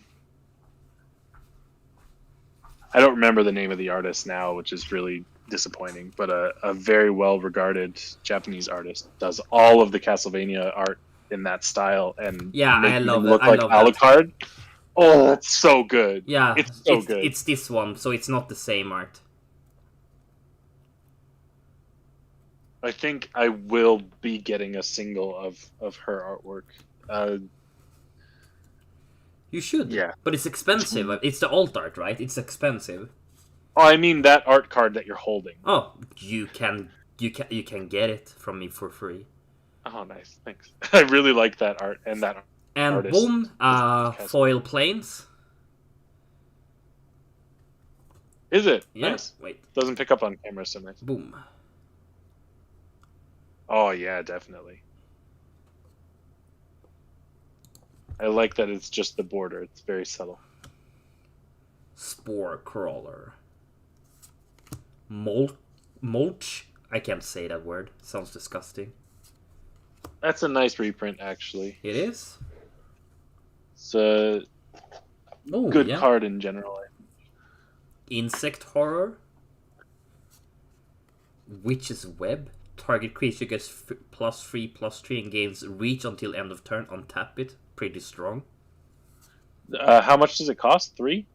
I don't remember the name of the artist now, which is really disappointing. But a very well regarded Japanese artist does all of the Castlevania art in that style and Yeah, I making them love it. look I like love that. Alucard. Oh, that's so good. Yeah, It's so good. It's this one, so it's not the same art. I think I will be getting a single of her artwork. You should. Yeah. But it's expensive. It's the alt art, right? It's expensive. Oh, I mean that art card that you're holding. Oh, you can get it from me for free. Oh, nice. Thanks. I really like that art and that And artist. boom, foil planes. Is it? Yeah. Nice. Wait. Doesn't pick up on camera so nice. Boom. Oh yeah, definitely. I like that it's just the border. It's very subtle. Spore crawler. Mulch? I can't say that word. Sounds disgusting. That's a nice reprint, actually. It is? It's a good card in general. Insect horror. Witch's web. Target creature gets +3/+3 and gains reach until end of turn. Untap it. Pretty strong. How much does it cost? 3?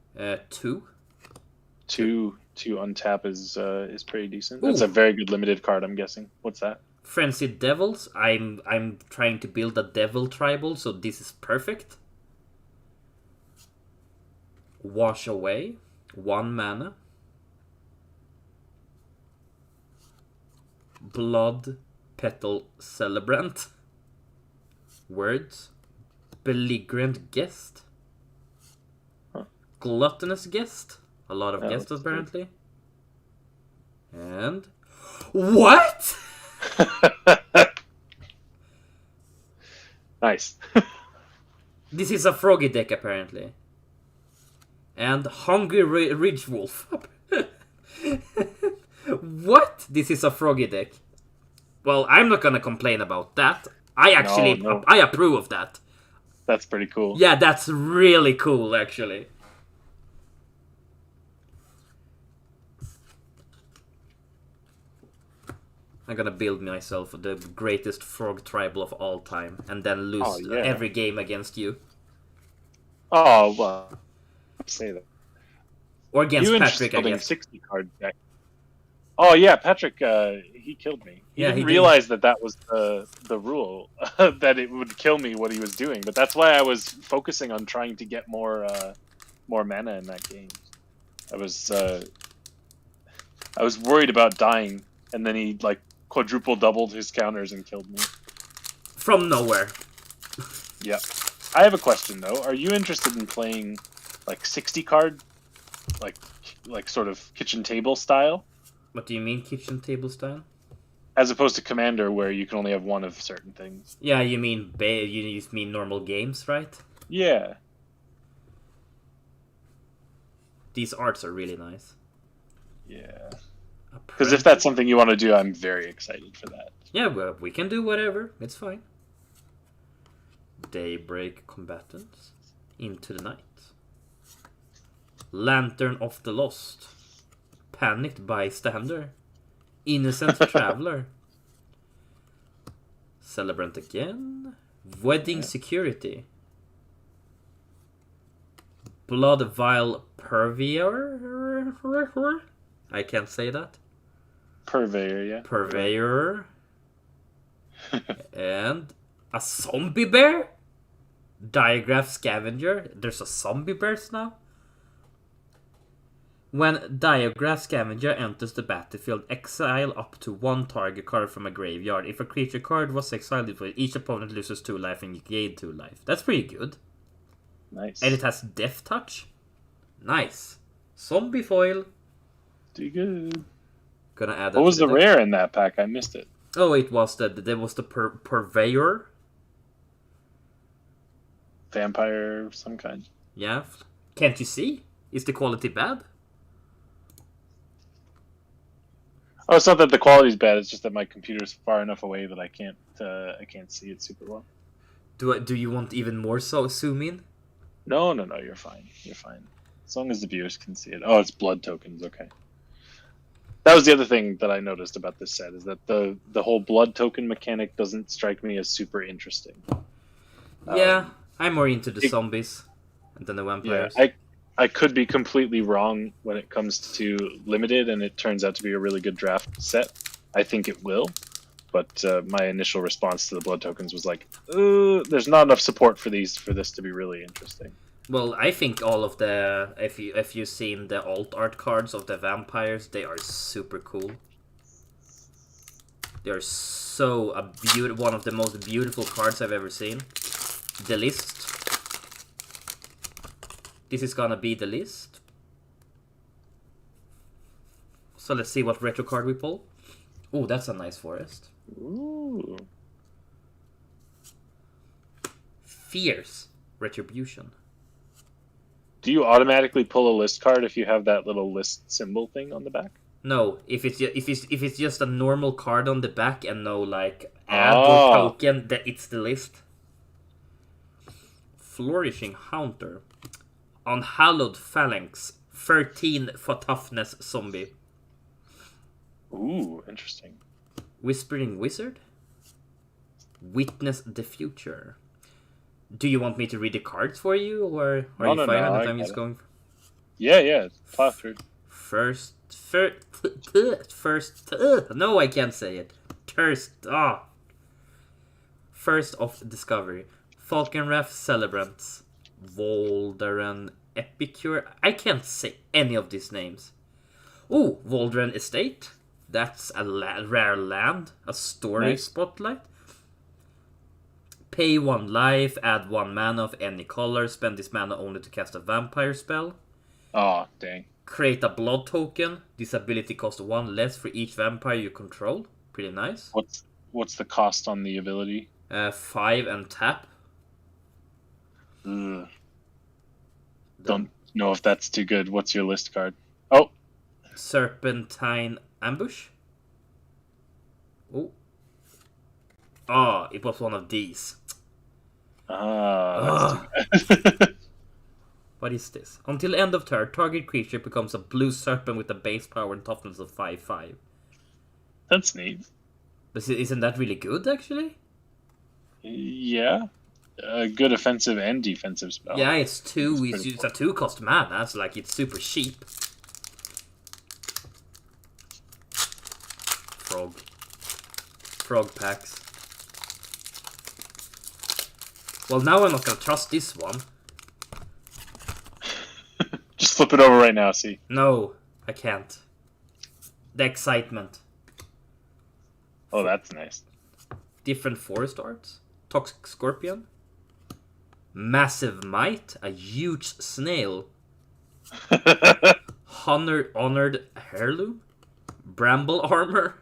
2. 2 to untap is pretty decent. Ooh. That's a very good limited card, I'm guessing. What's that? Frenzied Devils. I'm trying to build a devil tribal, so this is perfect. Wash away. 1 mana. Blood Petal Celebrant. Words. Belligerent Guest. Huh. Gluttonous Guest. A lot of guests that's apparently. And what? Nice. This is a froggy deck apparently. And Hungry Ridge Wolf. What? This is a froggy deck. Well, I'm not gonna complain about that. I actually No. I approve of that. That's pretty cool. Yeah, that's really cool actually. I'm gonna build myself the greatest frog tribal of all time and then lose every game against you. Oh, well. Say that. Or against You Patrick, I building guess. 60 card deck. Oh yeah, Patrick. He killed me. He Yeah, didn't he did. realize that was the rule that it would kill me what he was doing. But that's why I was focusing on trying to get more mana in that game. I was worried about dying, and then he like quadruple doubled his counters and killed me. From nowhere. Yep. I have a question though. Are you interested in playing like 60 card, like sort of kitchen table style? What do you mean, kitchen table style? As opposed to Commander, where you can only have one of certain things. Yeah, you mean you mean normal games, right? Yeah. These arts are really nice. Yeah. Because if that's something you want to do, I'm very excited for that. Yeah, well, we can do whatever. It's fine. Daybreak Combatants. Into the Night. Lantern of the Lost. Panicked Bystander. Innocent Traveler. Celebrant again. Wedding Security. Blood Vial Purveyor. I can't say that. Purveyor, yeah. Purveyor. And a zombie bear? Diagraph Scavenger. There's a zombie bears now? When Diagraph Scavenger enters the battlefield, exile up to 1 target card from a graveyard. If a creature card was exiled, each opponent loses 2 life and you gain 2 life. That's pretty good. Nice. And it has Death Touch. Nice. Zombie foil. Do good. Gonna add that. What was to the deck. rare in that pack? I missed it. Oh, it was the Purveyor. Vampire of some kind. Yeah. Can't you see? Is the quality bad? Oh, it's not that the quality's bad. It's just that my computer's far enough away that I can't see it super well. Do you want even more zoom in? No, you're fine. You're fine. As long as the viewers can see it. Oh, it's blood tokens. Okay. That was the other thing that I noticed about this set, is that the whole blood token mechanic doesn't strike me as super interesting. Yeah, I'm more into the it- zombies than the Yeah, vampires. I could be completely wrong when it comes to limited, and it turns out to be a really good draft set. I think it will, but my initial response to the blood tokens was like, there's not enough support for this to be really interesting. Well, I think all of the if you've seen the alt art cards of the vampires, they are super cool. They are so one of the most beautiful cards I've ever seen. The list. This is gonna be the list. So let's see what retro card we pull. Oh, that's a nice forest. Ooh. Fierce Retribution. Do you automatically pull a list card if you have that little list symbol thing on the back? No, if it's just a normal card on the back and no like add or token, that it's the list. Flourishing Haunter. Unhallowed Phalanx. 13 for toughness zombie. Ooh, interesting. Whispering Wizard. Witness the Future. Do you want me to read the cards for you, or are you fine that I'm just going? Yeah, plow through. First. No, I can't say it. First of Discovery. Falkenrath Celebrants. Voldaren Epicure. I can't say any of these names. Ooh, Voldaren Estate. That's a rare land. A story Nice. spotlight. Pay 1 life, add 1 mana of any color, spend this mana only to cast a vampire spell. Oh, dang. Create a blood token. This ability costs 1 less for each vampire you control. Pretty nice. What's the cost on the ability? 5 and tap. Ugh. Don't know if that's too good. What's your list card? Oh, Serpentine Ambush. Oh. Oh, it was one of these. that's too good. What is this? Until end of turn, target creature becomes a blue serpent with a base power and toughness of 5/5. That's neat. Isn't that really good, actually? Yeah. A good offensive and defensive spell. Yeah, it's 2. It's It's a 2-cost mana, so like it's super cheap. Frog packs. Well, now I'm not gonna trust this one. Just flip it over right now, see. No, I can't. The excitement. Oh, that's nice. Different forest arts. Toxic Scorpion. Massive Might. A huge snail. Honored Heirloom. Bramble Armor.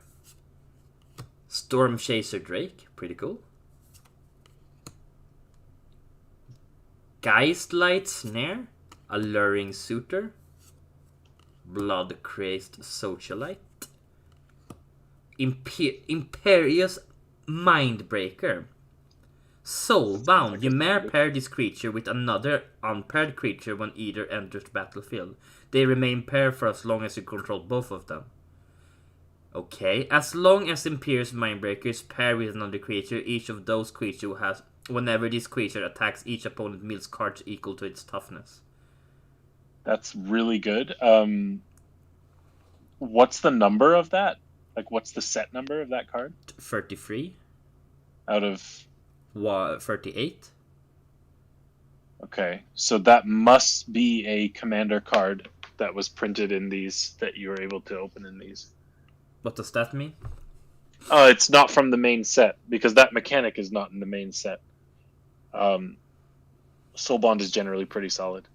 Storm Chaser Drake. Pretty cool. Geistlight Snare. Alluring Suitor. Blood Crazed Socialite. Imperious Mindbreaker. Soulbound. You may pair this creature with another unpaired creature when either enters the battlefield. They remain paired for as long as you control both of them. Okay. As long as Imperious Mindbreaker is paired with another creature, each of those creatures has... Whenever this creature attacks, each opponent mills cards equal to its toughness. That's really good. What's the number of that? Like, what's the set number of that card? 33. Out of... 38. Okay, so that must be a commander card that was printed in these, that you were able to open in these. What does that mean? It's not from the main set, because that mechanic is not in the main set. Soulbond is generally pretty solid.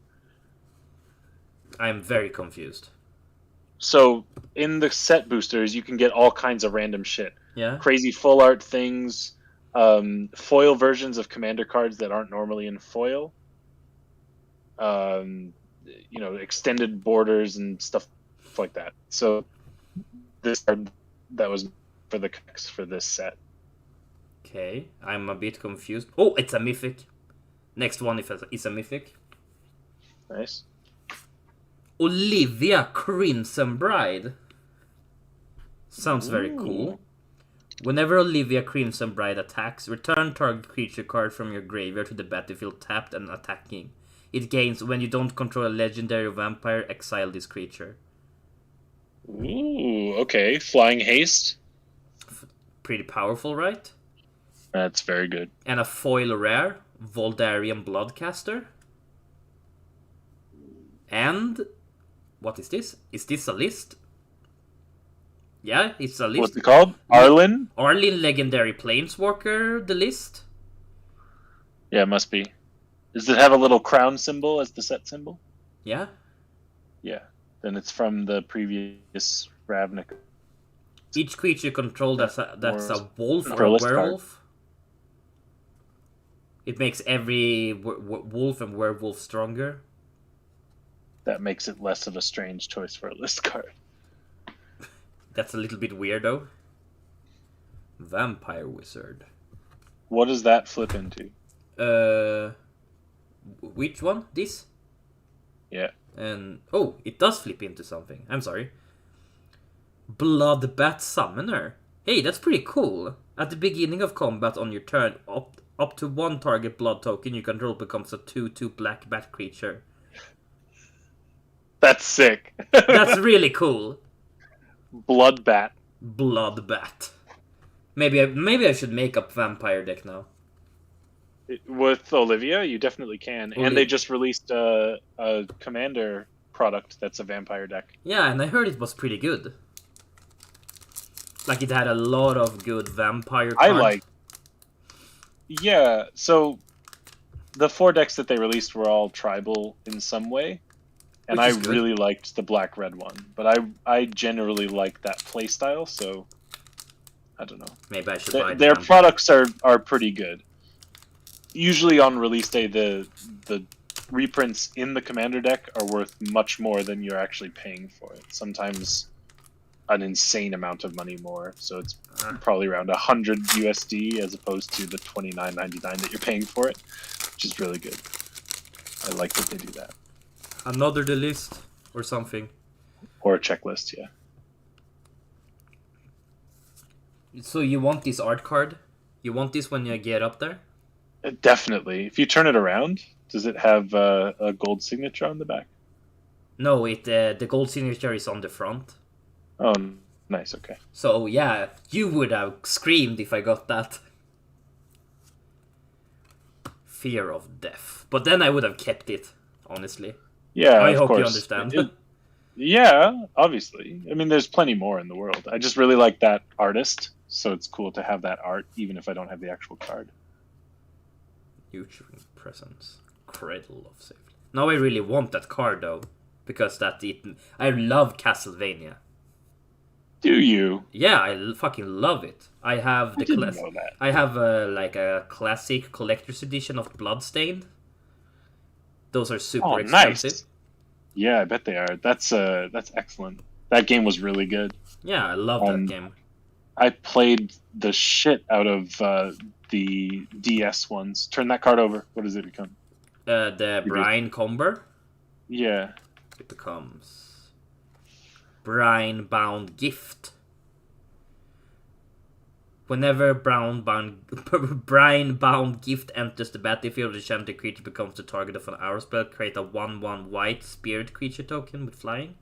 I'm very confused. So, in the set boosters, you can get all kinds of random shit. Yeah? Crazy full art things, foil versions of commander cards that aren't normally in foil. Extended borders and stuff like that. So, this card that was for the decks for this set. Okay, I'm a bit confused. Oh, it's a mythic. Next one is a mythic. Nice. Olivia Crimson Bride. Sounds very cool. Whenever Olivia Crimson Bride attacks, return target creature card from your graveyard to the battlefield tapped and attacking. It gains when you don't control a legendary vampire, exile this creature. Ooh, okay. Flying haste. Pretty powerful, right? That's very good. And a foil rare, Voldarian Bloodcaster. And what is this? Is this a list? Yeah, it's a list. What's it called? Arlen? Arlen Legendary Planeswalker, the list? Yeah, it must be. Does it have a little crown symbol as the set symbol? Yeah. Yeah. Then it's from the previous Ravnica. Each creature controlled that's a wolf or a list card. werewolf. It makes every wolf and werewolf stronger. That makes it less of a strange choice for a list card. That's a little bit weird, though. Vampire Wizard. What does that flip into? Which one? This? Yeah. And oh, it does flip into something. I'm sorry. Bloodbat Summoner. Hey, that's pretty cool. At the beginning of combat on your turn, up to one target blood token you control becomes a 2/2 black bat creature. That's sick. That's really cool. Bloodbat. Bloodbat. Maybe I should make up vampire deck now. With Olivia, you definitely can. And they just released a commander product that's a vampire deck. Yeah, and I heard it was pretty good. Like it had a lot of good vampire cards. Yeah, so the 4 decks that they released were all tribal in some way. And I really liked the black-red one. But I generally like that playstyle, so I don't know. Maybe I should buy their products are pretty good. Usually on release day, the reprints in the commander deck are worth much more than you're actually paying for it. Sometimes an insane amount of money more. So it's probably around 100 USD as opposed to the $29.99 that you're paying for it, which is really good. I like that they do that. Another the list or something. Or a checklist, yeah. So you want this art card? You want this when you get up there? Definitely. If you turn it around, does it have a gold signature on the back? No, the gold signature is on the front. Oh, nice, okay. So yeah, you would have screamed if I got that. Fear of death. But then I would have kept it, honestly. Yeah, I of hope course. you understand. Yeah, obviously. I mean, there's plenty more in the world. I just really like that artist, so it's cool to have that art, even if I don't have the actual card. Nurturing presence. Cradle of safety. Now I really want that card, though. Because I love Castlevania. Do you? Yeah, I fucking love it. I have the didn't know that. I have a classic collector's edition of Bloodstained. Those are super expensive. Nice. Yeah, I bet they are. That's excellent. That game was really good. Yeah, I love that game. I played the shit out of the DS ones. Turn that card over. What does it become? The Brian Comber. Yeah. It becomes Brian Bound Gift. Whenever Brian Bound Gift enters the battlefield, the enchanted creature becomes the target of an arrow spell. Create a 1/1 white spirit creature token with flying.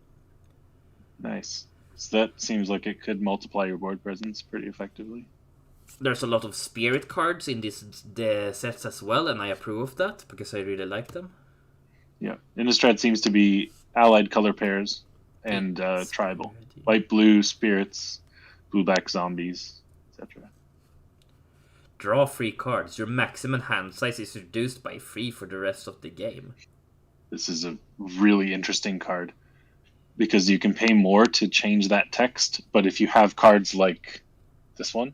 Nice. So that seems like it could multiply your board presence pretty effectively. There's a lot of spirit cards in the sets as well, and I approve of that because I really like them. Yeah. Innistrad seems to be allied color pairs and tribal. White, blue, spirits, blue, black, zombies, etc. Draw 3 cards. Your maximum hand size is reduced by 3 for the rest of the game. This is a really interesting card because you can pay more to change that text, but if you have cards like this one,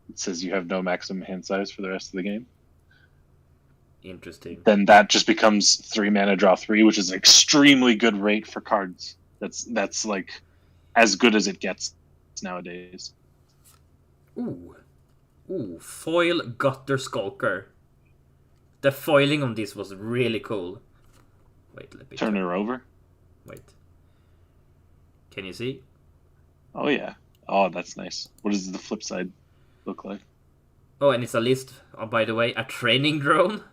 it says you have no maximum hand size for the rest of the game. Interesting. Then that just becomes 3 mana, draw 3, which is an extremely good rate for cards. That's like as good as it gets nowadays. Ooh, foil Gutter Skulker. The foiling on this was really cool. Wait, let me Turn her over. Wait. Can you see? Oh yeah. Oh, that's nice. What does the flip side look like? Oh, and it's a list. Oh, by the way, a training drone.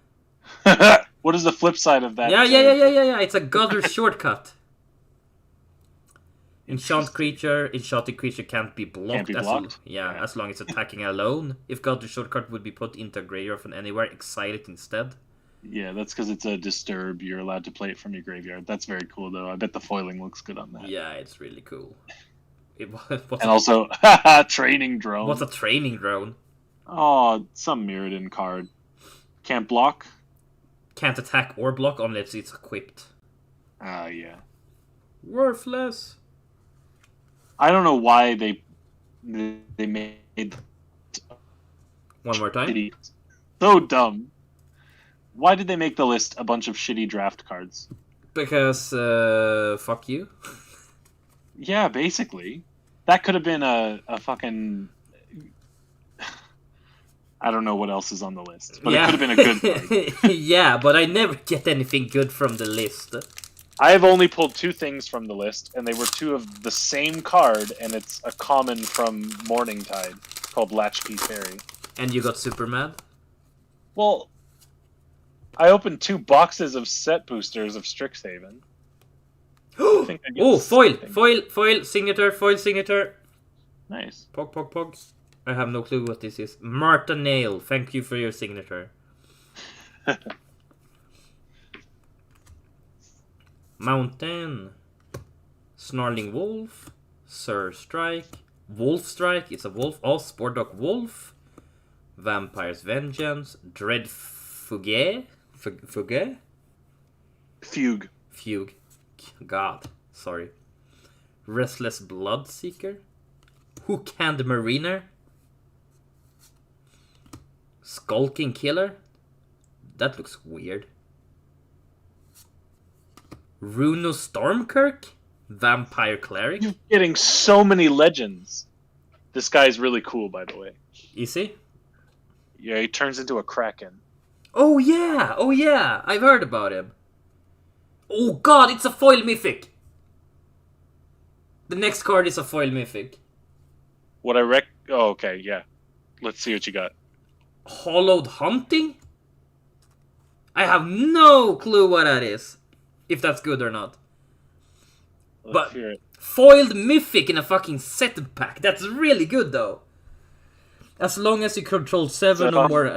What is the flip side of that? Yeah. It's a Godder shortcut. Enchanted Interesting. creature can't be blocked. Can't be blocked? Yeah. As long as attacking alone. If Godder shortcut would be put into a graveyard from anywhere, exile it instead. Yeah, that's because it's a disturb. You're allowed to play it from your graveyard. That's very cool, though. I bet the foiling looks good on that. Yeah, it's really cool. And also, training drone. What's a training drone? Oh, some Mirrodin card. Can't block? Can't attack or block unless it's equipped. Yeah. Worthless. I don't know why they made One more time. shitty. So dumb. Why did they make the list a bunch of shitty draft cards? Because, fuck you. Yeah, basically. That could have been a fucking... I don't know what else is on the list, but it could have been a good card. Yeah, but I never get anything good from the list. I have only pulled 2 things from the list, and they were 2 of the same card, and it's a common from Morningtide called Latchkey Fairy. And you got super mad? Well, I opened 2 boxes of set boosters of Strixhaven. Oh, foil signature. Nice. Pog. I have no clue what this is. Marta Nail, thank you for your signature. Mountain. Snarling Wolf. Sir Strike. Wolf Strike, it's a wolf. Oh, Spordok Wolf. Vampire's Vengeance. Dread Fugue. Fugue. God, sorry. Restless Bloodseeker. Hookhand Mariner. Skulking Killer. That looks weird. Runo Stormkirk. Vampire Cleric. You're getting so many legends. This guy's really cool, by the way. Is he? Yeah, he turns into a Kraken. Oh yeah, I've heard about him. Oh god, it's a foil mythic. The next card is a foil mythic. Oh, okay, yeah. Let's see what you got. Hollowed Hunting? I have no clue what that is. If that's good or not. Let's hear it. Foiled mythic in a fucking set pack. That's really good though. As long as you control 7 or more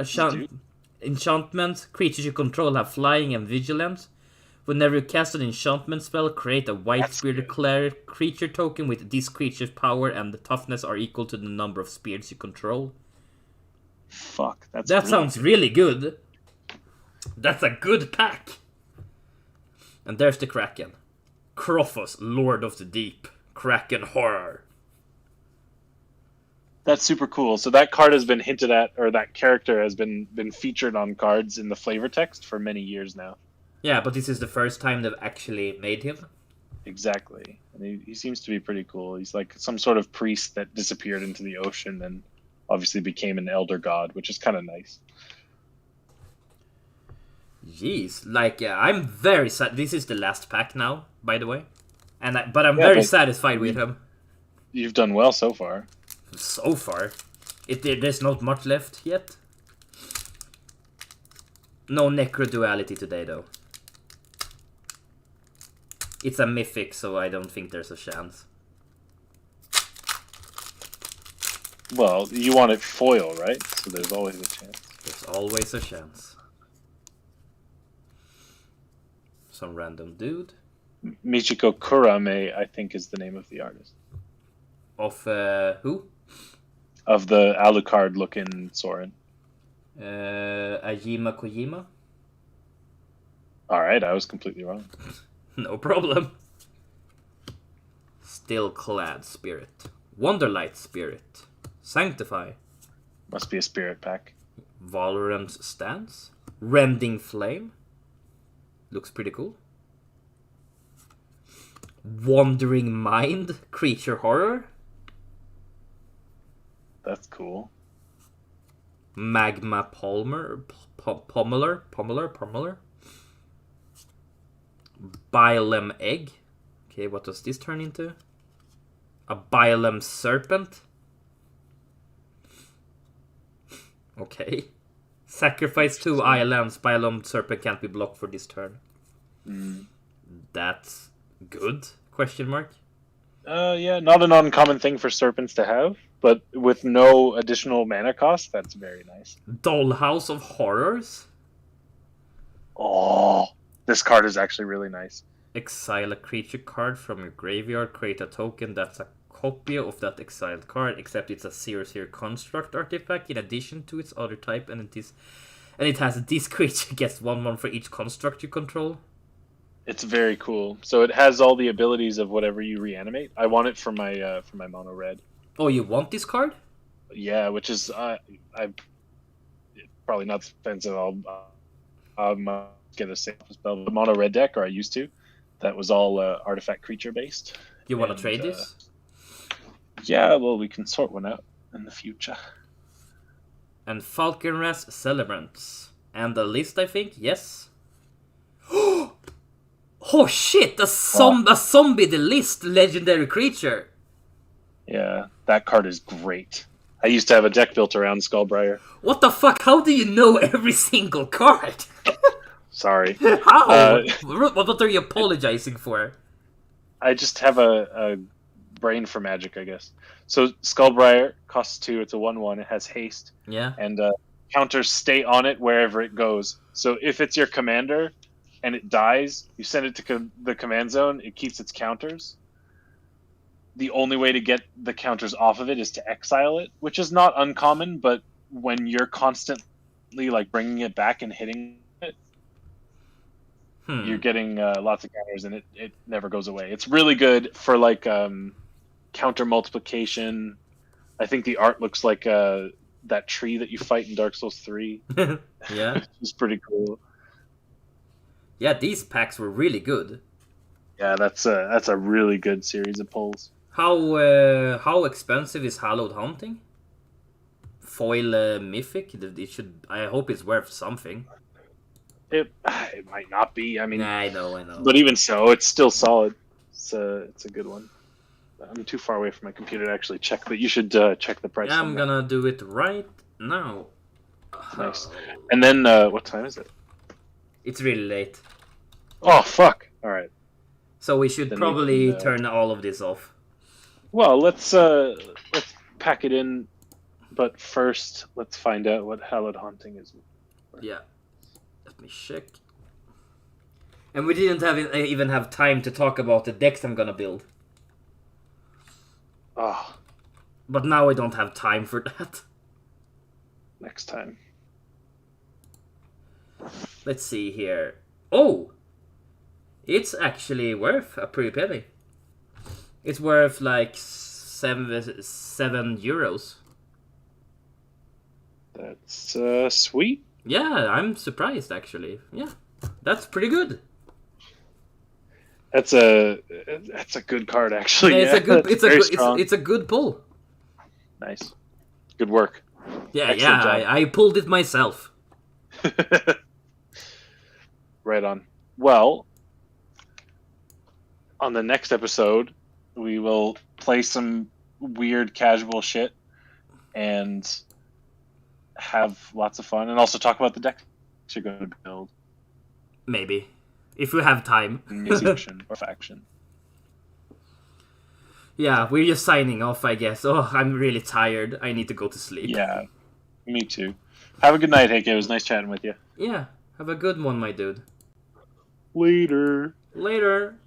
enchantments, creatures you control have flying and vigilance. Whenever you cast an enchantment spell, create a white spirit cleric creature token with this creature's power and the toughness are equal to the number of spirits you control. Fuck, that sounds really good. That's a good pack. And there's the Kraken. Krophos, Lord of the Deep. Kraken Horror. That's super cool. So that card has been hinted at, or that character has been featured on cards in the flavor text for many years now. Yeah, but this is the first time they've actually made him. Exactly. And he seems to be pretty cool. He's like some sort of priest that disappeared into the ocean and obviously became an elder god, which is kind of nice. Jeez, I'm very sad. This is the last pack now, by the way, but I'm very satisfied with him. You've done well so far. So far, there's not much left yet. No Necro Duality today, though. It's a mythic, so I don't think there's a chance. Well, you want it foil, right? So there's always a chance. There's always a chance. Some random dude. Michiko Kurame, I think, is the name of the artist. Of who? Of the Alucard-looking Sorin. Ajima Kojima? Alright, I was completely wrong. No problem. Still Clad Spirit. Wonderlight Spirit. Sanctify. Must be a spirit pack. Valorant's Stance. Rending Flame. Looks pretty cool. Wandering Mind. Creature Horror. That's cool. Magma Pommeler. Bylem Egg. Okay, what does this turn into? A Biolem Serpent. Okay. Sacrifice 2 ILMs. Biolem Serpent can't be blocked for this turn. That's good? Question mark. Yeah, not an uncommon thing for serpents to have, but with no additional mana cost, that's very nice. Dollhouse of Horrors. Oh, this card is actually really nice. Exile a creature card from your graveyard. Create a token that's a copy of that exiled card, except it's a 0/0 construct artifact in addition to its other type, and it has this creature gets 1/1 for each construct you control. It's very cool. So it has all the abilities of whatever you reanimate. I want it for my mono red. Oh, you want this card? Yeah, which is I probably not expensive. I'll get a safe spell. The mono red deck, or I used to. That was all artifact creature based. You want to trade this? Yeah, well, we can sort one out in the future. And Falconrest Celebrants. And the list, I think? Yes? Oh shit! A zombie the list legendary creature! Yeah, that card is great. I used to have a deck built around Skullbriar. What the fuck? How do you know every single card? Sorry. How? What are you apologizing for? I just have a brain for magic, I guess. So Skullbriar costs 2. It's a 1/1. It has haste. Yeah. And counters stay on it wherever it goes. So if it's your commander and it dies, you send it to the command zone. It keeps its counters. The only way to get the counters off of it is to exile it, which is not uncommon. But when you're constantly like bringing it back and hitting it, you're getting lots of counters, and it never goes away. It's really good for like counter multiplication. I think the art looks like that tree that you fight in Dark Souls 3. Yeah. It's pretty cool. Yeah, these packs were really good. Yeah, that's a really good series of pulls. How expensive is Hallowed Hunting? Foil Mythic? I hope it's worth something. It might not be. I mean, I know. But even so, it's still solid. It's a good one. I'm too far away from my computer to actually check, but you should check the price. Yeah, I'm gonna do it right now. Nice. And then, what time is it? It's really late. Oh, fuck. All right. So we should probably turn all of this off. Well, let's pack it in, but first, let's find out what Hallowed Haunting is. Yeah. Let me check. And we didn't even have time to talk about the decks I'm gonna build. Oh. But now I don't have time for that. Next time. Let's see here. Oh! It's actually worth a pretty penny. It's worth like 7 euros. That's sweet. Yeah, I'm surprised actually. Yeah, that's pretty good. That's a good card actually. Yeah, Yeah, it's a good pull. Nice. Good work. Yeah, Excellent job. I pulled it myself. Right on. Well, on the next episode, we will play some weird casual shit and have lots of fun, and also talk about the decks you're going to build. Maybe, if we have time. Musician or faction. Yeah, we're just signing off, I guess. Oh, I'm really tired. I need to go to sleep. Yeah, me too. Have a good night, Heike. It was nice chatting with you. Yeah, have a good one, my dude. Later. Later.